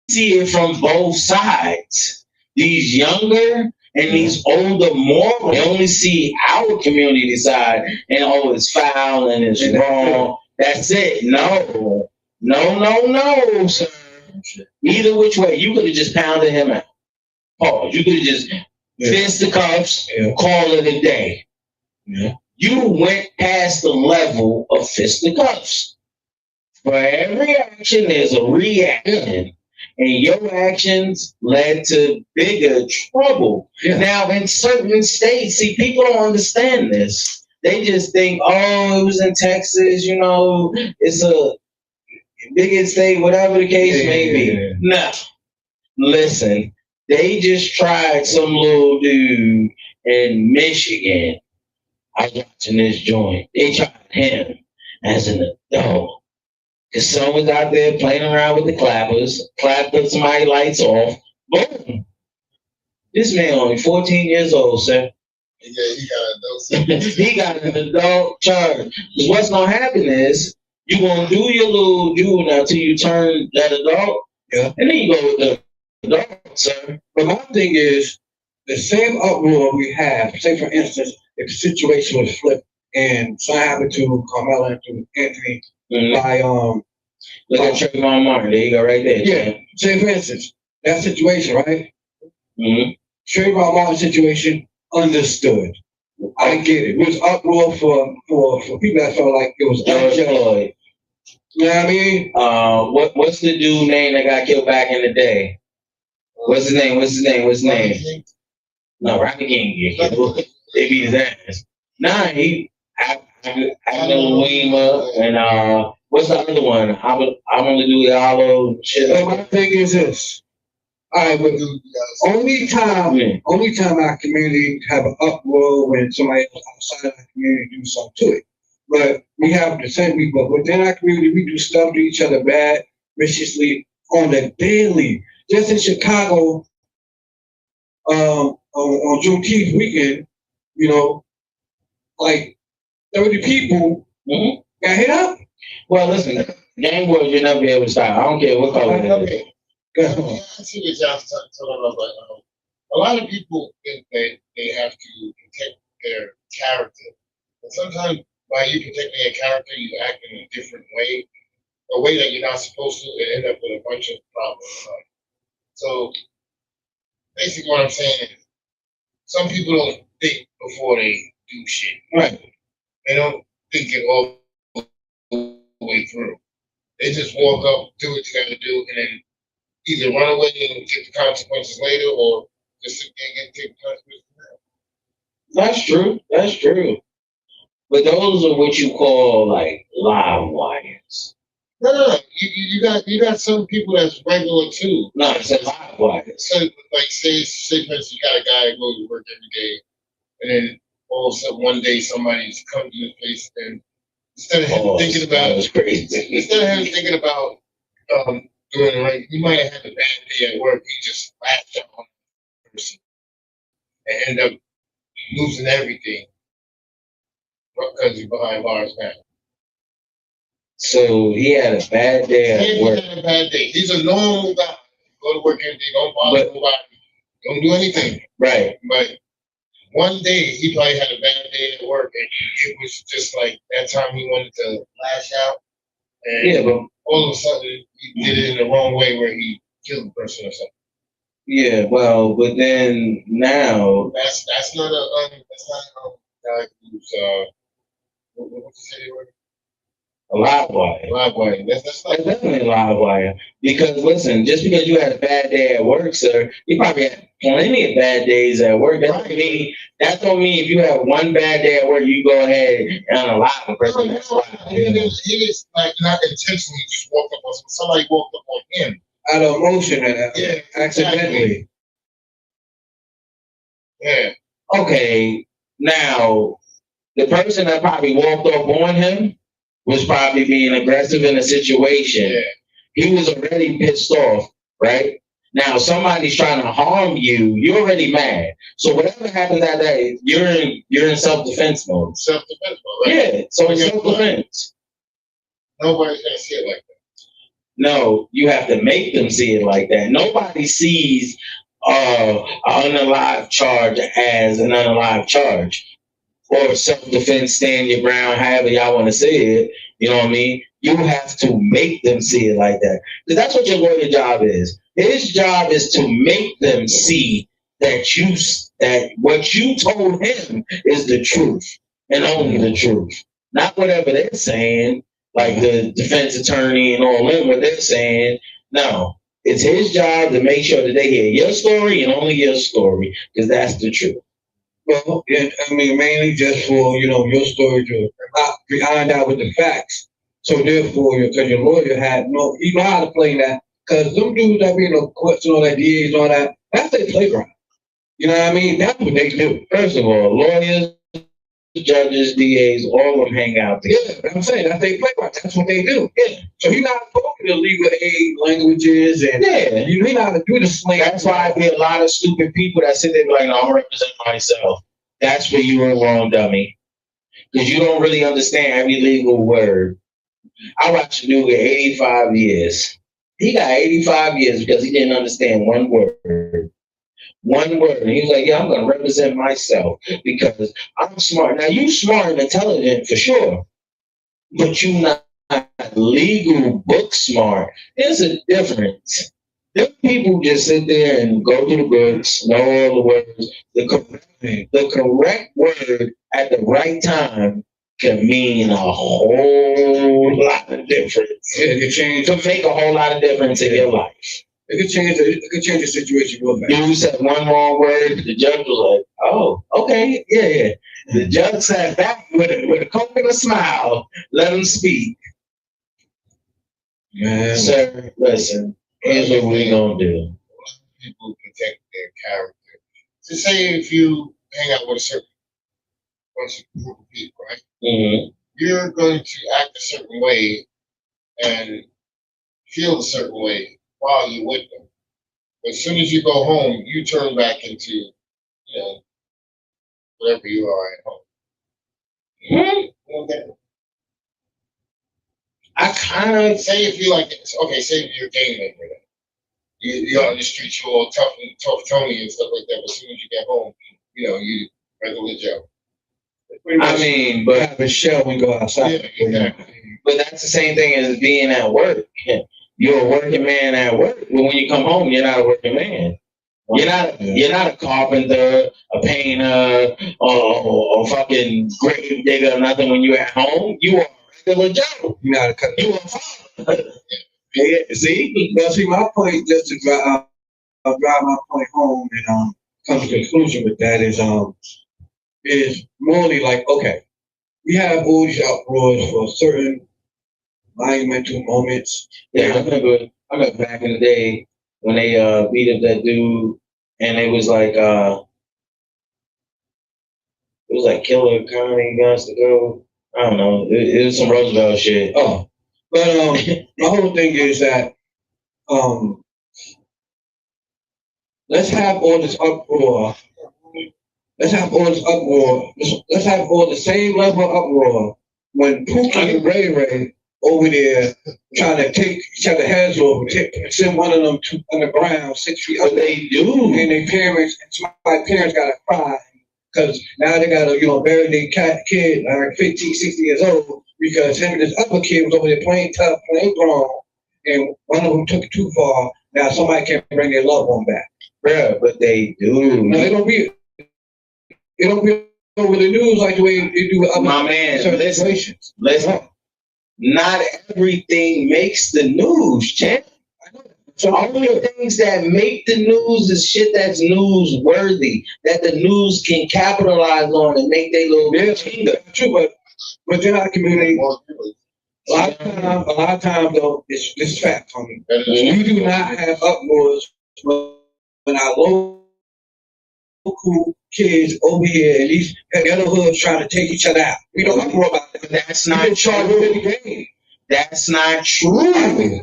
Speaker 1: see it from both sides. These younger and these older morals, they only see our community side and oh, it's foul and it's wrong. That's it. No, sir. Either which way, you could have just pounded him out. Pause. You could have just fist the cuffs, call it a day. Yeah. You went past the level of fist the cuffs. For every action, there's a reaction. And your actions led to bigger trouble. Yeah. Now, in certain states, see, people don't understand this. They just think, oh, it was in Texas, you know, it's a big state, whatever the case may be. No. Listen, they just tried some little dude in Michigan. I was watching this joint. They tried him as an adult. His son was out there playing around with the clappers, clapped up somebody's lights off. Boom. This man only 14 years old, sir.
Speaker 6: Yeah, he got an adult.
Speaker 1: He got an adult charge. Because what's going to happen is you're going to do your little juvenile until you turn that adult. Yeah. And then you go with the adult, sir.
Speaker 2: But my thing is, the same uproar we have, say for instance, if the situation was flipped and something happened to Carmelo and to Anthony by
Speaker 1: look at Trayvon Martin. There you go, right there.
Speaker 2: Yeah. Man. Say for instance, that situation, right?
Speaker 1: Mm-hmm.
Speaker 2: Trayvon Martin situation, understood. I get it. It was uproar for people that felt like it was unjust. You know what I mean?
Speaker 1: What's the dude name that got killed back in the day? What's his name? No, Rodney King. They beat his ass. Nah, I know Weema and what's the other one? I'm gonna do the hollow shit.
Speaker 2: So my thing is this. All right, only time our community have an uproar when somebody else outside our community do something to it. But we have the same people within our community. We do stuff to each other bad, viciously on the daily. Just in Chicago, on Juneteenth weekend, you know, like 30 people got hit up.
Speaker 1: Well, listen, gang wars you'll never be able to stop. I don't care what color it is.
Speaker 6: I see what y'all's talking about, but a lot of people think that they have to protect their character. And sometimes by you protecting your character, you act in a different way, a way that you're not supposed to, and end up with a bunch of problems. So basically what I'm saying is some people don't think before they do shit.
Speaker 1: Right.
Speaker 6: They don't think it all the way through. They just walk up, do what you gotta do, and then either run away and get the consequences later or just sit there and take the consequences now.
Speaker 1: That's true. But those are what you call like live wires.
Speaker 6: No. You got some people that's regular too.
Speaker 1: No, it's a live wire.
Speaker 6: So like say for instance you got a guy that goes to work every day and then all of a sudden one day somebody's come to his place and instead of him thinking about doing it right, he might have had a bad day at work, he just lashed out on the person and ended up losing everything because he's behind bars now.
Speaker 1: So he had a bad day at work.
Speaker 6: He had a bad day. He's a normal guy. Go to work every day, don't bother nobody, don't do anything.
Speaker 1: Right.
Speaker 6: But one day he probably had a bad day at work and it was just like that time he wanted to lash out. And
Speaker 1: but
Speaker 6: all of a sudden he did it in the wrong way where he killed the person or something.
Speaker 1: Yeah, well, but then now
Speaker 6: that's not a guy who's what you say they were?
Speaker 1: A live wire.
Speaker 6: Live wire. That's
Speaker 1: definitely a live wire. Because listen, just because you had a bad day at work, sir, you probably had plenty of bad days at work. That don't mean if you have one bad day at work, you go ahead and unalive a person.
Speaker 6: He is like not intentionally just walked up on somebody walked up on him.
Speaker 2: Out of emotion and accidentally.
Speaker 6: Yeah.
Speaker 1: Okay. Now, the person that probably walked up on him was probably being aggressive in a situation.
Speaker 6: Yeah.
Speaker 1: He was already pissed off, right? Now somebody's trying to harm you, you're already mad. So whatever happens that day, you're in self-defense mode.
Speaker 6: Self-defense mode, right?
Speaker 1: Yeah, so it's self-defense.
Speaker 6: Nobody's gonna see it like that.
Speaker 1: No, you have to make them see it like that. Nobody sees an unalive charge as an unalive charge. Or self-defense, stand your ground, however y'all want to say it. You know what I mean? You have to make them see it like that. Because that's what your lawyer job is. His job is to make them see that what you told him is the truth. And only the truth. Not whatever they're saying, like the defense attorney and all them, what they're saying. No. It's his job to make sure that they hear your story and only your story. Because that's the truth.
Speaker 2: Well, I mean, mainly just for, your story to be ironed out with the facts. So therefore, because your lawyer he know how to play that. Because them dudes that be in the courts and all that, DAs and all that, that's their playground. You know what I mean? That's what they do.
Speaker 1: First of all, lawyers, judges, DAs, all of them hang out together.
Speaker 2: Yeah, I'm saying that's their playground. That's what they do. Yeah. So he's not talking the legal aid languages and he know how to do the slang.
Speaker 1: That's why I be a lot of stupid people that sit there and be like, no, I'm representing myself. That's where you were wrong, dummy. Because you don't really understand every legal word. I watched a dude get 85 years. He got 85 years because he didn't understand one word. One word. And he was like, yeah, I'm going to represent myself because I'm smart. Now, you smart and intelligent for sure, but you not legal book smart. There's a difference. There are people who just sit there and go to the books, know all the words. The correct word at the right time can mean a whole lot of difference.
Speaker 2: Yeah, it can change.
Speaker 1: To make a whole lot of difference in your life.
Speaker 2: It could change the situation real bad.
Speaker 1: You said one wrong word, the judge was like, oh, okay, yeah. The judge sat back with a coconut smile, let him speak.
Speaker 2: Man.
Speaker 1: Sir, listen, here's what we're going to do.
Speaker 6: People protect their character. To say if you hang out with a certain group of people, right?
Speaker 1: Mm-hmm.
Speaker 6: You're going to act a certain way and feel a certain way while you're with them. But as soon as you go home, you turn back into, whatever you are at home. Okay.
Speaker 1: I kind of
Speaker 6: say if you like, okay, say if you're a gang member, you're on the streets, you're all tough Tony and stuff like that. But as soon as you get home, you regular Joe.
Speaker 1: I mean, but
Speaker 2: have a shell and go outside.
Speaker 6: Yeah, exactly.
Speaker 1: But that's the same thing as being at work. You're a working man at work, but when you come home, you're not a working man. You're not a carpenter, a painter, or fucking grave digger or nothing. When you're at home, you are a regular Joe.
Speaker 2: You know how to cut.
Speaker 1: You are a father. Yeah, see?
Speaker 2: Well, see, my point, just to drive my point home and come to a conclusion with that is morally like, okay, we have all these uproars for certain monumental moments.
Speaker 1: Yeah, I remember back in the day when they beat up that dude, and it was like Killer County Guns to Go. I don't know. It was some Roosevelt shit.
Speaker 2: Oh, but my whole thing is that let's have all this uproar. Let's have all the same level of uproar when Pookie and Ray Ray over there trying to take each other's heads off and send one of them on the ground 6 feet up.
Speaker 1: They do.
Speaker 2: And their parents, my parents gotta cry because now they gotta, bury their kid like 15, 16 years old because him and this other kid was over there playing tough, playing grown, and one of them took it too far. Now somebody can't bring their loved one back.
Speaker 1: Bruh, but they do.
Speaker 2: No, it don't be over the news like the way they do with other
Speaker 1: my man, listen. Not everything makes the news, champ. So only things that make the news is shit that's newsworthy, that the news can capitalize on and make their little
Speaker 2: true, but you're not a community. A lot of times though, it's fact on me. You do not have uproars when our local kids over here, at least the other hoods trying to take each other out. We don't uproar about that.
Speaker 1: That's not true. That's not true.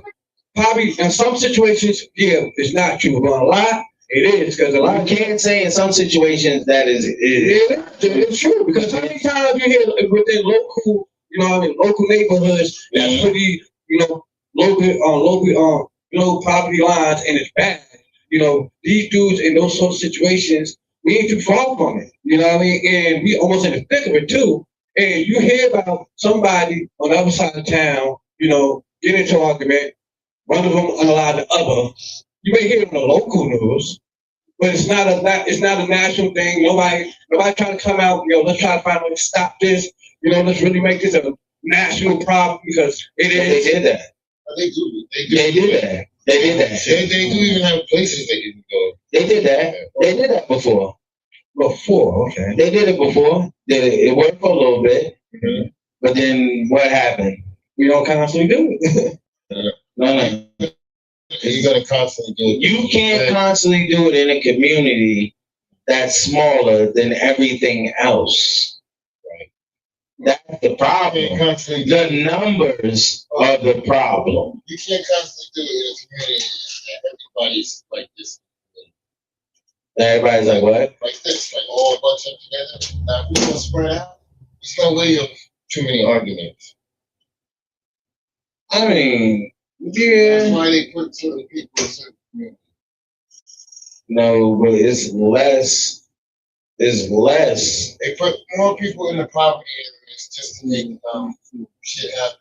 Speaker 2: probably in some situations, yeah, it's not true, but a lot it is because a lot.
Speaker 1: You can't say in some situations that
Speaker 2: it's true because how many times you hear within local, local neighborhoods that's pretty, local property lines and it's bad. These dudes in those sort of situations, we ain't too far from it. You know what I mean? And we almost in the thick of it too. And you hear about somebody on the other side of town, get into an argument, one of them unalive the other. You may hear it on the local news, but it's not a national thing. Nobody trying to come out, let's try to find a way to stop this. Let's really make this a national problem because it is.
Speaker 1: They did that.
Speaker 6: They do.
Speaker 1: They did that. They did that.
Speaker 6: They do even have places they can go.
Speaker 1: They did that. They did that before.
Speaker 2: Okay.
Speaker 1: They did it before. It worked for a little bit. Mm-hmm. But then what happened?
Speaker 2: We don't constantly do it.
Speaker 1: No.
Speaker 6: You gotta constantly do it.
Speaker 1: You can't constantly do it in a community that's smaller than everything else. Right. That's the problem. The numbers are the problem.
Speaker 6: You can't constantly do it in a community that everybody's like this.
Speaker 1: Everybody's like what?
Speaker 6: Like this, like all bunch up together. Now, if we gonna spread out, it's no way of too many arguments.
Speaker 1: I mean, yeah.
Speaker 6: That's why they put certain people in certain communities.
Speaker 1: No, but it's less. It's less.
Speaker 6: They put more people in the poverty areas just to make shit happen.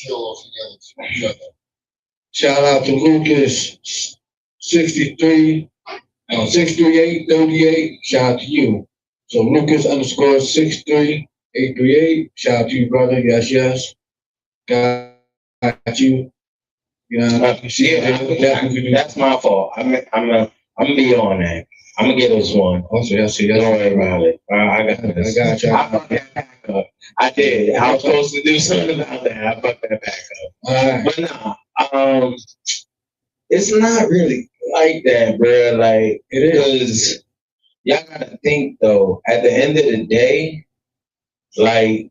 Speaker 6: Kill off each other.
Speaker 2: Shout out to Lucas 63. 63838, shout out to you. So Lucas _ 63838, shout out to you, brother. Yes. Got you.
Speaker 1: That's my fault. I'm gonna be on that. I'm gonna get us one.
Speaker 2: I see.
Speaker 1: Don't worry about it. I got you. I fucked that back up. I did. I was supposed to do something about that. I fucked that back up.
Speaker 2: All right.
Speaker 1: But nah, it's not really like that, bro. Like, because y'all gotta think though, at the end of the day, like,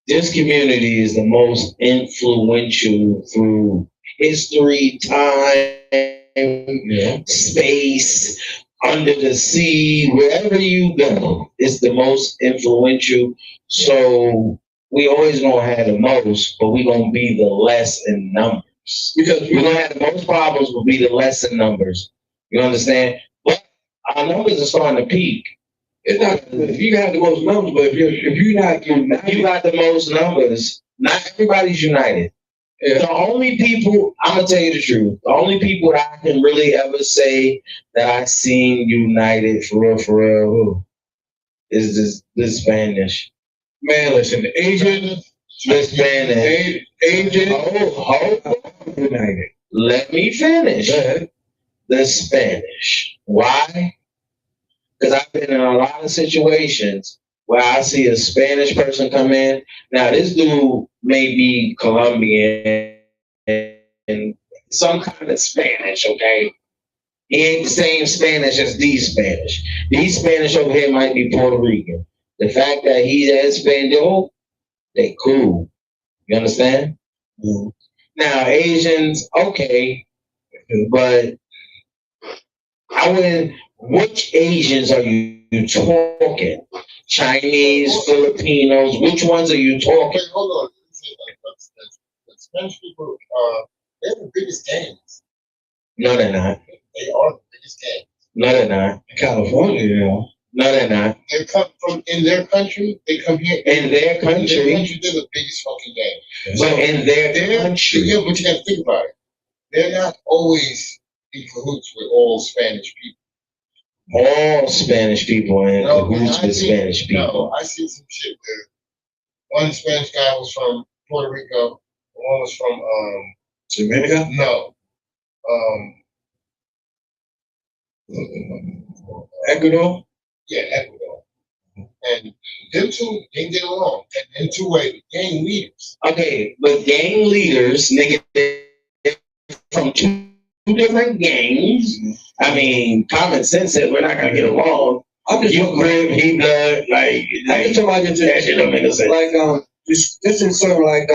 Speaker 1: this community is the most influential through history, time, space, under the sea, wherever you go, it's the most influential. So we always gonna have the most, but we gonna be the less in numbers. Because we're gonna have the most problems, will be the less in numbers. You understand? But our numbers are starting to peak.
Speaker 2: It's not if you have the most numbers, but if you're not united,
Speaker 1: you got the most numbers. Not everybody's united. Yeah. The only people, I'm gonna tell you the truth, the only people that I can really ever say that I seen united for real, is this Spanish.
Speaker 2: Man, listen, the Asian.
Speaker 1: Spanish.
Speaker 2: United.
Speaker 1: Let me finish. The Spanish. Why? Because I've been in a lot of situations where I see a Spanish person come in. Now, this dude may be Colombian and some kind of Spanish, okay? He ain't the same Spanish as these Spanish. These Spanish over here might be Puerto Rican. The fact that he's Espanol, they cool. You understand? Mm-hmm. Now, Asians, okay, but I wouldn't. Which Asians are you talking? Chinese, Filipinos? Which ones are you talking?
Speaker 6: Okay, hold on. The Spanish people, they're the biggest gangs.
Speaker 1: No, they're not.
Speaker 6: They are the biggest gangs.
Speaker 1: No, they're not.
Speaker 2: California, you know.
Speaker 1: No, they're not.
Speaker 6: They come from in their country. They come here.
Speaker 1: In their country,
Speaker 6: they're the biggest fucking gang.
Speaker 1: So in their country,
Speaker 6: yeah, but you got to think about it. They're not always in cahoots with all Spanish people.
Speaker 1: All Spanish people in cahoots with Spanish people.
Speaker 6: No, I see some shit where one Spanish guy was from Puerto Rico, one was from
Speaker 2: Jamaica.
Speaker 6: No,
Speaker 2: Ecuador.
Speaker 6: Yeah, Ecuador. And them two, they get along. And them two were gang leaders.
Speaker 1: Okay, but gang leaders, nigga, from two different gangs. I mean, common sense said we're not gonna get along. I'm just you grip, he blood, like I'm just talking about that shit don't make no sense.
Speaker 2: Like this is sort of like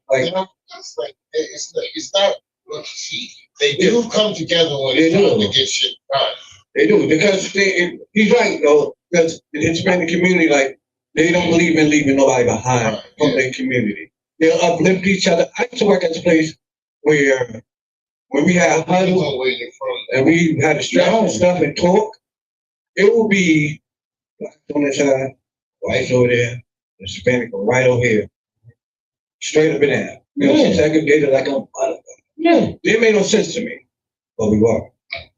Speaker 2: Like,
Speaker 6: you know, it's not what you see. They do come together when it's time to get shit done.
Speaker 2: They do, because he's right, though, because the Hispanic community, like, they don't believe in leaving nobody behind from their community. They'll uplift each other. I used to work at this place where when we had huddle and we had to strap and stuff and talk, it would be black on this side, whites over there, Hispanic right over here. Straight up and down. You know, segregated like a yeah. It made no sense to me. But we were.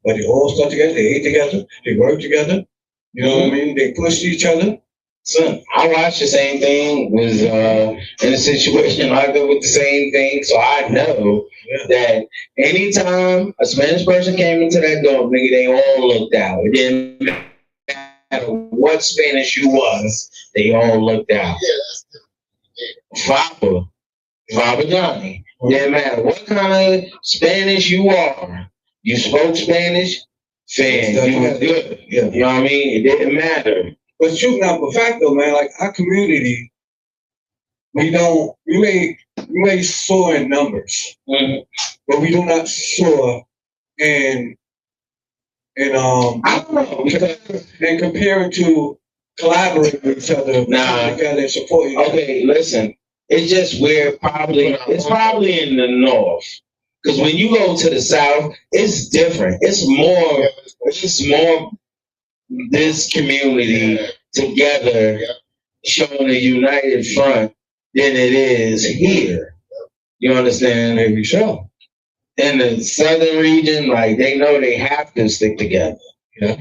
Speaker 2: But they all stuck together, they ate together, they worked together. You know what I mean? They pushed each other.
Speaker 1: Son, I watched the same thing, was in a situation like that with the same thing, so I know that anytime a Spanish person came into that door, nigga, they all looked out. It didn't matter what Spanish you was, they all looked out. Fapa Johnny. Didn't matter what kind of Spanish you are, you spoke Spanish, fan, you was good. You know what I mean? It didn't matter.
Speaker 2: But shooting out the fact though, man, like our community, we may soar in numbers, but we do not soar in I don't know, and comparing to collaborating with each other, together and support each other.
Speaker 1: Okay, listen, it's just it's probably in the north. Because when you go to the south, it's different. It's more this community together showing a united front than it is here. You understand?
Speaker 2: Maybe so.
Speaker 1: In the southern region, like they know they have to stick together.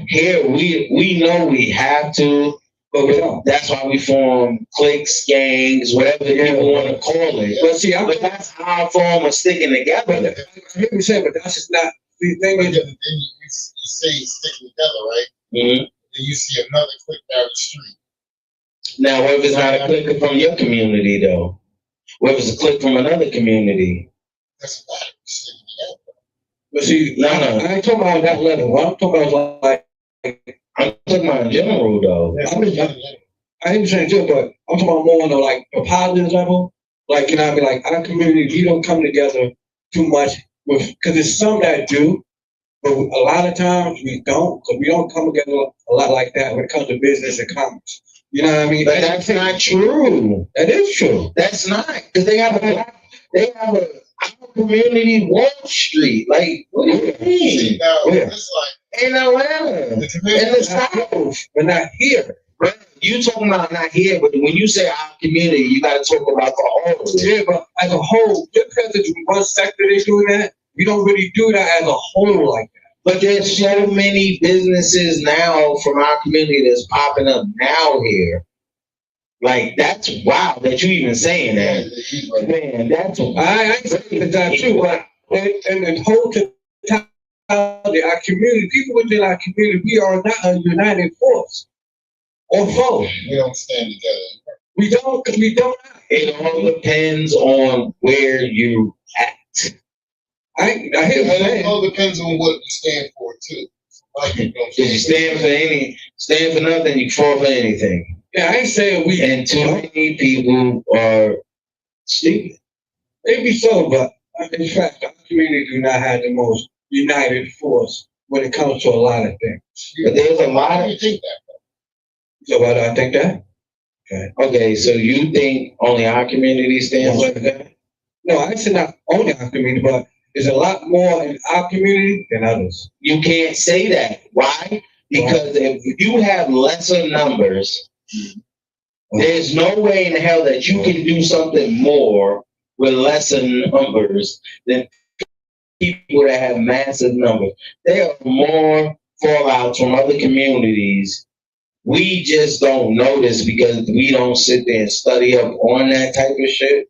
Speaker 1: Here we know we have to, but we don't. That's why we form cliques, gangs, whatever people want to call it. But that's our form of sticking together.
Speaker 2: I hear you say, but that's just not the thing.
Speaker 6: Then you say sticking together, right?
Speaker 1: Mm-hmm.
Speaker 6: Then you see another clique down the street.
Speaker 1: Now, what if it's not a clique from your community, though? What if it's a clique from another community?
Speaker 6: That's not sticking together.
Speaker 2: But see, I ain't talking about that level. What I'm talking about like
Speaker 1: I'm talking about in general, though.
Speaker 2: I ain't saying too, but I'm talking about more on the like a positive level. Like, you know what I mean? Like our community, we don't come together too much with, because there's some that do, but a lot of times we don't, because we don't come together a lot like that when it comes to business and commerce. You know what I mean?
Speaker 1: But that's not true.
Speaker 2: That is true.
Speaker 1: That's not, because they have a community Wall Street. Like, what do you mean?
Speaker 6: See, now, it's like
Speaker 1: in Atlanta, in the South,
Speaker 2: but not here.
Speaker 1: Right? You talking about not here, but when you say our community, you got to talk about the whole.
Speaker 2: Yeah, but as a whole, just because it's one sector they're doing that, we don't really do that as a whole like that.
Speaker 1: But there's so many businesses now from our community that's popping up now here. Like, that's wild that you even saying that. Man, that's
Speaker 2: I ain't saying that too, but and the whole totality, our community, people within our community, we are not a united force or foe.
Speaker 6: We don't stand together.
Speaker 2: We don't, because we don't.
Speaker 1: It all depends on where you at.
Speaker 2: I hear what you're saying.
Speaker 6: It all depends on what you stand for too. Like,
Speaker 1: if you stand for nothing, you fall for anything.
Speaker 2: Yeah, I ain't saying we.
Speaker 1: And too many people are stupid.
Speaker 2: Maybe so, but in fact, our community do not have the most united force when it comes to a lot of things.
Speaker 1: But there's a lot
Speaker 6: Why
Speaker 1: of.
Speaker 6: do you think that?
Speaker 2: So why do I think that?
Speaker 1: Okay, so you think only our community stands like that?
Speaker 2: No, I said not only our community, but there's a lot more in our community than others.
Speaker 1: You can't say that. Why? Because if you have lesser numbers, there's no way in hell that you can do something more with lesser numbers than people that have massive numbers. There are more fallouts from other communities. We just don't notice because we don't sit there and study up on that type of shit.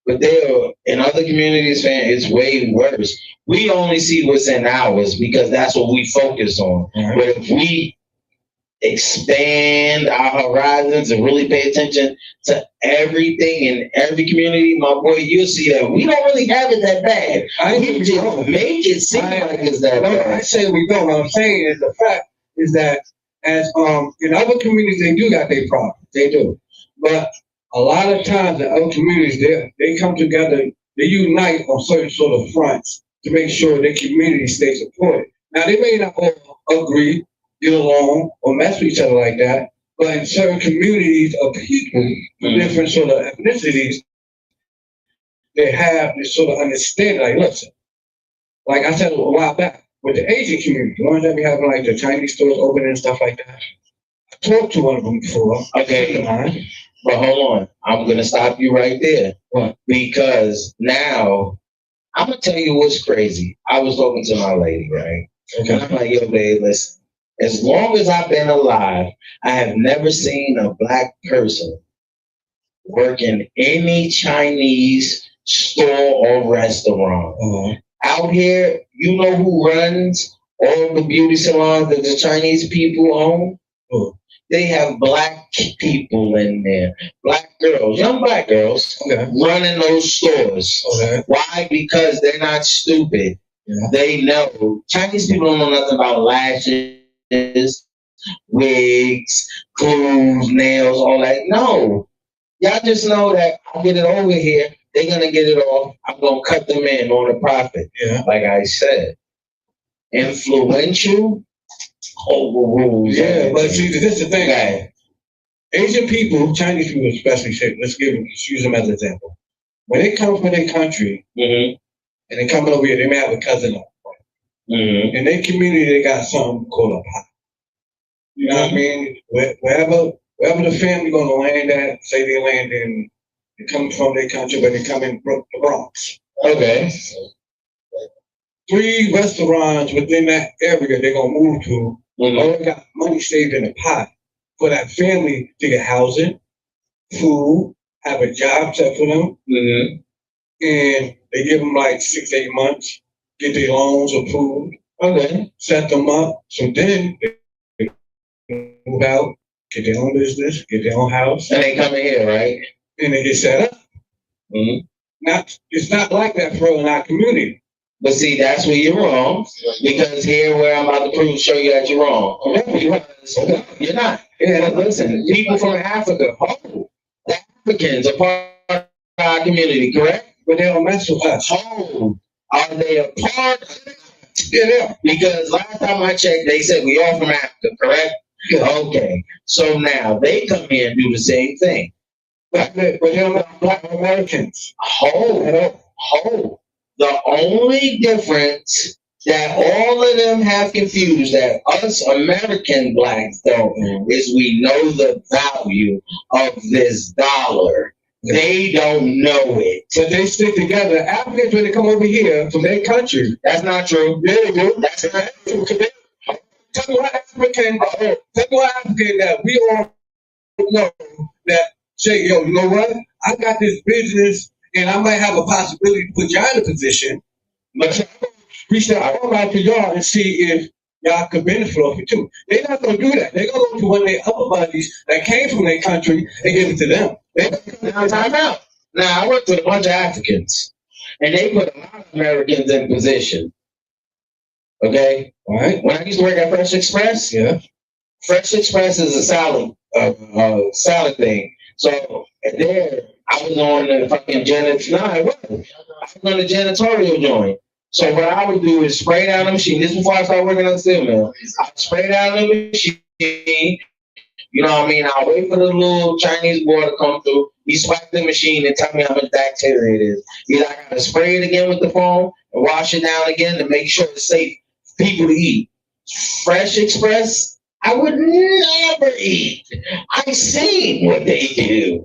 Speaker 1: But there are, in other communities, man, it's way worse. We only see what's in ours because that's what we focus on. But if we expand our horizons and really pay attention to everything in every community, my boy, you'll see that we don't really have it that bad. We just make it seem like it's that bad.
Speaker 2: I say we don't. What I'm saying is the fact is that as in other communities they do got their problems. They do. But a lot of times in other communities, they come together, they unite on certain sort of fronts to make sure their community stays supported. Now, they may not all agree, get along, or mess with each other like that, but in certain communities of people with different sort of ethnicities, they have this sort of understanding, like, listen, like I said a while back, with the Asian community, the ones that we have like the Chinese stores open and stuff like that. I talked to one of them before.
Speaker 1: Okay, but hold on. I'm going to stop you right there.
Speaker 2: What?
Speaker 1: Because now, I'm going to tell you what's crazy. I was talking to my lady, right?
Speaker 2: Okay.
Speaker 1: And I'm like, yo, babe, listen. As long as I've been alive, I have never seen a black person work in any Chinese store or restaurant. Out here, you know who runs all the beauty salons that the Chinese people own? They have black people in there, black girls, young black girls, running those stores. Why? Because they're not stupid. They know. Chinese people don't know nothing about lashes, wigs, clothes, nails, all that. No. Y'all just know that I'll get it over here. They're going to get it off. I'm going to cut them in on a profit. Like I said. Influential overrules.
Speaker 2: Yeah, but see, this is the thing. Right? Asian people, Chinese people especially, let's use them as an example. When they come from their country, and they come over here, they may have a cousin up. In their community, they got something called a pot. You know what I mean? Wherever the family going to land at, say they land in, they come from their country, but they come in the Bronx.
Speaker 1: Okay.
Speaker 2: 3 restaurants within that area they're going to move to. All they got money saved in the pot for that family to get housing, food, have a job set for them. And they give them like 6-8 months, get their loans approved, set them up. So then they move out, get their own business, get their own house.
Speaker 1: And they come in here, right?
Speaker 2: And they get set up. It's not like that for in our community.
Speaker 1: But see, that's where you're wrong. Because here where I'm about to show you that you're wrong. Because you're not. Yeah, listen, people from Africa, the Africans are part of our community, correct?
Speaker 2: But they don't mess with us.
Speaker 1: Are they a part of it? Yeah. Because last time I checked, they said we all from Africa, correct? Okay. So now they come here and do the same thing.
Speaker 2: But they're not Black Americans.
Speaker 1: The only difference that all of them have confused that us American blacks don't is we know the value of this dollar. They don't know it.
Speaker 2: But they stick together. Africans, when they come over here from their country.
Speaker 1: That's not true.
Speaker 2: Yeah, they do.
Speaker 1: That's not true.
Speaker 2: Tell me what African that we all know that say, yo, you know what? I got this business and I might have a possibility to put y'all in a position, but reach out to y'all and see if y'all could benefit off it too. They're not going to do that. They're going to go to one of their other buddies that came from their country and give it to them.
Speaker 1: Now, time out. Now, I worked with a bunch of Africans, and they put a lot of Americans in position. Okay?
Speaker 2: All right.
Speaker 1: When I used to work at Fresh Express, Fresh Express is a salad thing. So there, I was on the fucking I was on the janitorial joint. So what I would do is spray down the machine. This is before I started working on the steel mill. I'd spray down the machine. You know what I mean? I'll wait for the little Chinese boy to come through. He swipe the machine and tell me how much bacteria it is. Either I gotta spray it again with the foam and wash it down again to make sure it's safe for people to eat. Fresh Express, I would never eat. I seen what they do.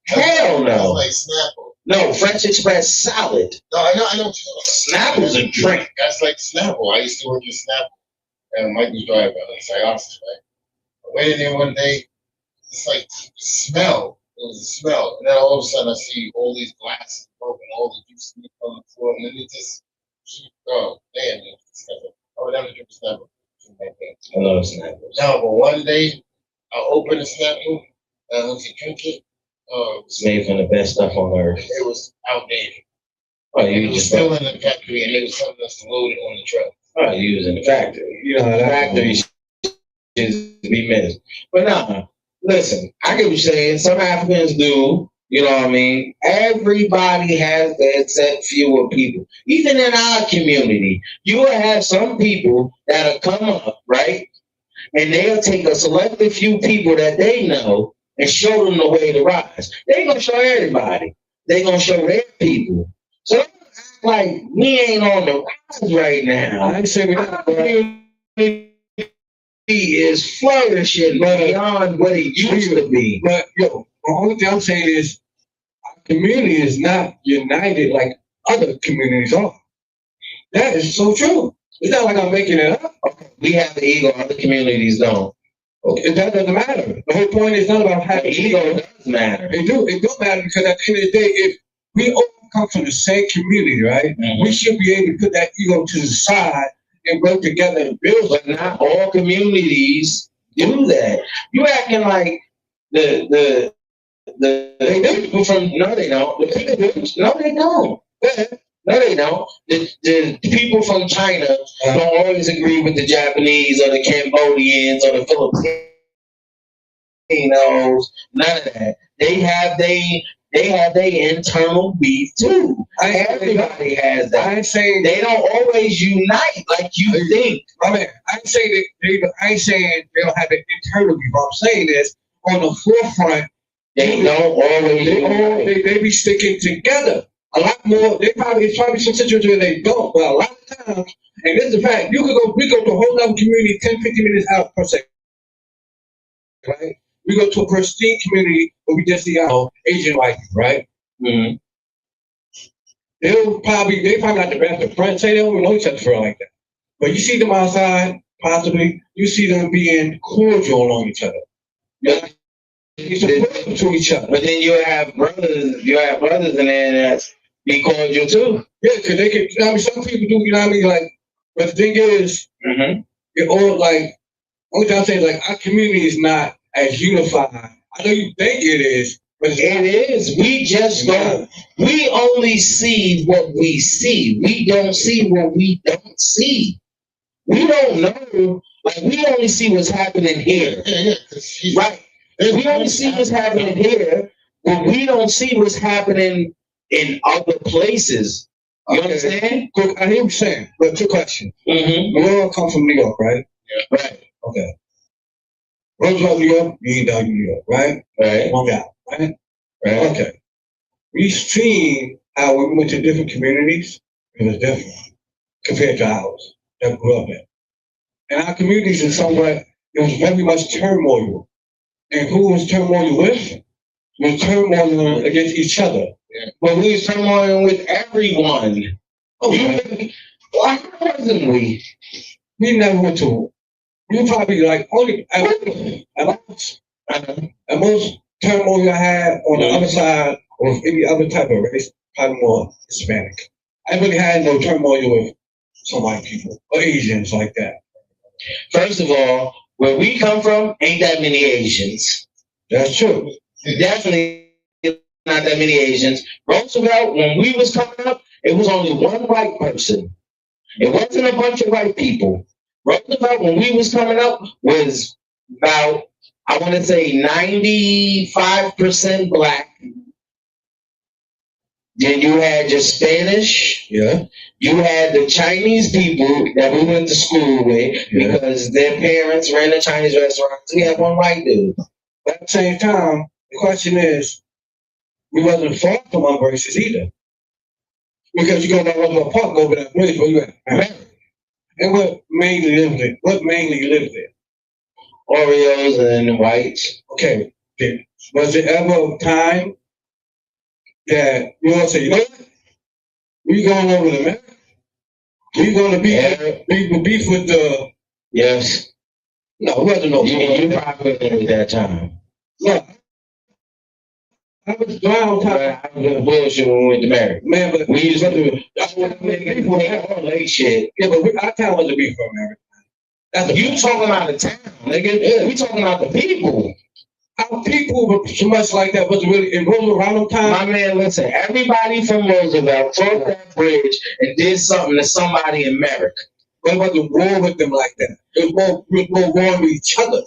Speaker 1: Hell no.
Speaker 6: Like Snapple.
Speaker 1: No, Fresh Express salad.
Speaker 6: No, I know what you're talking about.
Speaker 1: Snapple's a drink.
Speaker 6: That's like Snapple. I used to work at Snapple. And Michael's driving like Syossis, right? I went in there one day, it's like smell. It was a smell. And then all of a sudden I see all these glasses broken, all the juice on the floor, and then it just, oh, damn, it's disgusting. I would never drink a Snapple.
Speaker 1: I love Snapple.
Speaker 6: No, but one day I opened a Snapple and I went to drink it.
Speaker 1: It's made from the best stuff on earth.
Speaker 6: It was outdated.
Speaker 1: Oh,
Speaker 6: it was still in the factory, and it was something that's loaded on the truck.
Speaker 1: Oh, you was in the factory. You know, the factory is to be missed. But nah, listen, I get what you're saying. Some Africans do You know what I mean? Everybody has their set few of people. Even in our community, you will have some people that'll come up, right? And they'll take a selected few people that they know and show them the way to rise. They ain't gonna show everybody. They gonna show their people. So don't act like we ain't on the rise right now.
Speaker 2: I ain't saying
Speaker 1: our community is flourishing beyond what it used to be.
Speaker 2: But yo, the only thing I'm saying is our community is not united like other communities are. That is so true. It's not like I'm making it up.
Speaker 1: Okay, we have the ego, other communities don't.
Speaker 2: Okay, that doesn't matter. The whole point is not about having
Speaker 1: the ego does matter.
Speaker 2: It do matter because at the end of the day, if we all come from the same community, right? We should be able to put that ego to the side and work together and build.
Speaker 1: But not all communities do that. You acting like the people from no, they don't. The people no, they don't. No, they don't. The people from China don't always agree with the Japanese or the Cambodians or the Filipinos. None of that. They have their internal beef too. Everybody has that.
Speaker 2: I ain't saying
Speaker 1: they don't always unite like you think.
Speaker 2: I mean, I ain't saying I ain't saying they don't have an internal beef. What I'm saying is on the forefront,
Speaker 1: they don't always.
Speaker 2: They be sticking together. A lot more. It's probably some situations where they don't, but a lot of times, and this is a fact. We go to a whole other community 10, 15 minutes out per second, right? We go to a pristine community where we just see our Asian white people, right?
Speaker 1: Mm-hmm.
Speaker 2: They probably not the best of friends. Say they don't even know each other for like that. But you see them outside, possibly, you see them being cordial on each other. Yeah. To each other.
Speaker 1: But then you have brothers in there that's be cordial too.
Speaker 2: Yeah, because they can. I mean, some people do. You know what I mean? Like, but the thing is, it all like. Only thing I'm saying is like our community is not as unified. I know you think it is, but it
Speaker 1: is. We just don't. We only see what we see. We don't see what we don't see. We don't know. Like we only see what's happening here. Right. We only see what's happening here, but we don't see what's happening in other places. You understand?
Speaker 2: I hear what you're saying, but two questions.
Speaker 1: Mm-hmm.
Speaker 2: We all come from New York, right?
Speaker 1: Yeah. Right.
Speaker 2: Okay. Roosevelt, New York, you ain't New York, right?
Speaker 1: Right.
Speaker 2: One guy, right?
Speaker 1: Right.
Speaker 2: Okay. We've seen how we went to different communities. It was different compared to ours that we grew up in. And our communities in some way, it was very much turmoil. And who was turmoil with? Was turmoil against each other.
Speaker 1: Yeah. But we was turmoil with everyone.
Speaker 2: Oh,
Speaker 1: why wasn't we?
Speaker 2: We never went to. We probably like only at most turmoil I had on the other side or any other type of race, probably more Hispanic. I really had no turmoil with some white people or Asians like that.
Speaker 1: First of all, where we come from, ain't that many Asians.
Speaker 2: That's true.
Speaker 1: Definitely not that many Asians. Roosevelt, when we was coming up, it was only one white person. It wasn't a bunch of white people. Roosevelt, when we was coming up, was about, I want to say, 95% black. Then you had your Spanish.
Speaker 2: Yeah.
Speaker 1: You had the Chinese people that we went to school with because their parents ran a Chinese restaurant. So we had one white dude.
Speaker 2: But at the same time, the question is, we wasn't far from one races either. Because you go down Roosevelt Park over that bridge where you at America. And what mainly lived there?
Speaker 1: Oreos and the whites.
Speaker 2: Okay. Was it ever a time that you all say, you know what? We going over to America? We gonna beef with the
Speaker 1: Yes.
Speaker 2: No, it wasn't no
Speaker 1: you probably at that time.
Speaker 2: No. I was downtown.
Speaker 1: I was in bullshit when we went to America.
Speaker 2: Man, but
Speaker 1: we used to do all late shit.
Speaker 2: Yeah, but our town wasn't beef for America.
Speaker 1: That's you talking about the town, nigga. Yeah. We talking about the people.
Speaker 2: Our people were so much like that wasn't really in Roosevelt around them time.
Speaker 1: My man, listen, everybody from Roosevelt crossed that bridge and did something to somebody in America.
Speaker 2: But it wasn't war with them like that. It was more war with each other.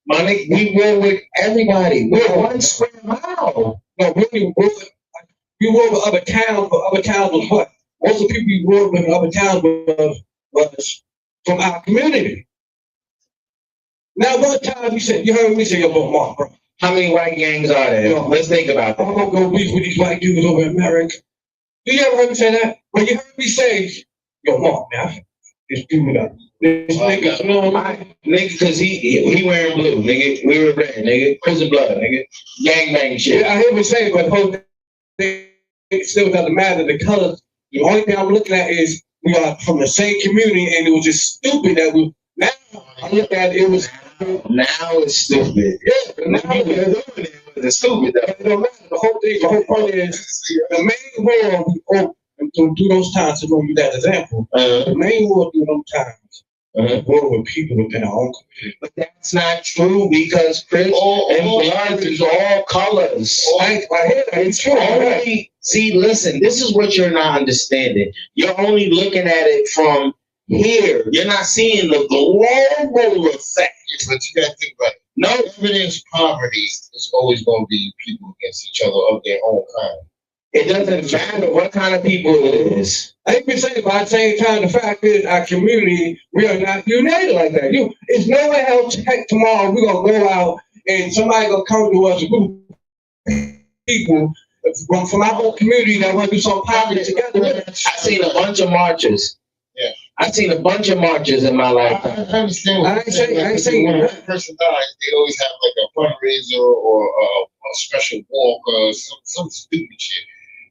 Speaker 1: My nigga, we roll with everybody. We're one square mile.
Speaker 2: No, really, we roll with other towns, but other towns was what? Most of the people we rolled with in other towns was from our community. Now, one time you heard me say about Mark, bro.
Speaker 1: How many white gangs are there?
Speaker 2: Yo,
Speaker 1: let's think about that.
Speaker 2: I'm gonna go beef with these white dudes over in America. Do you ever heard me say that? When you heard me say, yo, Mark, man, this dude up. This nigga, you know what I mean?
Speaker 1: Nigga, cause he wearing blue, nigga. We were red, nigga. Prison blood, nigga. Gangbang shit.
Speaker 2: Yeah, I hear me say, but the whole thing still doesn't matter. The colors. The only thing I'm looking at is we are from the same community, and it was just stupid that we. Now I look at it, it was.
Speaker 1: Now it's stupid.
Speaker 2: Yeah, now
Speaker 1: it's stupid though.
Speaker 2: It don't matter. The whole point is the main war through those times. To give you that example, the main war through those times. War with people within our own community.
Speaker 1: But that's not true because Chris and blood is all colors.
Speaker 2: I hear that. It's true.
Speaker 1: Only, see, listen, this is what you're not understanding. You're only looking at it from here. You're not seeing the global effect.
Speaker 6: But you gotta think about it.
Speaker 1: No
Speaker 6: evidence poverty is always going to be people against each other of their own kind.
Speaker 1: It doesn't matter what kind of people it is.
Speaker 2: I even say, but at the same time, the fact is, our community, we are not united like that. It's no way else tomorrow we're gonna go out and somebody gonna come to us, a group of people from our whole community that want to do something positive together.
Speaker 1: I've seen a bunch of marches.
Speaker 6: Yeah,
Speaker 1: I've seen a bunch of marches in my life.
Speaker 6: I understand.
Speaker 2: I ain't saying
Speaker 6: when one person dies, they always have like a fundraiser or a special walk or some stupid shit.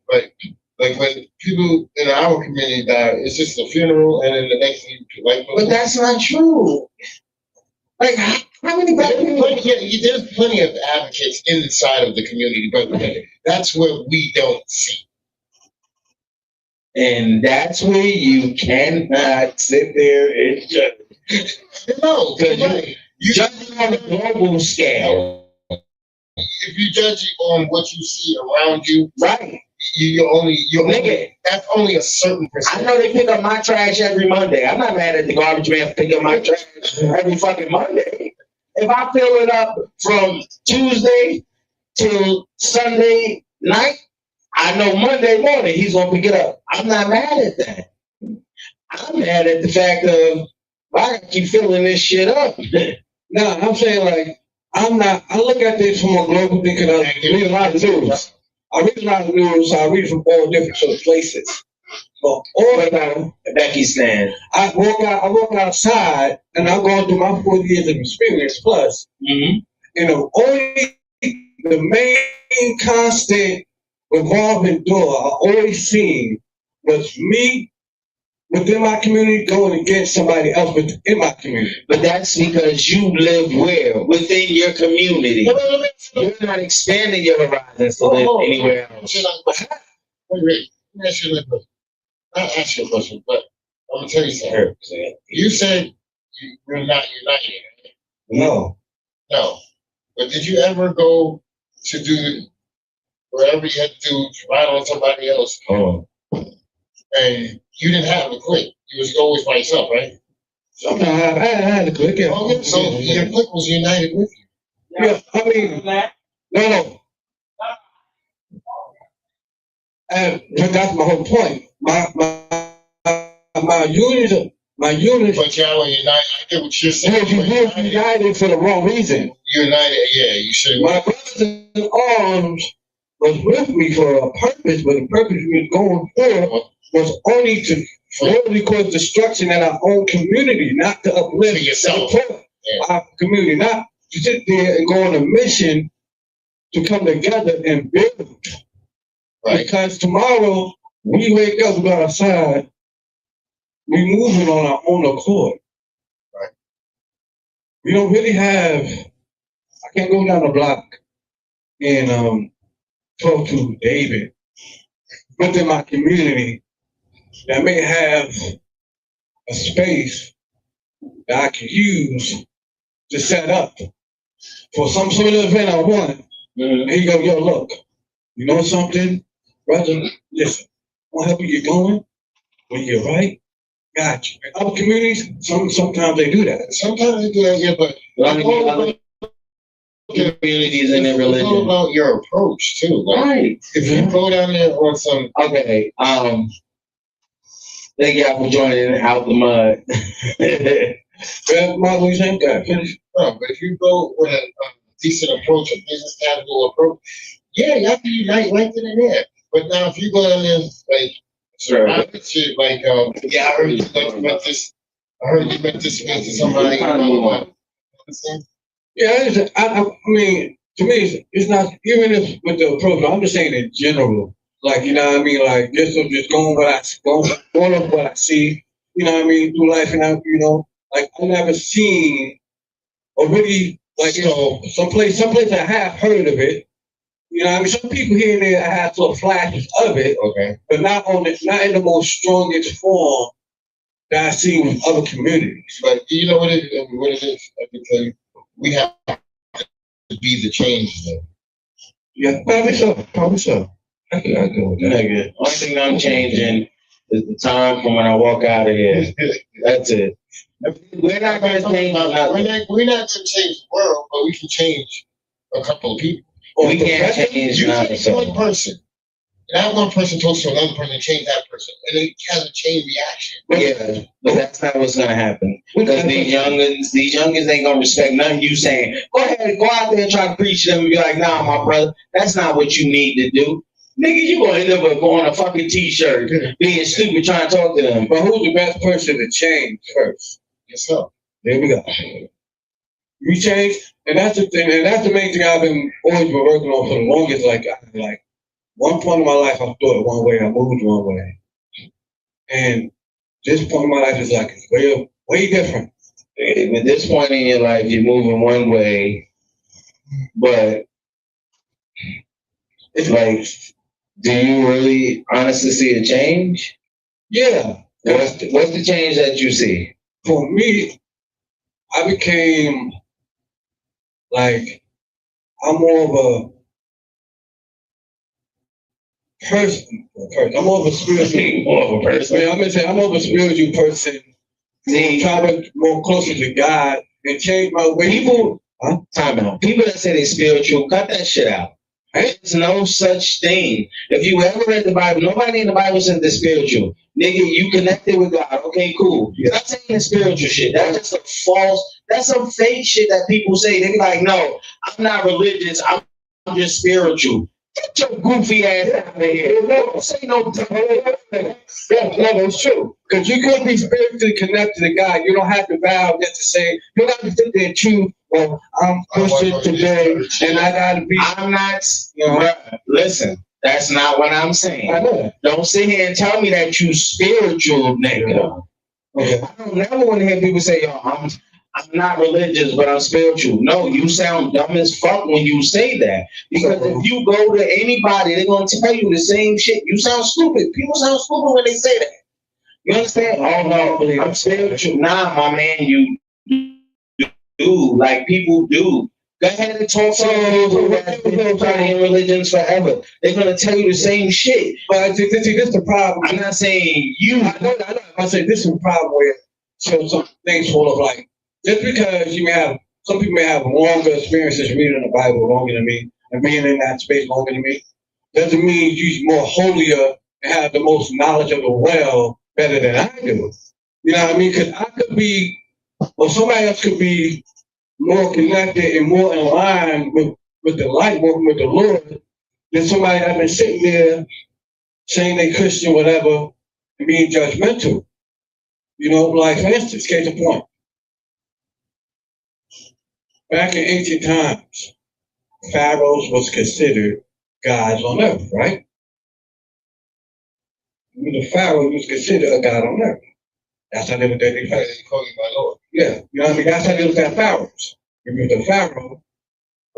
Speaker 6: But like when people in our community die, it's just a funeral and then the next thing like.
Speaker 1: But that's not true. Like how many black people?
Speaker 6: There's plenty of advocates inside of the community, but that's what we don't see.
Speaker 1: And that's where you cannot sit there and judge.
Speaker 6: No,
Speaker 1: because you judging on a global scale.
Speaker 6: If you judge it on what you see around you,
Speaker 1: right?
Speaker 6: You're
Speaker 1: nigga.
Speaker 6: That's only a certain percentage.
Speaker 1: I know they pick up my trash every Monday. I'm not mad at the garbage man for picking up my trash every fucking Monday. If I fill it up from Tuesday till Sunday night, I know Monday morning he's gonna pick it up. I'm not mad at that. I'm mad at the fact of why I keep filling this shit up.
Speaker 2: No, I'm saying like I look at this from a global thing because I read a lot of news. I read from all different sort of places. But all the time,
Speaker 1: Becky stand.
Speaker 2: I walk outside and I'm going through my 40 years of experience plus.
Speaker 1: Mm-hmm.
Speaker 2: You know, only the main constant revolving door I always seen was me within my community going against somebody else within my community.
Speaker 1: But that's because you live where? Within your community. You're not expanding your horizons to live anywhere else.
Speaker 6: Wait. Let me ask you a question. I'll ask you a question, but I'm going to tell you something. You said you're not united.
Speaker 2: No.
Speaker 6: No. But did you ever go to do whatever you had to do, ride on somebody else?
Speaker 1: Oh.
Speaker 6: And you didn't have a clique. You was always by yourself, right?
Speaker 2: Sometimes I had a clique. Yeah.
Speaker 6: Okay, so your clique was united with you.
Speaker 2: Yeah, I mean, no. And that's my whole point. My unit.
Speaker 6: But y'all were united. I get what you're saying.
Speaker 2: You're united for the wrong reason.
Speaker 6: United, yeah, you should.
Speaker 2: My brothers in arms was with me for a purpose, but the purpose we was going for was only to really cause destruction in our own community, not to uplift
Speaker 6: yourself.
Speaker 2: Our community, not to sit there and go on a mission to come together and build. Right. Because tomorrow we wake up, we go outside, we moving on our own accord.
Speaker 6: Right.
Speaker 2: We don't really have. I can't go down the block and talk to David within my community that may have a space that I can use to set up for some sort of event I want. And he go, yo, look, you know something, brother? Listen, I'll help you get going. When you're right, got you. In other communities, sometimes they do that.
Speaker 6: Sometimes they do that, yeah, but
Speaker 1: communities and their
Speaker 6: It's all
Speaker 1: religion.
Speaker 6: about your approach too. Like,
Speaker 1: Right.
Speaker 6: if you go down there on some
Speaker 1: Okay. Thank y'all for joining Out the Mud.
Speaker 2: Marvel, you saying? Go finish.
Speaker 6: no, but if you go with a decent approach, a business casual approach, yeah, you have to unite right then and there. But now if you go down there like
Speaker 1: Sure.
Speaker 6: private shit, like yeah, I heard you met this. I heard you met this man to somebody.
Speaker 2: Yeah, I mean, to me, it's not even if with the approach. I'm just saying in general. Like, you know what I mean? Like, just going off what I see. You know what I mean? Through life, and like I never seen or really like someplace I have heard of it. You know what I mean? Some people here and there have sort of flashes of it,
Speaker 6: okay,
Speaker 2: but not in the most strongest form that I see with other communities.
Speaker 6: But you know what it is? Because we have to be the change though.
Speaker 2: Yeah, probably so. I go with that.
Speaker 1: Nigga, only thing I'm changing is the time from when I walk out of here. That's it. We're not gonna change.
Speaker 6: We're not gonna change the world, but we can change a couple of people.
Speaker 1: We can't change
Speaker 6: You
Speaker 1: nothing.
Speaker 6: change one person. That one person talks to another person, change that person, and it has a chain reaction.
Speaker 1: Yeah, but that's not what's gonna happen. Because these youngins ain't gonna respect nothing you saying. Go ahead, go out there and try to preach to them and be like, nah, my brother, that's not what you need to do. Nigga, you gonna end up with going a fucking t-shirt, being stupid, trying to talk to them.
Speaker 2: But who's the best person to change first?
Speaker 6: Yourself.
Speaker 2: There we go. You change, and that's the thing, and that's the main thing I've always been working on for the longest. Like one point in my life, I thought one way, I moved one way, and this point in my life is like way different.
Speaker 1: At this point in your life, you're moving one way, but it's like, do you really honestly see a change?
Speaker 2: Yeah.
Speaker 1: What's the change that you see?
Speaker 2: For me, I became like, I'm more of a person. I'm more of a spiritual.
Speaker 1: More of a person.
Speaker 2: I'm gonna say I'm more of a spiritual person.
Speaker 1: See,
Speaker 2: try to more closer to God and change my way.
Speaker 1: People, time out. People that say they're spiritual, cut that shit out. There's no such thing. If you ever read the Bible, nobody in the Bible says they're spiritual. Nigga, you connected with God. Okay, cool. You're not saying the spiritual shit. That's just a false, that's some fake shit that people say. They be like, no, I'm not religious. I'm just spiritual. Get your goofy ass out of here. Don't say no.
Speaker 2: No, it's true. Because you could be spiritually connected to God. You don't have to vow just to say, you don't have to sit there and choose, well, I'm Christian today, and I gotta be.
Speaker 1: I'm not, listen, that's not what I'm saying.
Speaker 2: I know that.
Speaker 1: Don't sit here and tell me that you spiritual, nigga. Okay. I don't never want to hear people say, yo, I'm not religious, but I'm spiritual. No, you sound dumb as fuck when you say that. Because if you go to anybody, they're going to tell you the same shit. You sound stupid. People sound stupid when they say that. You understand? Oh, no, I'm spiritual. Nah, my man, you do. Like, people do. Go ahead and talk to people that have been studying religions forever. They're going to tell you the same shit.
Speaker 2: But this is the problem.
Speaker 1: I'm not saying you.
Speaker 2: I know. I say this is the problem where some things full of like, just because some people may have longer experiences reading the Bible longer than me and being in that space longer than me, doesn't mean you're more holier and have the most knowledge of the well better than I do. You know what I mean? Because I could be, or somebody else could be more connected and more in line with the light, working with the Lord, than somebody that's been sitting there saying they Christian, whatever, and being judgmental. You know, like for instance, case in point. Back in ancient times, pharaohs was considered gods on earth, right? The pharaoh was considered a god on earth. That's how they looked at their pharaohs.
Speaker 6: They call you my lord.
Speaker 2: Yeah, you know what I mean? That's how they looked at pharaohs. If you was a pharaoh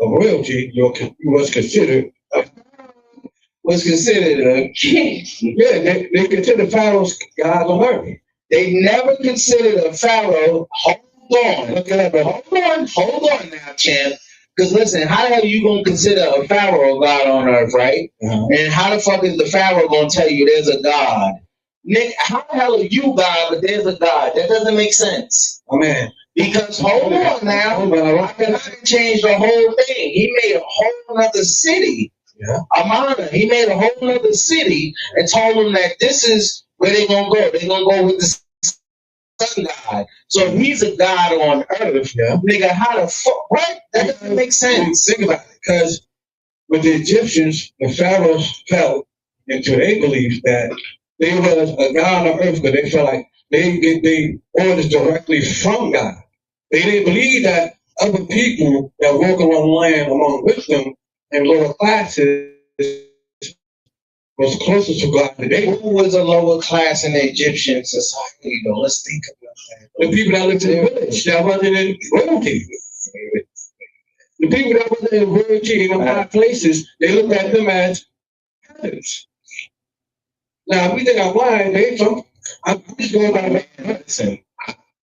Speaker 2: of royalty, you was considered a king. Yeah, they considered pharaohs gods on earth.
Speaker 1: They never considered a pharaoh. Hold on now, champ. Because listen, how the hell are you going to consider a pharaoh God on earth, right? And how the fuck is the pharaoh going to tell you there's a God? Nick, how the hell are you God, but there's a God? That doesn't make sense.
Speaker 2: Oh, man.
Speaker 1: Because hold on now, Akhenaten changed the whole thing. He made a whole other city.
Speaker 2: Yeah.
Speaker 1: Amana, he made a whole other city and told them that this is where they're gonna go. They're gonna go with the sun god. So if he's a god on earth, nigga, how the fuck? What? That doesn't make sense.
Speaker 2: Think about it, because with the Egyptians, the pharaohs felt into their belief that they was a god on earth, because they felt like they get the orders directly from God. They didn't believe that other people that walk on the land along with them in lower classes was closer to God than they were.
Speaker 1: Who was a lower class in the Egyptian society, though? Let's think about that.
Speaker 2: The people that lived in the village, that wasn't in royalty. The people that wasn't in royalty in the high places, they looked at them as peasants. Now, if we think I'm lying, they some. I'm just going by
Speaker 1: listen.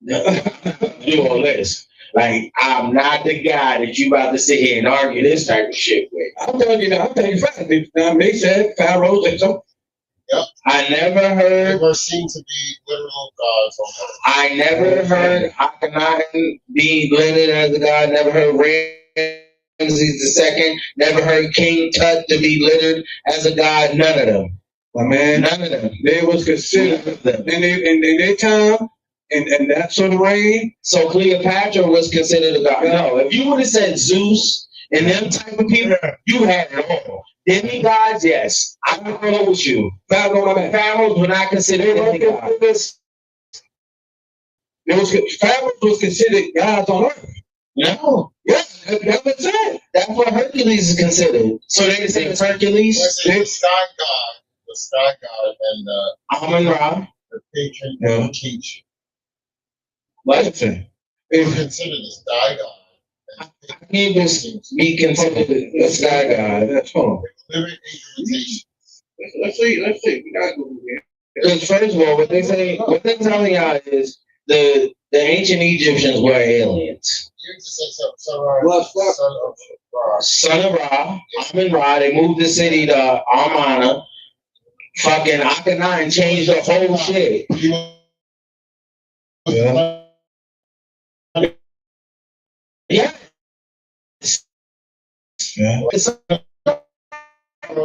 Speaker 1: Do all this. Like, I'm not the guy that you about to sit here and argue this type of shit with.
Speaker 2: I'm telling you facts. They said pharaohs and some.
Speaker 6: Yep.
Speaker 1: I never heard.
Speaker 6: There seem to be literal gods on earth.
Speaker 1: I never heard Akhenaten being blended as a god. Never heard Ramses II. Never heard King Tut to be littered as a god. None of them.
Speaker 2: My man,
Speaker 1: none of them.
Speaker 2: They was considered in their time. And that sort of reign.
Speaker 1: So Cleopatra was considered a god. No, if you would have said Zeus and them type of people, you had it all. Demigods, yes. I don't know with you. Pharaohs were not considered demigods.
Speaker 2: Pharaohs was considered gods on earth.
Speaker 1: No.
Speaker 2: Yes, that's what said.
Speaker 1: That's what Hercules is considered. So they say it's Hercules?
Speaker 6: The sky god, and
Speaker 1: Amun-Ra.
Speaker 6: the patron teacher.
Speaker 1: Listen,
Speaker 6: It's considered a sky god.
Speaker 1: He was be considered a sky god. That's fine.
Speaker 2: Let's see. We gotta go here.
Speaker 1: Because first of all, what they're telling y'all is the ancient Egyptians were aliens.
Speaker 6: You used to say son of Ra.
Speaker 1: Amun-Ra. They moved the city to Amarna. Fucking Akhenaten changed the whole shit.
Speaker 2: Yeah.
Speaker 1: Yeah. Come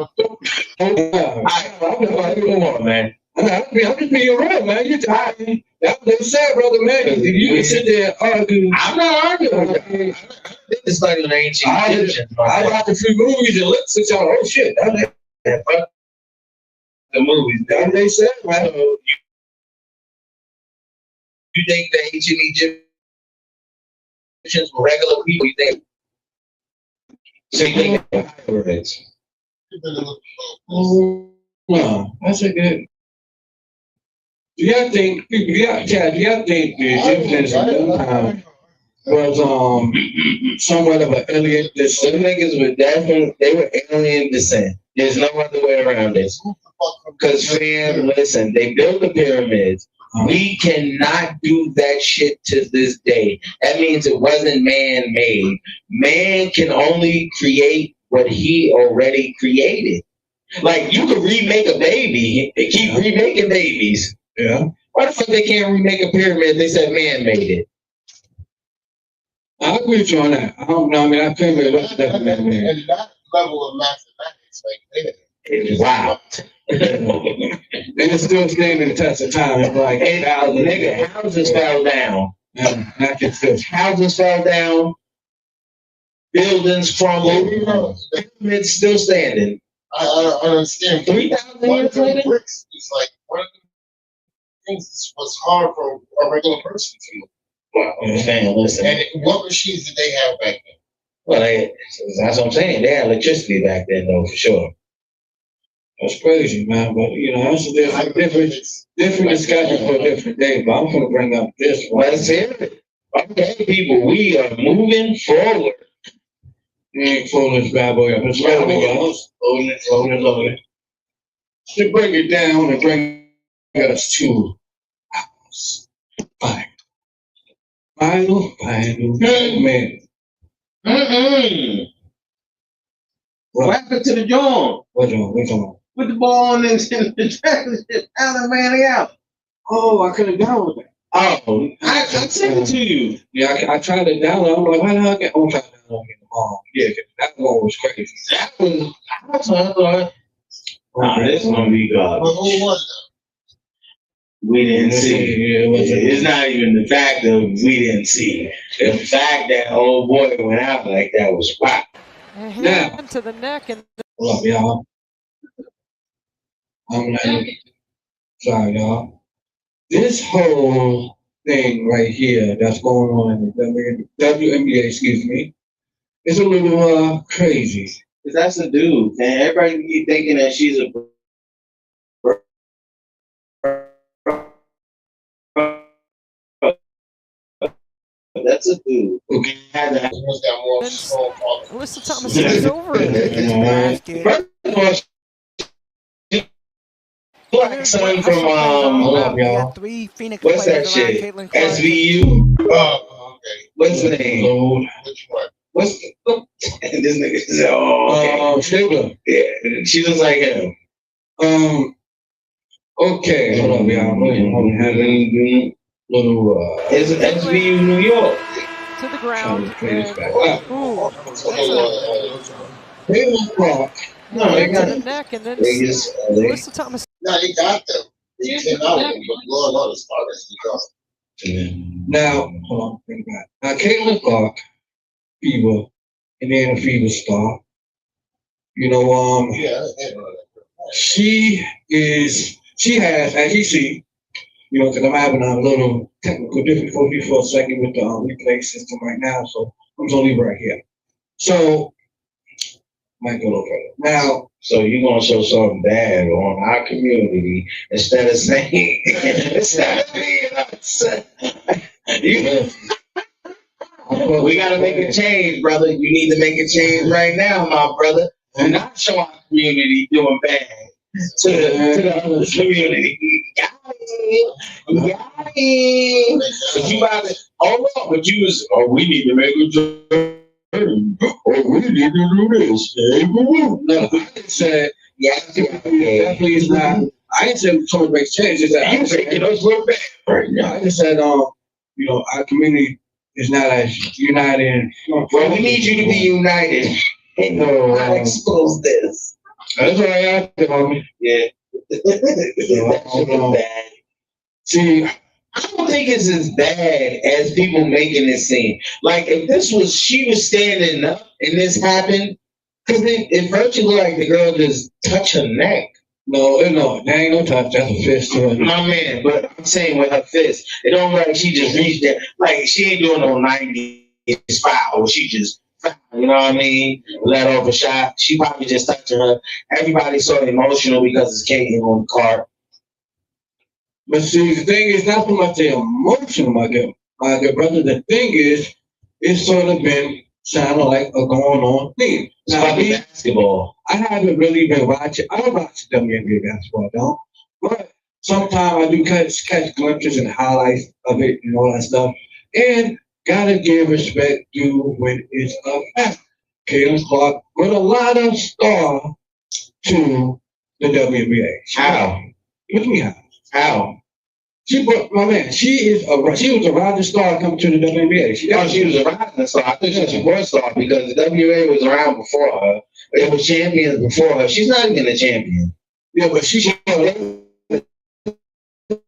Speaker 1: on, man.
Speaker 2: I'm just being real, man. You're tired. That's what they said, brother, man. If you can sit there and argue.
Speaker 1: I'm not arguing. It's like an ancient Egyptian.
Speaker 2: I watched a few movies and looked and said, oh shit.
Speaker 1: The movies.
Speaker 2: That's what they said, man.
Speaker 1: You think the ancient Egyptians were regular people? You think? So you think they're hybrids?
Speaker 2: No, that's a good. Do you think the Egyptians was somewhat of an alien descent?
Speaker 1: Some niggas were definitely they were alien descent. There's no other way around this. Because fam, listen, they built the pyramids. We cannot do that shit to this day. That means it wasn't man-made. Man can only create what he already created. Like, you could remake a baby and keep remaking babies.
Speaker 2: Yeah.
Speaker 1: Why the fuck they can't remake a pyramid? They said man made it.
Speaker 2: I agree with you on that. I don't know. I mean, I pyramid was definitely man-made.
Speaker 6: And that level of mathematics, like,
Speaker 1: it's wild.
Speaker 2: And it's still standing the test of time. It's like,
Speaker 1: nigga, houses fell down. Houses fell down. Buildings crumbled. Pyramids still standing.
Speaker 6: I don't understand.
Speaker 1: 3,000 years later?
Speaker 6: Bricks is like one of the things was hard for a regular person to do.
Speaker 1: Well, man, listen.
Speaker 6: And what machines did they have back then?
Speaker 1: Well, that's what I'm saying. They had electricity back then, though, for sure.
Speaker 2: That's crazy, man. But, you know, that's a different discussion for a different day. But I'm going to bring up this one.
Speaker 1: Let's hear it. Okay, people, we are moving forward.
Speaker 2: You ain't pulling this bad boy up. It's slowly, y'all. Slowly. To break it down and bring us to final man.
Speaker 1: What happened to the joint?
Speaker 2: What joint?
Speaker 1: Put the ball on and the Alan ran it out.
Speaker 2: Oh, I could have done with that.
Speaker 1: Oh, I sent it to you.
Speaker 2: Yeah, I tried to download. I'm like, why the hell get on trying to download it tomorrow? Yeah, 'cause that one was crazy.
Speaker 1: That was, I thought, nah, this gonna be garbage.
Speaker 6: Well, who was
Speaker 1: We didn't see.
Speaker 2: Yeah, it wasn't.
Speaker 1: It's not even the fact of we didn't see. The fact that old boy went out like that was whack.
Speaker 2: Now,
Speaker 16: to the neck and
Speaker 2: hold up, y'all. I'm like, sorry, y'all. This whole thing right here that's going on in the WNBA, excuse me, is a little crazy.
Speaker 1: Cause that's a dude, and everybody keep thinking that she's a. That's a dude.
Speaker 2: Okay.
Speaker 6: Who's got more soul quality?
Speaker 16: Alyssa Thomas is over it.
Speaker 1: First of all, she like someone from
Speaker 2: Hold up, y'all.
Speaker 16: Three Phoenix
Speaker 1: what's that
Speaker 16: players around
Speaker 1: shit?
Speaker 16: Caitlin Clark.
Speaker 1: SVU.
Speaker 6: Oh, okay.
Speaker 1: What's the name?
Speaker 2: Lord.
Speaker 6: Which one?
Speaker 1: What's the, this nigga said, oh, okay.
Speaker 2: Stabler.
Speaker 1: Yeah, she looks like him.
Speaker 2: Okay, hold up, y'all. I'm having little
Speaker 1: It's SVU New York.
Speaker 16: To the ground. Ooh.
Speaker 2: Caitlin Clark.
Speaker 1: No, they
Speaker 16: To
Speaker 1: got
Speaker 16: the neck and then
Speaker 1: they just
Speaker 16: Alyssa Thomas.
Speaker 6: No, they got them. They came out with them, but Lord knows, Spartans,
Speaker 2: Now, hold on, think about it. Now, Caitlin Clark, Fever, Indiana Fever star. You know,
Speaker 6: yeah.
Speaker 2: she has, as you see, you know, because I'm having a little technical difficulty for a second with the replay system right now, so I'm gonna leave it right here. So, might go a little further. Now,
Speaker 1: so you're gonna show something bad on our community instead of saying instead of being upset. We gotta make a change, brother. You need to make a change right now, my brother. And not show our community doing bad to the other community. Got it. But you about to hold on, but you was we need to make a change. We need to do this.
Speaker 2: no, I said, definitely is not. I ain't said someone makes changes. I
Speaker 1: You making us look bad right now.
Speaker 2: just said, you know, our community is not as united.
Speaker 1: Well, we need you to be united.
Speaker 2: No,
Speaker 1: I'll expose this.
Speaker 2: that's what I asked them, homie.
Speaker 1: Yeah. That shit is bad.
Speaker 2: See,
Speaker 1: I don't think it's as bad as people making it seem. Like if this was she was standing up and this happened, because it virtually looked like the girl just touched her neck.
Speaker 2: no, there ain't no touch. That's a fist to it.
Speaker 1: My man, but I'm saying with her fist, it don't look like she just reached there. Like she ain't doing no 90s foul. She just, you know what I mean? Let off a shot. She probably just touching her. Everybody's so emotional because it's Katie on the card.
Speaker 2: But see, the thing is not so much the emotion, my good brother. The thing is, it's sort of been sounding like a going on thing.
Speaker 1: It's about the basketball.
Speaker 2: I haven't really been watching. I don't watch WNBA basketball, don't. But sometimes I do catch glimpses and highlights of it and all that stuff. And gotta give respect to when it's a fact. Caitlin Clark brought a lot of star to the WNBA.
Speaker 1: How?
Speaker 2: What do you mean how?
Speaker 1: How?
Speaker 2: She brought, my man, she was a rising star coming to the WNBA.
Speaker 1: She was a rising star. I think she was a born star because the WNBA was around before her. It was champions before her. She's not even a champion.
Speaker 2: Yeah, but she's
Speaker 1: a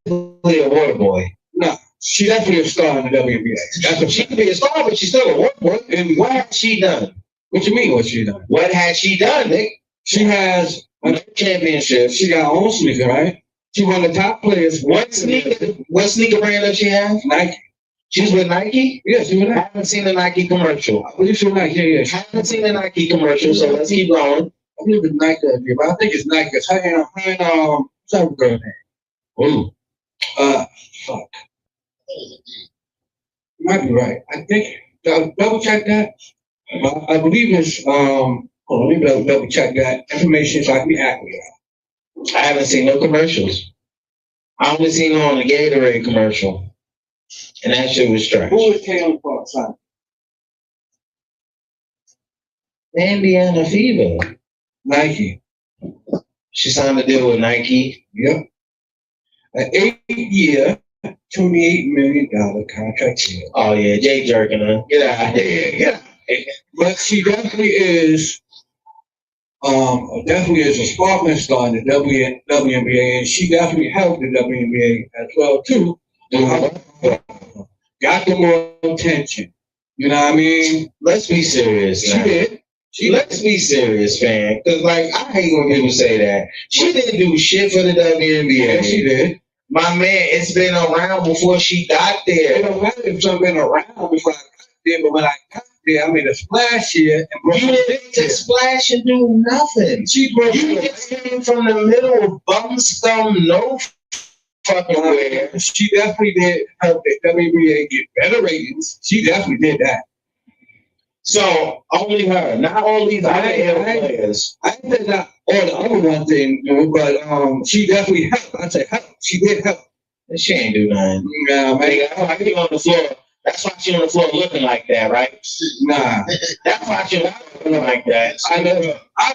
Speaker 1: water boy.
Speaker 2: No, she's definitely a star in the WNBA.
Speaker 1: She can be a star, but she's still a water boy. And what has she done?
Speaker 2: What you mean? What she done?
Speaker 1: What has she done, Nick?
Speaker 2: She has
Speaker 1: a championship.
Speaker 2: She got her own sneaker, right? She one of the top players.
Speaker 1: What sneaker brand does she have?
Speaker 2: Nike.
Speaker 1: She's with Nike?
Speaker 2: Yeah, she's with Nike.
Speaker 1: I haven't seen a Nike commercial.
Speaker 2: I believe she's with Nike. Yeah.
Speaker 1: I haven't seen a Nike commercial, so let's keep going.
Speaker 2: I believe it's Nike, but I think it's Nike. It's her and some girl name.
Speaker 1: Ooh.
Speaker 2: Fuck. You might be right. I think double check that. I believe it's hold on, let me double check that information so I can be accurate.
Speaker 1: I haven't seen no commercials. I only seen her on the Gatorade commercial. And that shit was trash.
Speaker 2: Who is Caitlin Clark? Son?
Speaker 1: Indiana Fever.
Speaker 2: Nike.
Speaker 1: She signed a deal with Nike.
Speaker 2: Yep. An 8-year, $28 million contract deal.
Speaker 1: Oh yeah, Jay jerking her. Get out of here. Get out of here.
Speaker 2: But she definitely is a sparkling star in the WNBA, and she definitely helped the WNBA as well too. Got the more attention. You know what I mean?
Speaker 1: Let's be serious.
Speaker 2: She
Speaker 1: now.
Speaker 2: did.
Speaker 1: Let's be serious, man. Because, like, I hate when people say that. She didn't do shit for the WNBA.
Speaker 2: Yeah, she did.
Speaker 1: My man, it's been around before she got there.
Speaker 2: It don't matter if it's been around before I got there, but when I got there, I made a splash here. And
Speaker 1: You didn't just splash and do nothing. You just came from the middle of bum scum, no fucking where.
Speaker 2: She definitely did help the WNBA get better ratings. She definitely did that.
Speaker 1: So, only her, not all these other players.
Speaker 2: I said not all the other ones didn't do it, but she definitely helped. I said help. She did help.
Speaker 1: She ain't do nothing.
Speaker 2: Nah, man.
Speaker 1: That's why she on the floor. That's why she on the floor looking like that, right?
Speaker 2: Nah.
Speaker 1: That's why she looking like that.
Speaker 2: I know. I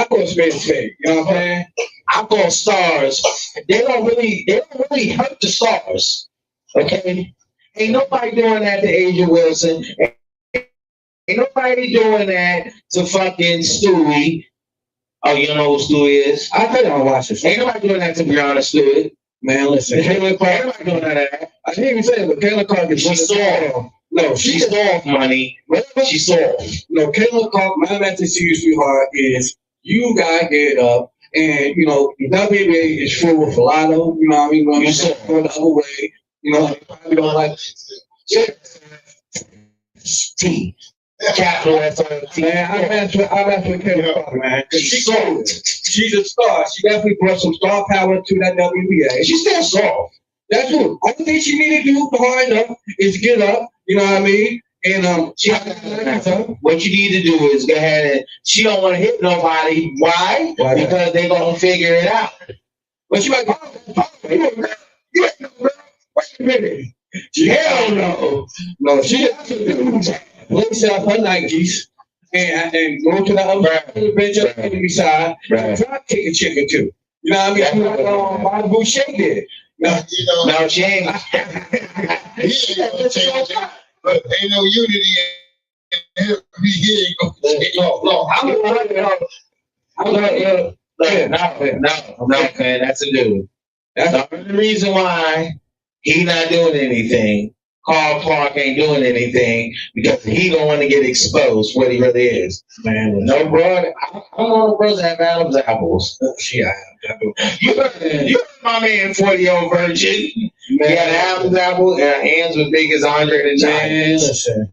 Speaker 2: call spade a spade. You know what I'm saying?
Speaker 1: I call stars. They don't really hurt the stars. Okay? Ain't nobody doing that to Asia Wilson. Ain't nobody doing that to fucking Stewie. Oh, you know who Stewie is?
Speaker 2: I think I'll watch this.
Speaker 1: Ain't nobody doing that to Breonna Stewart.
Speaker 2: Man, listen.
Speaker 1: Kayla Clark, ain't nobody doing that.
Speaker 2: I didn't even say it, but Kayla Clark is
Speaker 1: soft.
Speaker 2: No,
Speaker 1: she's soft, money. She's soft.
Speaker 2: No, Kayla Clark, my message to you, sweetheart, is you gotta get up. And, you know, the WNBA is full of Filato. You know what I mean? When you go the other way, you know, you probably don't like T. Capital S-O-T. Man, I mess with Kayla Clark, man. She's a star. She definitely brought some star power to that WNBA.
Speaker 1: She's still soft.
Speaker 2: That's true. Only thing she needed to do hard enough is get up. You know what I mean? And
Speaker 1: what you need to do is go ahead and she don't want to hit nobody. Why? Because they gonna figure it out.
Speaker 2: But she like, you ain't no girl. Wait a minute. Hell no. No, she has to do that. Lace up her Nikes and go to the other bench on the enemy side and drop kick a chick or two. You know what I mean? That's what Bobby Boucher did.
Speaker 1: No, she ain't.
Speaker 6: He ain't gonna change it. But ain't no unity in him. He ain't gonna change it.
Speaker 1: No, man, that's a dude. That's the only reason why he not doing anything. Carl Clark ain't doing anything because he don't want to get exposed what he really is.
Speaker 2: Man,
Speaker 1: no brother. I don't know brothers have Adam's apples.
Speaker 2: Yeah,
Speaker 1: you heard my man 40-year-old virgin. He had Adam's apple and her hands were big as Andre the Giant.
Speaker 2: Man, listen.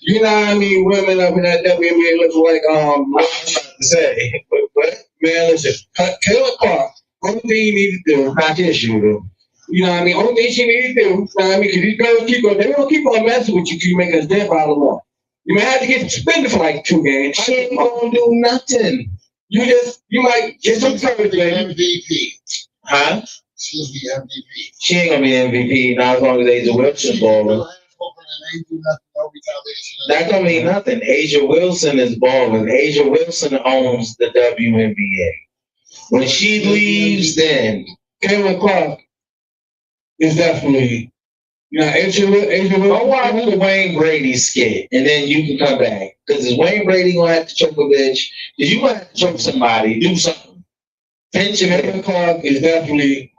Speaker 2: You know what I mean? Women up in that WNBA look like
Speaker 1: I was about to say, but
Speaker 2: man, listen. Kayla Clark, only thing you need to do,
Speaker 1: not this shooter.
Speaker 2: You know what I mean? Only thing she needs to do, you know what I mean? Because these girls they don't keep on messing with you because you make us dead by the law. You may have to get suspended for like 2 games.
Speaker 1: She ain't gonna do nothing.
Speaker 2: You might get some courage, baby.
Speaker 6: MVP.
Speaker 1: Huh?
Speaker 6: She'll be MVP.
Speaker 1: She ain't gonna be MVP not as long as Asia Wilson's balling. That don't mean nothing. Asia Wilson is balling. Asia Wilson owns the WNBA. When she leaves, then
Speaker 2: Kayla Clark is definitely, you know, Asia Wilson.
Speaker 1: Don't watch the Wayne Brady skit, and then you can come back. Because is Wayne Brady gonna have to choke a bitch? Because you gonna have to choke somebody. Do something.
Speaker 2: Kayla Clark is definitely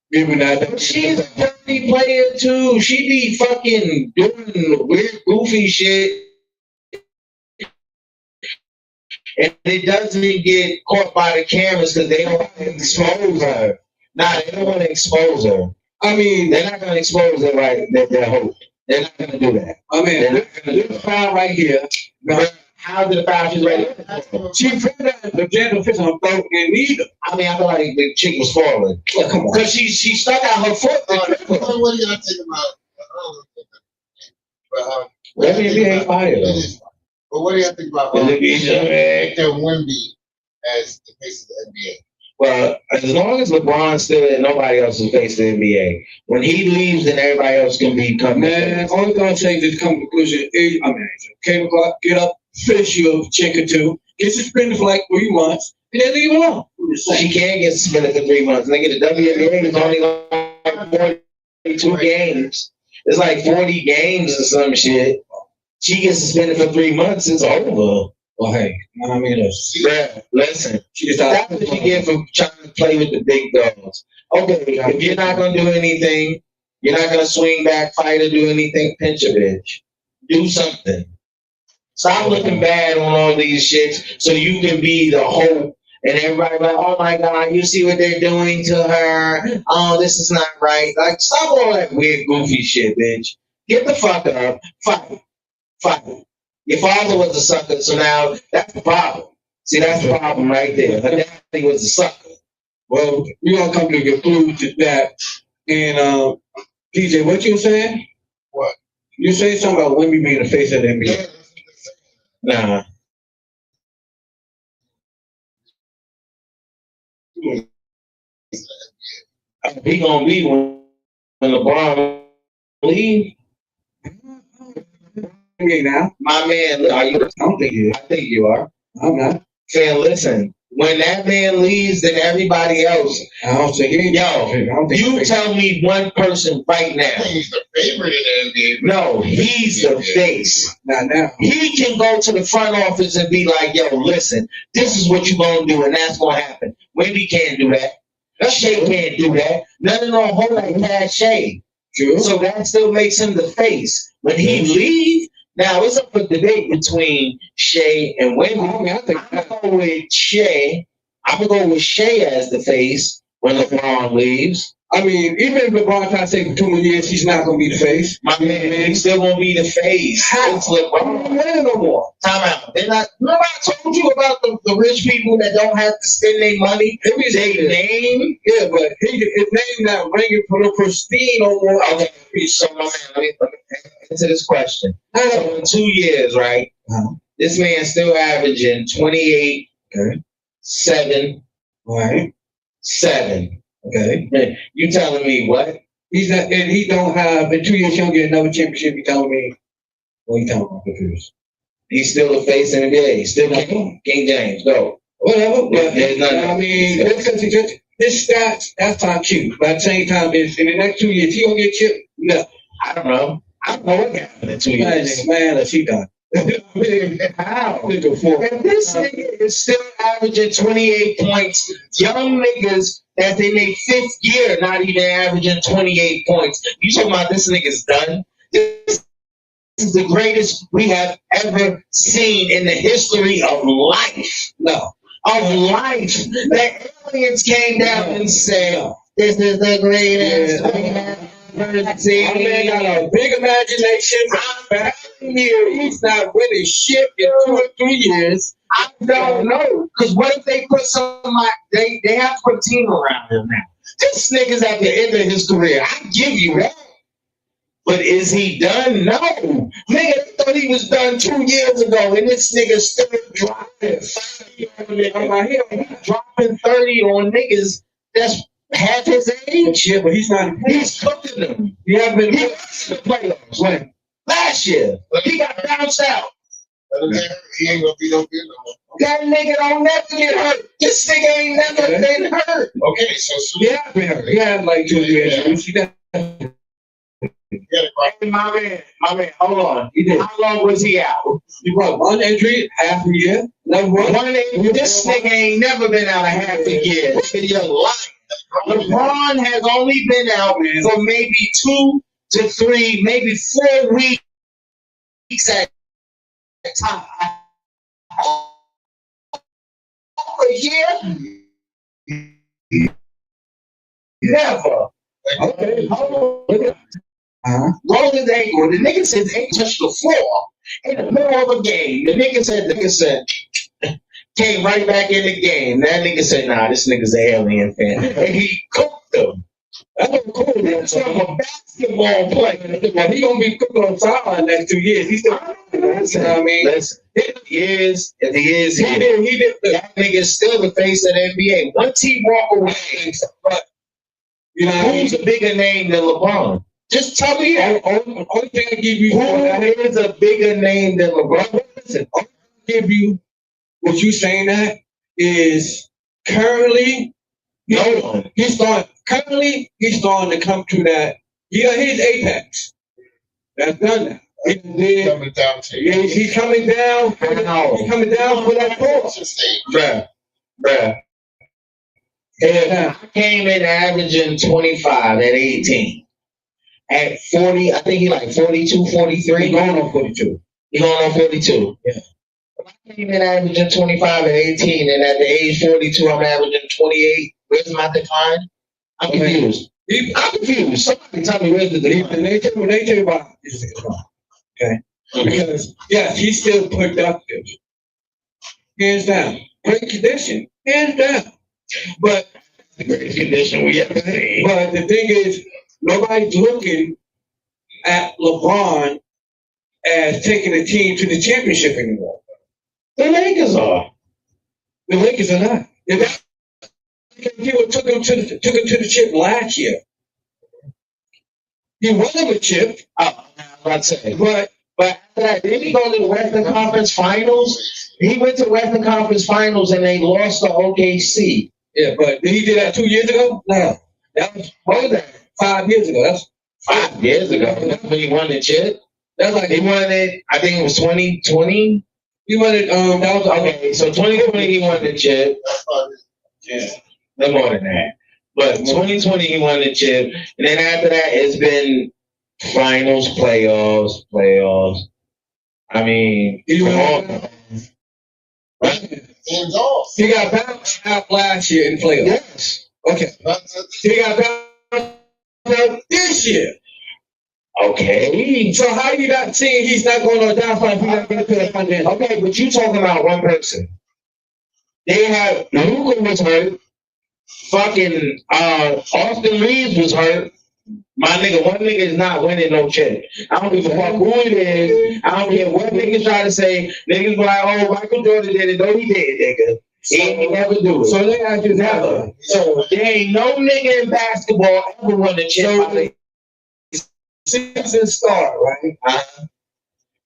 Speaker 2: giving that.
Speaker 1: But she's a dirty player too. She be fucking doing weird, goofy shit. And it doesn't get caught by the cameras because they don't want to expose her. Nah, they don't want to expose her. I mean, they're not going to expose her right. They're hope. They're not going to do that.
Speaker 2: I mean, this foul right here.
Speaker 1: How did the foul? She's ready.
Speaker 2: She put the gentle fist on her throat and neither.
Speaker 1: I mean, I feel like the chick was falling.
Speaker 2: Oh, come on.
Speaker 1: Because she stuck out her foot.
Speaker 6: What do y'all think about?
Speaker 1: Let me be fired.
Speaker 6: But what do y'all think about Victor Wemby as the face of the NBA?
Speaker 1: Well, as long as LeBron's still there, nobody else is facing the NBA. When he leaves, then everybody else can become.
Speaker 2: Man, only thing I'm saying is come to conclusion. Kayla Clark, get up, finish your chick or two, get suspended for like 3 months, And they leave it alone.
Speaker 1: She can't get suspended for 3 months. Nigga, the WNBA is only like 42 games. It's like 40 games or some shit. She gets suspended for 3 months, it's over.
Speaker 2: Well, hey, I mean,
Speaker 1: listen. That's what you get for trying to play with the big dogs. Okay, if you're not going to do anything, you're not going to swing back, fight, or do anything, pinch a bitch. Do something. Stop looking bad on all these shits so you can be the hope. And everybody like, oh my God, you see what they're doing to her? Oh, this is not right. Like, stop all that weird, goofy shit, bitch. Get the fuck up. Fight. Your father was a sucker, so now that's the problem. See, that's the problem right there. Her daddy was a sucker.
Speaker 2: Well, we're going to come to a conclusion to that. And, DJ, what you saying?
Speaker 6: What?
Speaker 2: You saying something about women being the face of the NBA.
Speaker 1: Nah. He gonna be when LeBron leave.
Speaker 2: Now,
Speaker 1: my man, look, are you? I don't think you. I think you are.
Speaker 2: I'm not.
Speaker 1: Saying, listen, when that man leaves, then everybody else.
Speaker 2: I don't think he.
Speaker 1: You tell me one person right now.
Speaker 6: He's the favorite in the NBA.
Speaker 1: No, he's the face.
Speaker 2: Not now.
Speaker 1: He can go to the front office and be like, yo, listen, this is what you're gonna do, and that's gonna happen. Wemby can't do that. Shea can't do that. None of them hold like Cash Shea.
Speaker 2: True.
Speaker 1: So that still makes him the face. When he leave, now it's up for debate between Shea and Wemby. I'm gonna go with Shea. I'm gonna go with Shea as the face when LeBron leaves.
Speaker 2: I mean, even if LeBron tries to stay for 2 more years, he's not gonna be the face.
Speaker 1: My man, he's still gonna be the face.
Speaker 2: How?
Speaker 1: It's LeBron. No more. Time out. They're not. Remember I told you about the rich people that don't have to spend their money. They name.
Speaker 2: Yeah, but his name not ringing for the pristine no more.
Speaker 1: Okay, so my man, let me answer this question. So in 2 years, right? This man's still averaging 28, 7,
Speaker 2: right?
Speaker 1: 7.
Speaker 2: Okay.
Speaker 1: You telling me what?
Speaker 2: He's not, and he don't have in 2 years he'll get another championship. You telling me? What you telling me? Confused.
Speaker 1: He's still the face in the NBA. He's still King James. Go.
Speaker 2: Whatever. But
Speaker 1: there's nothing.
Speaker 2: I mean, because his stats, that's not cute. But at the same time, is in the next 2 years he gonna get chipped? No.
Speaker 1: I don't know. I don't know what happened in 2 years.
Speaker 2: Man, is he done?
Speaker 1: How? If this nigga is still averaging 28 points, young niggas that's in their 5th year not even averaging 28 points. You talking about this nigga's done? This is the greatest we have ever seen in the history of life.
Speaker 2: No.
Speaker 1: Of life. The aliens came down and said, this is the greatest we have ever seen.
Speaker 2: My man got a big imagination. He's not winning shit in 2 or 3 years.
Speaker 1: I don't know. Because what if they put somebody, they have to put a team around him now. This nigga's at the end of his career. I give you that. But is he done? No. Nigga thought he was done 2 years ago, and this nigga still dropping 30 on niggas that's half his age.
Speaker 2: Yeah, but he's not.
Speaker 1: He's cooking them.
Speaker 2: He hasn't been
Speaker 1: in the playoffs. When? Last year. He got bounced out.
Speaker 6: He ain't gonna be no good no more.
Speaker 1: That nigga don't never get hurt. This nigga ain't never been hurt.
Speaker 6: Okay, so
Speaker 2: yeah, been hurt. He had like 2 years.
Speaker 1: My man, hold on. How long was he out?
Speaker 2: He brought one injury, half a year.
Speaker 1: One injury. This nigga ain't never been out a half a year in your life. LeBron has only been out for maybe 2 to 3, maybe 4 weeks at a time. Over here? Never. Okay, hold on. Rolled his ankle. The nigga said his ankle touched the floor in the middle of a game. The nigga said, came right back in the game. That nigga said, nah, this nigga's an alien fan. And he cooked him. That's cool. That's from a basketball player.
Speaker 2: He gonna be cooking on sideline next 2 years. He's still,
Speaker 1: listen, I mean, listen. If he is, that nigga's still the face of the NBA. Once he walk away, but you know, who's a bigger name than LeBron? Just tell me that.
Speaker 2: Only thing I give you
Speaker 1: who is a bigger name than LeBron?
Speaker 2: Listen, I'll give you what you saying that is currently he's starting to come to that. Yeah, he's apex. That's done now. He's coming down. He's coming down. He's coming down for that force.
Speaker 1: Bruh. And I came in averaging 25 at 18. At 40, I think he like 42, 43.
Speaker 2: He's going on 42.
Speaker 1: He's going on 42.
Speaker 2: Yeah.
Speaker 1: I came in averaging 25 at 18, and at the age 42, I'm averaging 28. Where's my decline? I'm confused. I'm confused. Somebody tell me where's the decline.
Speaker 2: They tell you about his decline. Okay? Because, yes, he's still productive. Hands down. Great condition. Hands down. But
Speaker 1: the greatest condition we ever seen.
Speaker 2: But the thing is, nobody's looking at LeBron as taking the team to the championship anymore.
Speaker 1: The Lakers are.
Speaker 2: The Lakers are not. People took him to the chip last year. He won him a chip.
Speaker 1: I'd say. But after that, didn't he go to the Western Conference Finals? He went to Western Conference Finals and they lost to OKC.
Speaker 2: Yeah, but he did that 2 years ago? No. That was more than 5 years ago. That's
Speaker 1: 5 years ago. That's when he won the chip.
Speaker 2: That's like
Speaker 1: he won it, I think it was 2020.
Speaker 2: He won it, that was
Speaker 1: okay, so 2020 he won the chip. Yeah. No more than that. But 2020 he won the chip. And then after that it's been finals, playoffs. I mean, come on.
Speaker 2: He got bounced out last year in playoffs.
Speaker 1: Yes.
Speaker 2: Okay. He got bounced out this year.
Speaker 1: Okay.
Speaker 2: So how you not seeing he's not going on a downside if he's not going to the finals?
Speaker 1: Okay, but you talking about one person. They have Luka was hurt. Fucking Austin Reeves was hurt. My nigga, one nigga is not winning no chip. I don't give a fuck who it is. I don't care what niggas try to say. Niggas be like, oh, Michael Jordan did it. No, he did, nigga. He ain't never do it.
Speaker 2: So they actually never.
Speaker 1: So there ain't no nigga in basketball ever won a chip.
Speaker 2: Season start, right?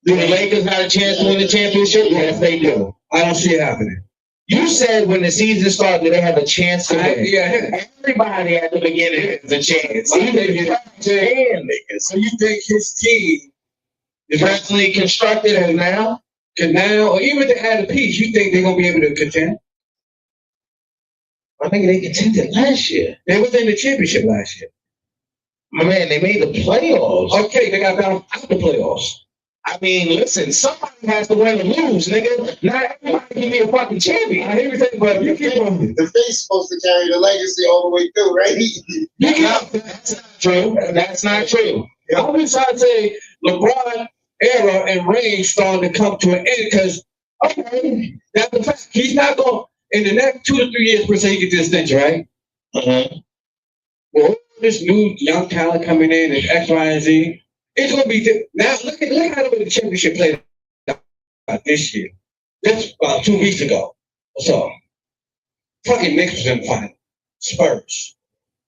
Speaker 1: Do the Lakers have a chance to win the championship? Yes, they do.
Speaker 2: I don't see it happening.
Speaker 1: You said when the season started, do they have a chance to win?
Speaker 2: Yeah.
Speaker 1: Everybody at the beginning has a chance.
Speaker 2: So you think his team
Speaker 1: is personally constructed as now?
Speaker 2: Or even if they had a piece, you think they're going to be able to contend?
Speaker 1: I think they contended last year.
Speaker 2: They was in the championship last year.
Speaker 1: My man, they made the playoffs.
Speaker 2: Okay, they got bounced out the playoffs.
Speaker 1: I mean, listen, somebody has to win and lose, nigga. Not everybody can be a fucking champion.
Speaker 2: I hear you saying, but you keep on.
Speaker 6: The face supposed to carry the legacy all the way through, right?
Speaker 1: That's not true. That's not true.
Speaker 2: I'm just trying to say LeBron era and reign starting to come to an end because, okay, that's the fact. He's not going in the next 2 to 3 years per se he gets this extension, right? Well, this new young talent coming in and X, Y, and Z. It's going to be different. Now, look how the championship played out this year. That's about 2 weeks ago. So, fucking Knicks was in the final. Spurs.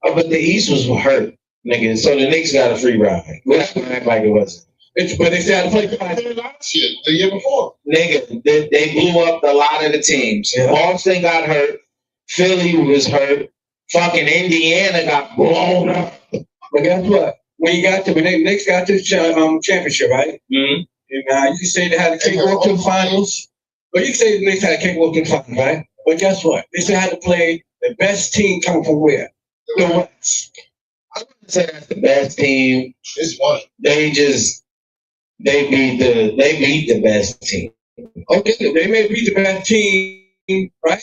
Speaker 1: Oh, but the East was hurt, nigga. So the Knicks got a free ride. We're not going to act like it wasn't.
Speaker 2: But they still had to play
Speaker 6: last year, the year before.
Speaker 1: Nigga, they blew up a lot of the teams. Yeah. Boston got hurt. Philly was hurt. Fucking Indiana got blown up.
Speaker 2: But guess what? When the Knicks got to the championship, right?
Speaker 1: Mm-hmm.
Speaker 2: And you can say they had a cakewalk to the finals. But you can say the Knicks had a cakewalk to the finals, right? But guess what? They still had to play the best team coming from where? The West.
Speaker 1: I wouldn't say that's the best team.
Speaker 6: It's one.
Speaker 1: They beat the best team.
Speaker 2: Okay, they may beat the best team, right?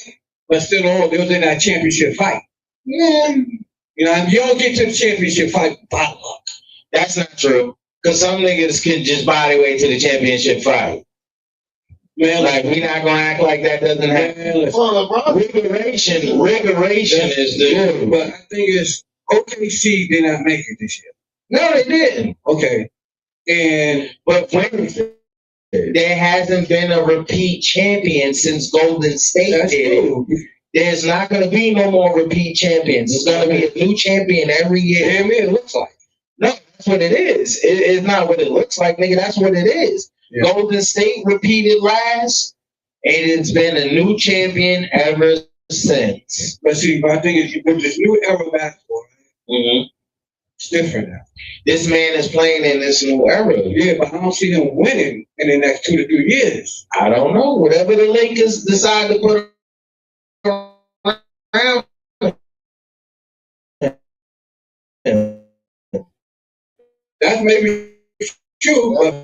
Speaker 2: But still, they was in that championship fight.
Speaker 1: Yeah.
Speaker 2: You know, you don't get to the championship fight by luck.
Speaker 1: That's not true. Because some niggas can just buy their way to the championship fight. Man, like, we're not going to act like that doesn't happen. Regulation is the...
Speaker 2: But I think it's OKC did not make it this year.
Speaker 1: No, they didn't.
Speaker 2: Okay.
Speaker 1: But there hasn't been a repeat champion since Golden State did it. There's not going to be no more repeat champions. It's going to be a new champion every year.
Speaker 2: Damn it looks like.
Speaker 1: No, that's what it is. It's not what it looks like, nigga. That's what it is. Yeah. Golden State repeated last, it's been a new champion ever since.
Speaker 2: But see, my thing is, with this new era of basketball, it's different now.
Speaker 1: This man is playing in this new era.
Speaker 2: Yeah, but I don't see him winning in the next 2 to 3 years.
Speaker 1: I don't know. Whatever the Lakers decide to put around him.
Speaker 2: That's maybe true, but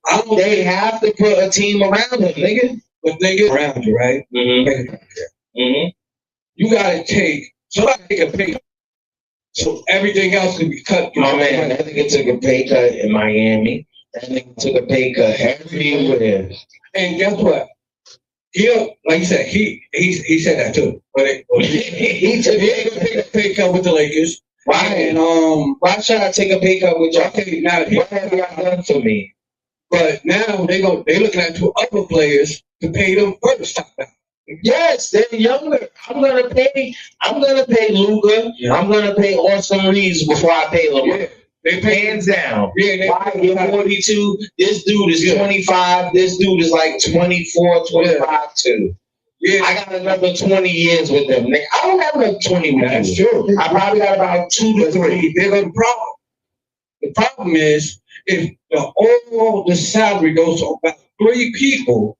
Speaker 2: I don't.
Speaker 1: They have to put a team around him, nigga.
Speaker 2: But they get around you, right? You gotta somebody take a pay cut. So everything else can be cut.
Speaker 1: My man, that nigga took a pay cut in Miami. That nigga took a pay cut everywhere.
Speaker 2: And guess what? Like you said, he said that too. But he ain't gonna take a pay cut with the Lakers.
Speaker 1: Why?
Speaker 2: And
Speaker 1: why should I take a pay cut with y'all?
Speaker 2: Okay, now
Speaker 1: what have y'all done to me?
Speaker 2: But now they looking at 2 other players to pay them first.
Speaker 1: Yes, they're younger. I'm gonna pay Luka. Yeah. I'm gonna pay Austin Reeves before I pay LeBron. Yeah. They pay hands down. Yeah, why? You're 42. This dude is 25. This dude is like 24, 25 too. Yeah. I got another 20 years with them. I don't have another 20 with
Speaker 2: That's true.
Speaker 1: I probably got about 2 to 3.
Speaker 2: There's a problem. The problem is if the salary goes to about 3 people,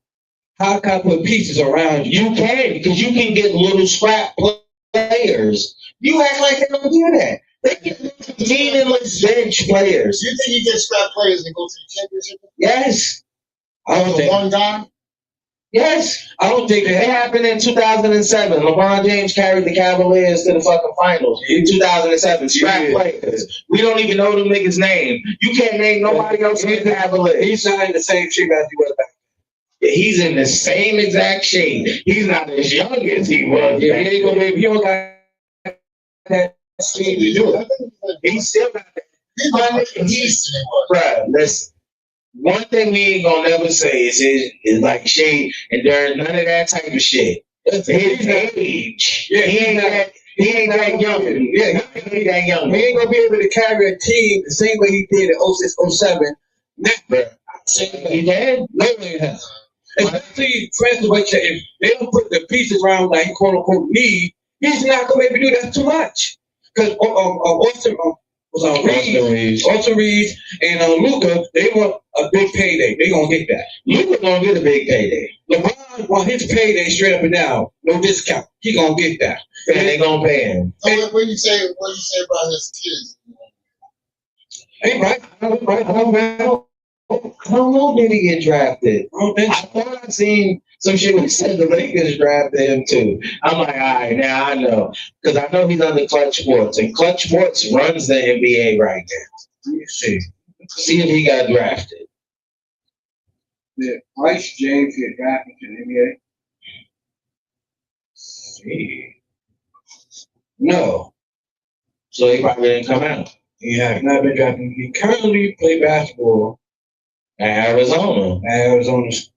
Speaker 2: how can I put pieces around you?
Speaker 1: You can, because you can get little scrap players. You act like they don't do that. They get meaningless bench players.
Speaker 6: You think you get scrap players and go to the championship?
Speaker 1: Yes.
Speaker 2: I don't think
Speaker 6: one guy.
Speaker 1: Yes.
Speaker 2: I don't think
Speaker 1: it happened in 2007. LeBron James carried the Cavaliers to the fucking finals in 2007. Scrap players. We don't even know them niggas' name. You can't name nobody else in the Cavaliers.
Speaker 2: He's not in the same shape as he was back.
Speaker 1: He's in the same exact shape. He's not as young as he was.
Speaker 2: Yeah, he ain't gonna be. He don't got that speed to do it.
Speaker 1: He's still got that. Bruh, listen. One thing we ain't gonna never say is like shade, and there's none of that type of shit. His age. Yeah, he ain't that young. Yeah, he ain't that young.
Speaker 2: He ain't gonna be able to carry a team the same way he did in 06, 07. Never.
Speaker 1: He did?
Speaker 2: No, he has. Especially, if they don't put the pieces around like quote unquote need, he's not gonna be able to do that too much. Because Austin Reeves and Luka, they want a big payday. They gonna get that.
Speaker 1: Luka gonna get a big payday.
Speaker 2: LeBron want his payday straight up and down, no discount. He gonna get that.
Speaker 1: And they gonna pay him.
Speaker 6: So what do you say about his kids?
Speaker 2: Hey, right?
Speaker 1: I don't know, did he get drafted? I thought I seen some shit when said the Lakers drafted him too. I'm like, all right, now I know. Because I know he's under Clutch Sports, and Clutch Sports runs the NBA right now. Let me see. See if he got drafted.
Speaker 2: Did Bryce James get drafted to the NBA?
Speaker 1: See. No. So he probably didn't come out.
Speaker 2: He has not been drafted. He currently plays basketball
Speaker 1: at Arizona.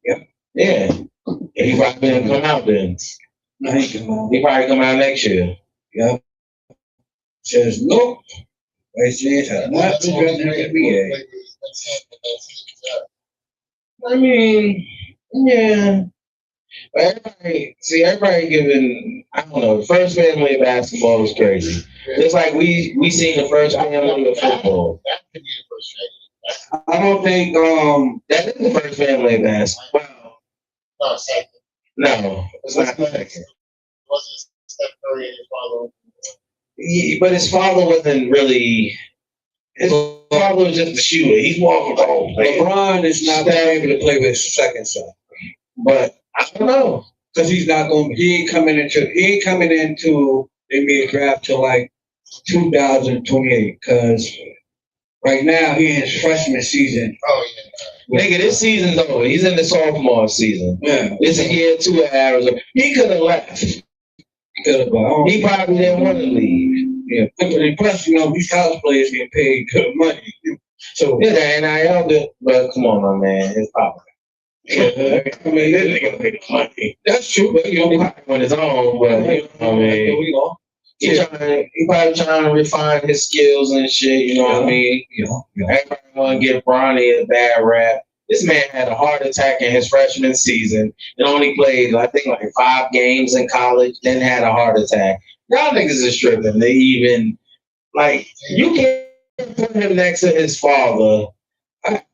Speaker 2: Yep.
Speaker 1: Yeah. He probably didn't come out then.
Speaker 2: No, he come out.
Speaker 1: He probably come out next year.
Speaker 2: Yep. Says nope. Bryce James has not been drafted in the NBA.
Speaker 1: I mean, yeah. But everybody giving, I don't know, the first family of basketball is crazy. Just like we seen the first family of football.
Speaker 2: I don't think
Speaker 1: that is the first family of basketball.
Speaker 6: No, second.
Speaker 1: No, it's not second.
Speaker 6: Wasn't Steph Curry and his father?
Speaker 1: But his father wasn't really. His father was just a shooter. He's more of a role player.
Speaker 2: LeBron is not able to play with his second son.
Speaker 1: But I don't know.
Speaker 2: Because he ain't coming into the NBA draft till like 2028. Because right now he in his freshman season.
Speaker 6: Oh yeah.
Speaker 1: Nigga, this season's over. He's in the sophomore season.
Speaker 2: Yeah.
Speaker 1: This is year 2 at Arizona. He could have left. He probably didn't want to leave.
Speaker 2: Yeah. Plus, these college players get paid good money. So
Speaker 1: yeah, the NIL, but come on, my man, it's popular. Yeah, I mean, this nigga make money.
Speaker 2: That's true, but
Speaker 1: he probably on his own. But I mean, he probably trying to refine his skills and shit. You know what I mean? Everybody want to give Bronny a bad rap. This man had a heart attack in his freshman season and only played, I think, like 5 games in college, then had a heart attack. Y'all niggas is tripping. They even, like, you can't put him next to his father.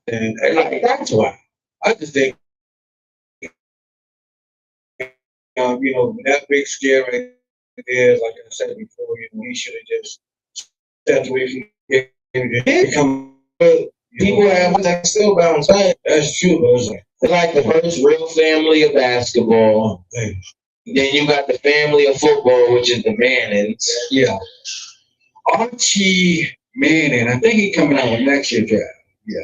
Speaker 1: And like, that's why.
Speaker 2: I just think, you know, that big scare right there, like I said before, you know, he should have just stepped away from it. Become,
Speaker 1: People have that still bounce back.
Speaker 2: that's true, but it's
Speaker 1: Like the first real family of basketball.
Speaker 2: like,
Speaker 1: Then you got the family of football, which is the Mannings.
Speaker 2: yeah. Archie Manning, I think he coming out with next year draft. Yeah.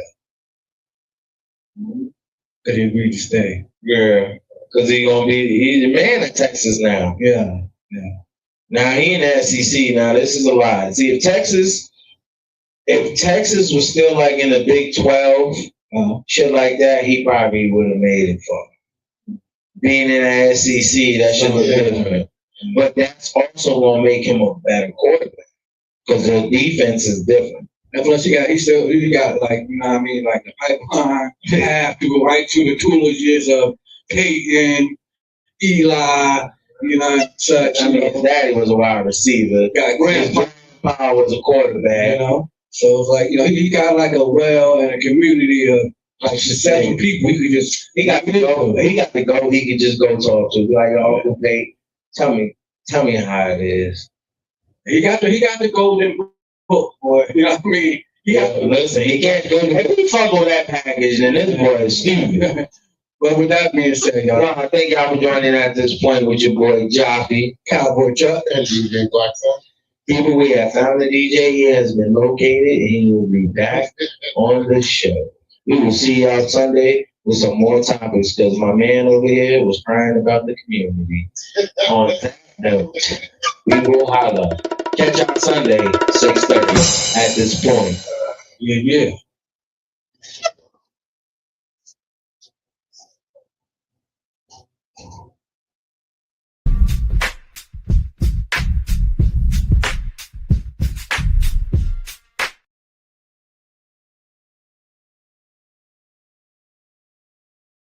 Speaker 2: Because he agreed to stay.
Speaker 1: Yeah. Because he's the man at Texas now.
Speaker 2: Yeah. Yeah.
Speaker 1: Now he in the SEC. Now this is a lie. See, if Texas was still like in the Big 12, shit like that, he probably would have made it for. Being in the SEC, that shit was different. But that's also gonna make him a better quarterback because the defense is different.
Speaker 2: And plus, he got like, you know what I mean, like the pipeline path to go right to the tutelages of Peyton, Eli, you know, such.
Speaker 1: I mean, his daddy was a wide receiver.
Speaker 2: Got grandpa
Speaker 1: was a quarterback.
Speaker 2: You know, so it's like, you know, he got like a well and a community of like successful people. He could just
Speaker 1: he got to go. He could just go talk to. Be like, oh, okay, tell me how it is.
Speaker 2: He got the golden book, boy. You know what I mean?
Speaker 1: Listen, he can't go. If he fuck with that package, then this boy is stupid.
Speaker 2: But with that being said, y'all,
Speaker 1: I thank y'all for joining at this point with your boy Joffy,
Speaker 2: Cowboy Chuck,
Speaker 6: and DJ Blackstone.
Speaker 1: Even we have found the DJ. He has been located, and he will be back on the show. We will see y'all Sunday with some more topics because my man over here was crying about the community. On that note, we will holla. Catch y'all Sunday, 6:30 at this point.
Speaker 2: Yeah.